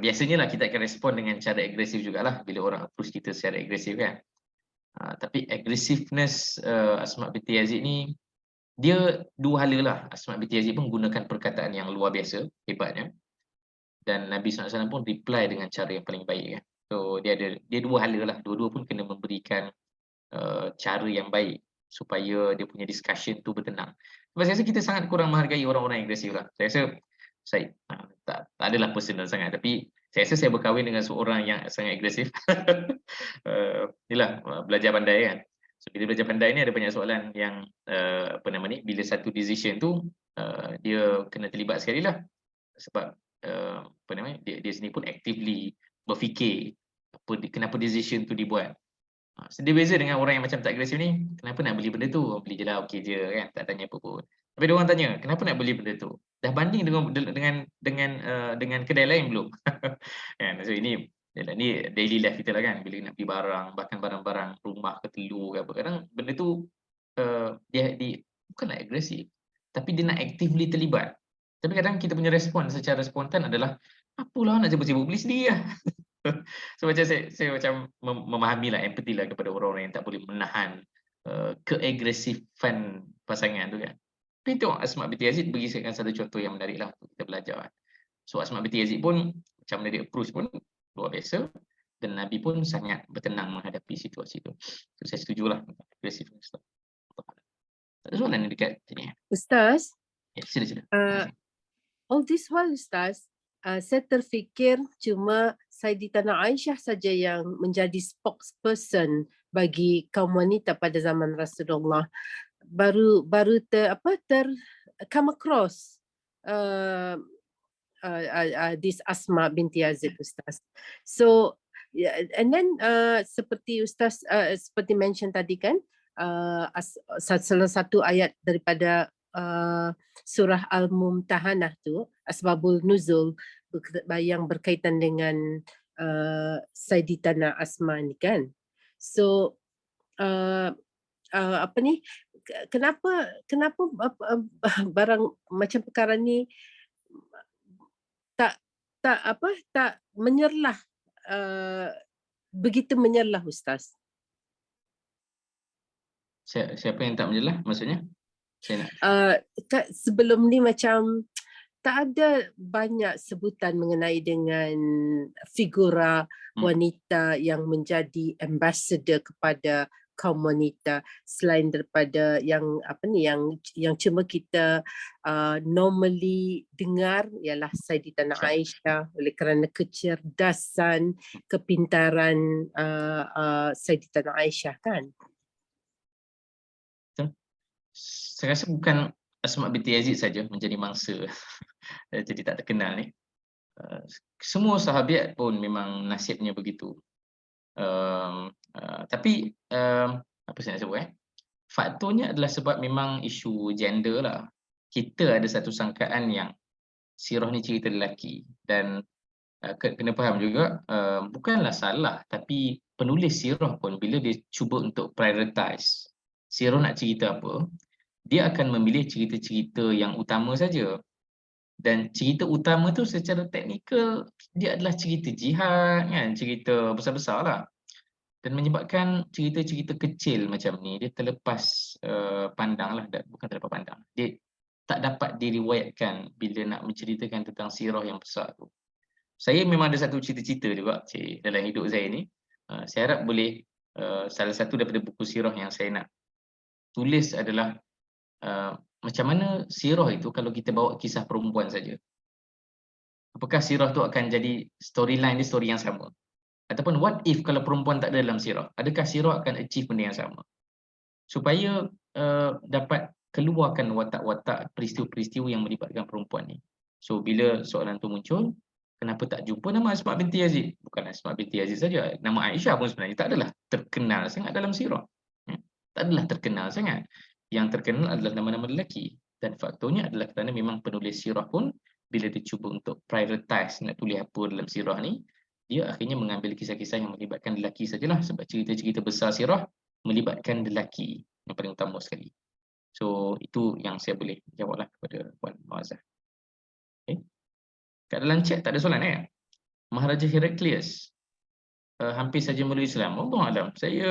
biasanya lah kita akan respon dengan cara agresif jugalah bila orang approach kita secara agresif kan. Tapi aggressiveness Asma binti Yazid ni, dia dua hala lah. Asma binti Yazid pun menggunakan perkataan yang luar biasa, hebatnya. Dan Nabi SAW pun reply dengan cara yang paling baik kan. So dia dua hala lah. Dua-dua pun kena memberikan cara yang baik supaya dia punya discussion tu bertenang. Sebab saya rasa kita sangat kurang menghargai orang-orang yang agresif lah. Saya rasa saya tak adalah personal sangat, tapi saya rasa saya berkahwin dengan seorang yang sangat agresif. Inilah belajar pandai kan. So bila belajar pandai ni ada banyak soalan yang bila satu decision tu dia kena terlibat sekali lah. Sebab dia sendiri pun actively berfikir kenapa decision tu dibuat. Dia beza dengan orang yang macam tak agresif ni, kenapa nak beli benda tu? Beli je lah, okey je kan, tak tanya apa pun. Tapi dia orang tanya, kenapa nak beli benda tu? Dah banding dengan kedai lain belum? Kan, so ini daily life kita lah kan, bila nak beli barang, bahkan barang-barang rumah ke telur ke apa, kadang benda tu dia bukanlah agresif, tapi dia nak actively terlibat. Tapi kadang kita punya respon secara spontan adalah, apalah nak sibuk-sibuk beli sendiri lah. So macam saya macam memahami lah, empathy lah kepada orang-orang yang tak boleh menahan keagresifan pasangan tu kan. Tapi tengok Asma binti Yazid berikan satu contoh yang menarik lah untuk kita belajar. So Asma binti Yazid pun macam mana dia approach pun luar biasa, dan Nabi pun sangat bertenang menghadapi situasi tu. So saya setujulah agresifness tu. Ada soalan yang dekat sini? Ustaz, Ya, sila. all this while Ustaz, saya terfikir cuma Sayyidatina Aisyah saja yang menjadi spokesperson bagi kaum wanita pada zaman Rasulullah. Baru come across this Asma binti Yazid, Ustaz. So and then seperti Ustaz seperti mention tadi kan, salah satu ayat daripada surah Al-Mumtahanah tu, Asbabul Nuzul, yang berkaitan dengan Sayyidatina Asma ni kan. So kenapa barang macam perkara ni tak menyerlah, begitu menyerlah Ustaz? Siapa yang tak menjelah maksudnya? Saya nak Sebelum ni macam tak ada banyak sebutan mengenai dengan figura wanita yang menjadi ambassador kepada kaum wanita, selain daripada yang yang cuma kita normally dengar ialah Sayyidatina Aisyah, oleh kerana kecerdasan, kepintaran Sayyidatina Aisyah kan. Saya rasa bukan Asma binti Yazid saja menjadi mangsa jadi tak terkenal ni. Semua sahabiat pun memang nasibnya begitu. Tapi apa saya nak sebut faktornya adalah sebab memang isu gender lah. Kita ada satu sangkaan yang sirah ni cerita lelaki, dan kena faham juga bukanlah salah, tapi penulis sirah pun bila dia cuba untuk prioritize sirah nak cerita apa, dia akan memilih cerita-cerita yang utama saja. Dan cerita utama tu secara teknikal dia adalah cerita jihad kan, cerita besar-besar lah. Dan menyebabkan cerita-cerita kecil macam ni dia terlepas pandang lah, bukan terlepas pandang. Dia tak dapat diriwayatkan bila nak menceritakan tentang sirah yang besar tu. Saya memang ada satu cita-cita juga dalam hidup saya ni. Saya harap boleh salah satu daripada buku sirah yang saya nak tulis adalah macam mana sirah itu kalau kita bawa kisah perempuan saja. Apakah sirah tu akan jadi storyline dia story yang sama? Ataupun what if kalau perempuan tak ada dalam sirah? Adakah sirah akan achieve benda yang sama? Supaya dapat keluarkan watak-watak peristiwa-peristiwa yang melibatkan perempuan ni. So bila soalan tu muncul, kenapa tak jumpa nama Asma binti Yazid? Bukan Asma binti Yazid saja, nama Aisyah pun sebenarnya tak adalah terkenal sangat dalam sirah. Tak adalah terkenal sangat. Yang terkenal adalah nama-nama lelaki. Dan faktornya adalah kerana memang penulis sirah pun bila dia cuba untuk prioritize nak tulis apa dalam sirah ni, dia akhirnya mengambil kisah-kisah yang melibatkan lelaki sajalah, sebab cerita-cerita besar sirah melibatkan lelaki yang paling utama sekali. So itu yang saya boleh jawablah kepada Puan Muazzah. Okay. Kat dalam chat tak ada soalan Maharaja Heraklius hampir saja meluk Islam. Allah alam. Saya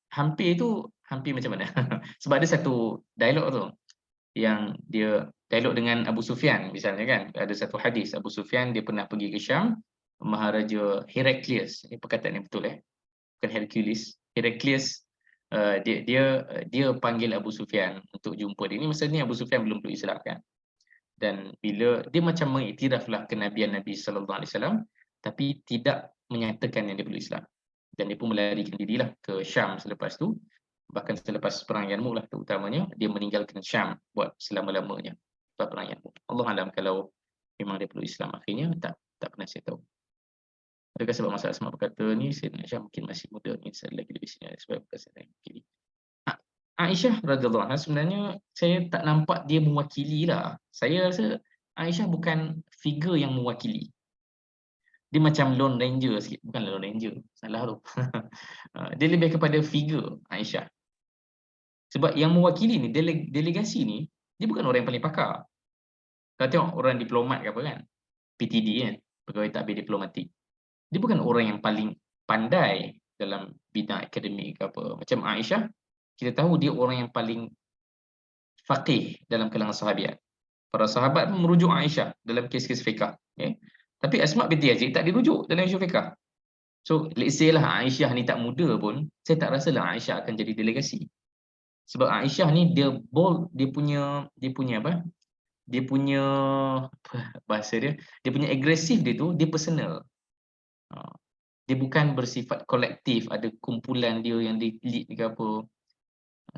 hampir macam mana? Sebab ada satu dialog tu yang dia dialog dengan Abu Sufyan misalnya kan. Ada satu hadis Abu Sufyan dia pernah pergi ke Syam, Maharaja Heraklius, ini perkataan yang betul bukan Hercules. Heraklius dia panggil Abu Sufyan untuk jumpa dia. Ini masa ni Abu Sufyan belum peluk Islam kan. Dan bila dia macam mengiktiraflah kenabian Nabi sallallahu alaihi wasallam tapi tidak menyatakan yang dia peluk Islam. Dan dia pun melarikan dirilah ke Syam selepas tu. Bahkan selepas perang Yarmouk lah terutamanya, dia meninggalkan Syam buat selama-lamanya lepas perang Yarmouk. Allah alam kalau memang dia peluk Islam akhirnya, tak pernah saya tahu. Adakah sebab masalah Asma berkata ni Sayyidina Aisyah mungkin masih muda, ingin saya lagi lebih sini sebab perkataan kiri. Aisyah radhiyallahu anha sebenarnya saya tak nampak dia mewakili lah. Saya rasa Aisyah bukan figure yang mewakili. Dia macam Lone Ranger sikit, bukan Lone Ranger, salah tu. Dia lebih kepada figure Aisyah. Sebab yang mewakili ni, delegasi ni, dia bukan orang yang paling pakar. Kalau tengok orang diplomat ke apa kan, PTD kan, pegawai tadbir diplomatik. Dia bukan orang yang paling pandai dalam bidang akademik ke apa. Macam Aisyah, kita tahu dia orang yang paling faqih dalam kalangan sahabat. Para sahabat pun merujuk Aisyah dalam kes-kes fiqh. Okay? Tapi Asma binti Yazid tak dirujuk dalam isu fiqh. So, let's say lah Aisyah ni tak muda pun, saya tak rasalah Aisyah akan jadi delegasi. Sebab Aisyah ni dia bold, dia punya apa? Dia punya bahasa dia punya agresif dia tu, dia personal. Dia bukan bersifat kolektif, ada kumpulan dia yang di lead ke apa.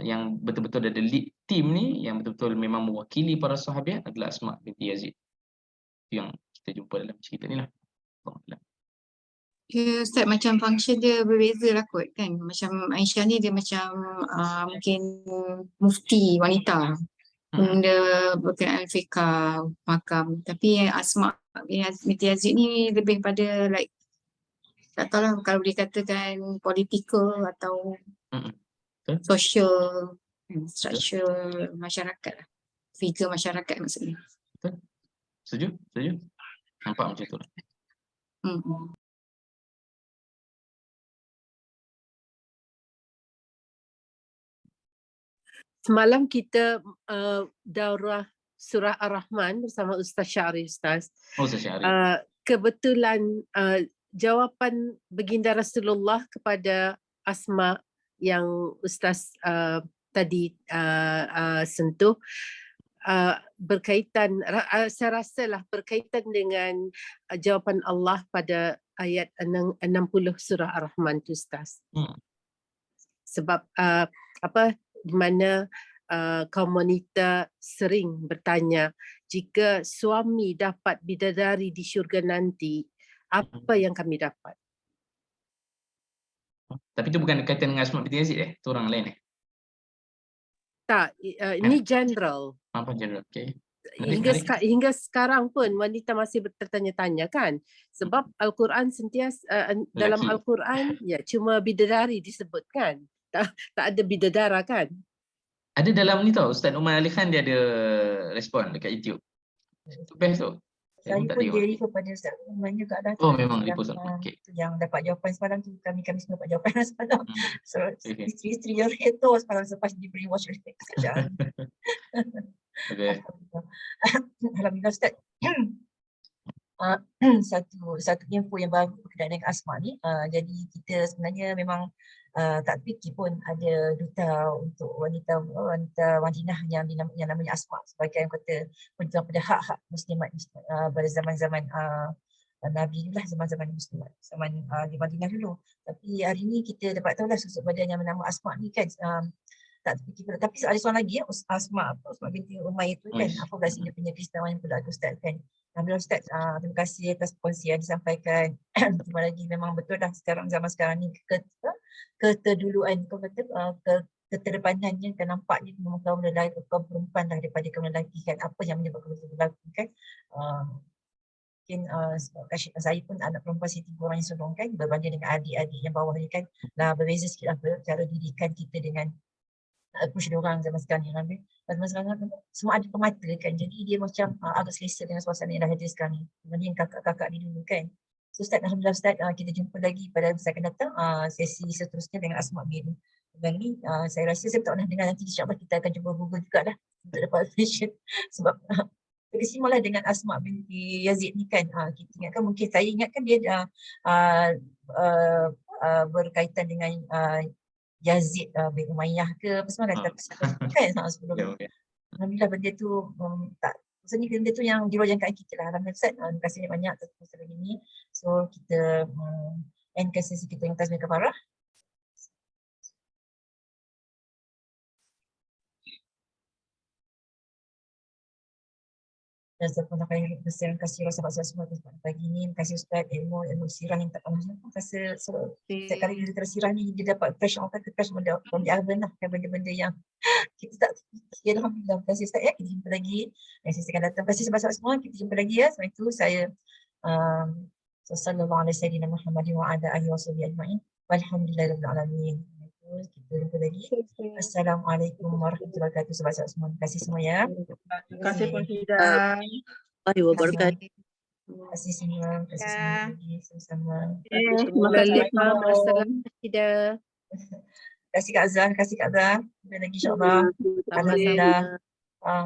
Yang betul-betul ada lead team ni, yang betul-betul memang mewakili para sahabat adalah Asma binti Yazid. Itu yang kita jumpa dalam cerita ni lah. Ya Ustaz, macam function dia berbeza lah kot kan. Macam Aisyah ni dia macam mungkin mufti wanita. Benda berkenaan fiqah, makam. Tapi Asma binti Yazid ni lebih pada like, tak tahu lah kalau dikatakan political atau social structure masyarakat lah. Figure masyarakat maksudnya. Setuju? Nampak macam tu lah. Semalam kita daurah surah Ar-Rahman bersama Ustaz Syahri Ustaz. Ustaz Syahri. Kebetulan jawapan baginda Rasulullah kepada Asma yang Ustaz tadi sentuh berkaitan, saya rasalah berkaitan dengan jawapan Allah pada ayat 60 surah Ar-Rahman tu Ustaz. Sebab di mana kaum wanita sering bertanya, jika suami dapat bidadari di syurga nanti, apa yang kami dapat? Tapi itu bukan kaitan dengan Asma binti Yazid itu orang lain Tak, ini general. Apa general? Okay. Hingga sekarang pun wanita masih bertanya-tanya kan, sebab Al-Quran sentiasa dalam Al-Quran ya cuma bidadari disebutkan, tak ada bidadara kan. Ada dalam ni tau, Ustaz Umar Ali Khan dia ada respon dekat YouTube. Itu best tu. Saya Saya pun tak pun tengok. dia refer pada Ustaz Umar juga dah. Oh tu memang yang, repost. Okey. tu yang dapat jawapan semalam tu, kami semua dapat jawapan semalam. So Okey. isteri-isteri yang retor semalam selepas di brainwash oleh kerajaan. Okey. Alhamdulillah Ustaz. Satu info yang baru berkaitan dengan asma ni. Jadi kita sebenarnya memang tak fikir pun ada duta untuk wanita Madinah yang namanya Asma, sebagai yang kata berjuang pada hak-hak muslimat pada zaman-zaman Nabi lah, zaman-zaman muslimat, zaman di Madinah dulu. Tapi hari ni kita dapat tahu lah sosok badan yang bernama Asma ni kan, tak terfikir pula. Tapi ada soalan lagi ya, Asma binti Umayyah itu kan, apa rahsia punya keistimewaan yang perlu Ustaz kan. Alhamdulillah Ustaz, terima kasih atas perkongsian disampaikan. Terima lagi, memang betul dah zaman sekarang ni keterduluan, keterdepanannya dan nampaknya memang kaum lelaki, kaum perempuan dah daripada kaum lelaki kan. Apa yang menyebabkan itu berlaku kan. Mungkin saya pun anak perempuan, saya 3 orang yang sulung kan, berbanding dengan adik-adik yang bawah ni kan. Berbeza sikit lah cara didikan kita dengan push orang zaman sekarang ni. Zaman sekarang semua ada pemata kan, jadi dia macam agak selesa dengan suasana yang dah ada sekarang ni berbanding kakak-kakak ni dulu kan. So Ustaz, Alhamdulillah Ustaz, kita jumpa lagi pada masa akan datang, sesi seterusnya dengan Asma bin. Dan ni saya rasa saya tak pernah dengar, nanti insyaAllah kita akan cuba Google jugalah untuk dapat information. Sebab terkesimalah dengan Asma binti Yazid ni kan, kita ingatkan, mungkin saya ingatkan dia berkaitan dengan Yazid bin Umayyah ke apa semua kan, kan sebelum. Alhamdulillah benda tu tak, maksudnya benda tu yang dirojangkan kita lah. Alhamdulillah Ustaz, terima kasih banyak atas perkongsian ini. So kita endkan sesi kita yang Tazmiyah Kafarah. Dan saya terima kasih rasa sahabat semua pagi ini. Terima kasih Ustaz, ilmu sirah yang tak pernah jumpa. Rasa setiap kali dia tersirah ni dia dapat fresh, orang kata fresh benda from the oven lah, kan, benda-benda yang kita tak fikir. Alhamdulillah. Terima kasih Ustaz ya, kita jumpa lagi sesi akan datang. Terima kasih sahabat semua, kita jumpa lagi ya. Sebab itu saya sallallahu alaihi wasallam Muhammad wa ala alihi wasallam ajma'in. Walhamdulillahirabbil alamin. Kita jumpa lagi. Assalamualaikum warahmatullahi wabarakatuh sahabat semua. Terima kasih semua ya. Terima kasih Puan Fida. Warahmatullahi wabarakatuh. Terima kasih semua. Terima kasih semua lagi sama-sama. Terima kasih Assalamualaikum. Terima kasih Kak Azhar, terima kasih Kak Azhar. Jumpa lagi insyaAllah. Alhamdulillah.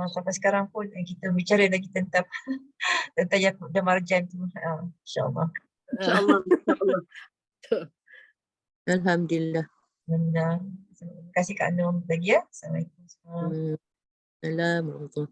Sampai sekarang pun kita bicara lagi tentang Yaqub dan Marjan tu. InsyaAllah. InsyaAllah. Alhamdulillah. Terima kasih Kak Anum lagi ya. Assalamualaikum. Assalamualaikum.